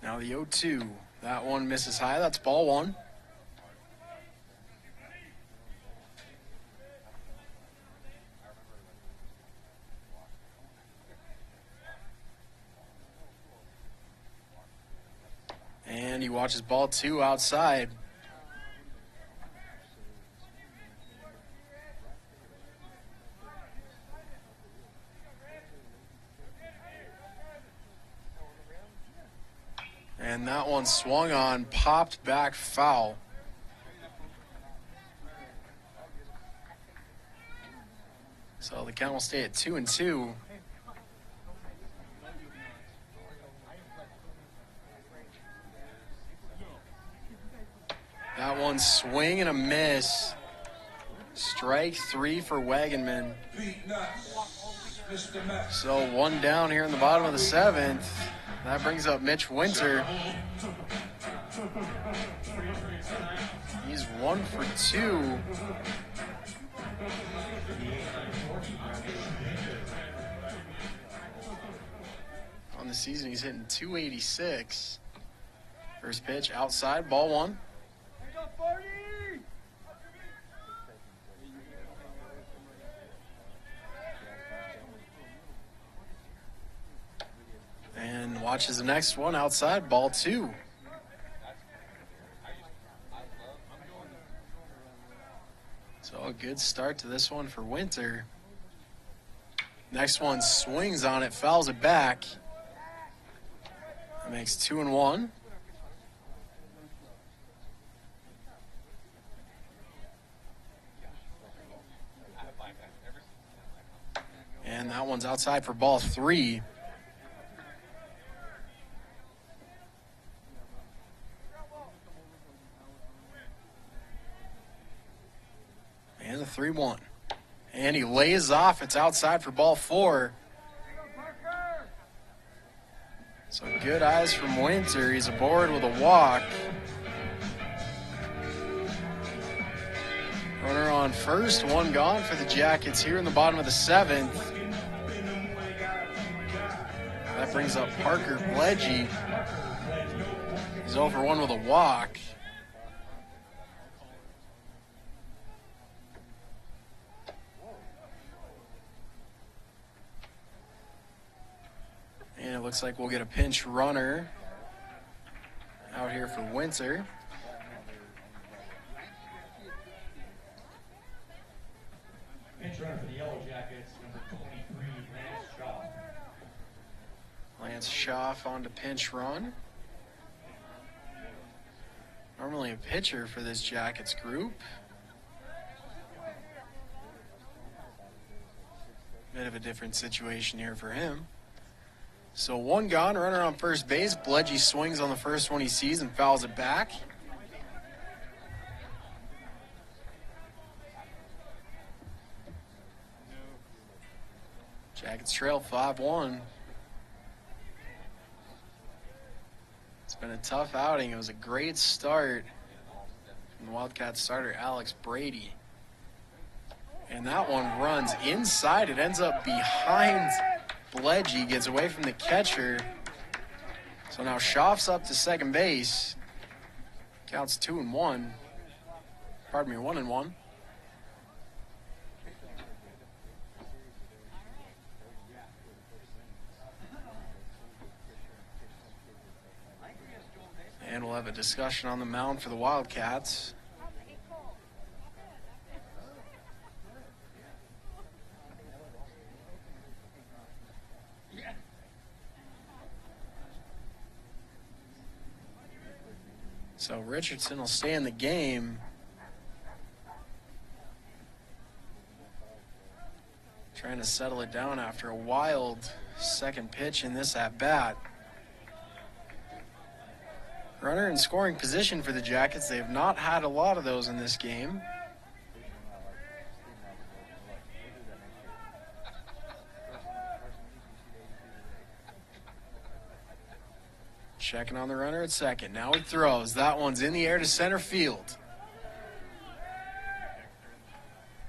Now the 0-2. That one misses high. That's ball 1. And he watches ball 2 outside. And that one swung on, popped back foul. So the count will stay at 2-2. That one swing and a miss. Strike 3 for Wagenman. So 1 down here in the bottom of the 7th. That brings up Mitch Winter. He's 1 for 2. On the season, he's hitting .286. First pitch outside, ball 1. And watches the next one outside, ball 2. So a good start to this one for Winter. Next one swings on it, fouls it back. That makes 2-1. And that one's outside for ball 3. And the 3-1. And he lays off. It's outside for ball 4. So good eyes from Winter. He's aboard with a walk. Runner on first, one gone for the Jackets here in the bottom of the 7th. That brings up Parker Bledgy. He's 0 for 1 with a walk. And it looks like we'll get a pinch runner out here for Winter. Pinch runner for the Yellow Jackets, number 23, Lance Shaw. Lance Schaff on to pinch run. Normally a pitcher for this Jackets group. Bit of a different situation here for him. So one gone, runner on first base. Bledgy swings on the first one he sees and fouls it back. Jackets trail 5-1. It's been a tough outing. It was a great start from the Wildcats starter, Alex Brady. And that one runs inside. It ends up behind Bledgy, gets away from the catcher. So now Schaff's up to second base. Counts 2-1. Pardon me, 1-1. And we'll have a discussion on the mound for the Wildcats. So Richardson will stay in the game. Trying to settle it down after a wild second pitch in this at-bat. Runner in scoring position for the Jackets. They have not had a lot of those in this game. Checking on the runner at second. Now he throws. That one's in the air to center field.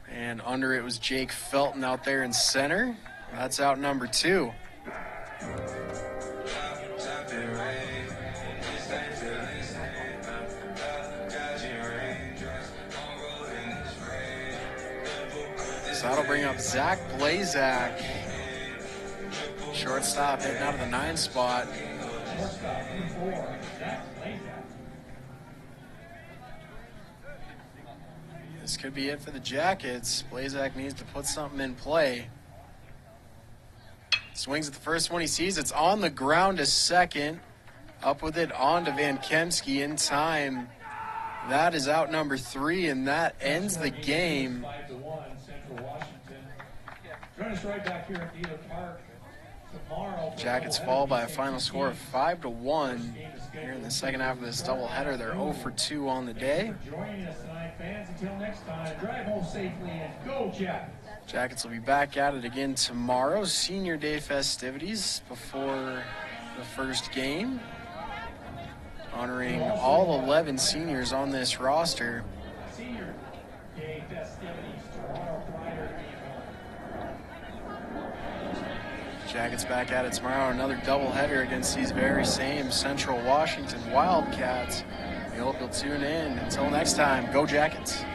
And under it was Jake Felton out there in center. That's out number 2. So that'll bring up Zach Blazak. Shortstop hitting out of the 9 spot. This could be it for the Jackets. Blazak needs to put something in play. Swings at the first one he sees. It's on the ground to second. Up with it on to Van Kemsky in time. That is out number 3, and that ends the game. 5-1, Central Washington. Join us right back here at Theater Park tomorrow. Jackets fall by a final score of 5-1 here in the second half of this doubleheader. They're 0 for 2 on the day. Thanks for joining us tonight, fans. Until next time, drive home safely and go Jackets. Jackets will be back at it again tomorrow. Senior Day festivities before the first game, honoring all 11 seniors on this roster. Senior Day festivities tomorrow prior to Jackets back at it tomorrow. Another doubleheader against these very same Central Washington Wildcats. We hope you'll tune in. Until next time, go Jackets.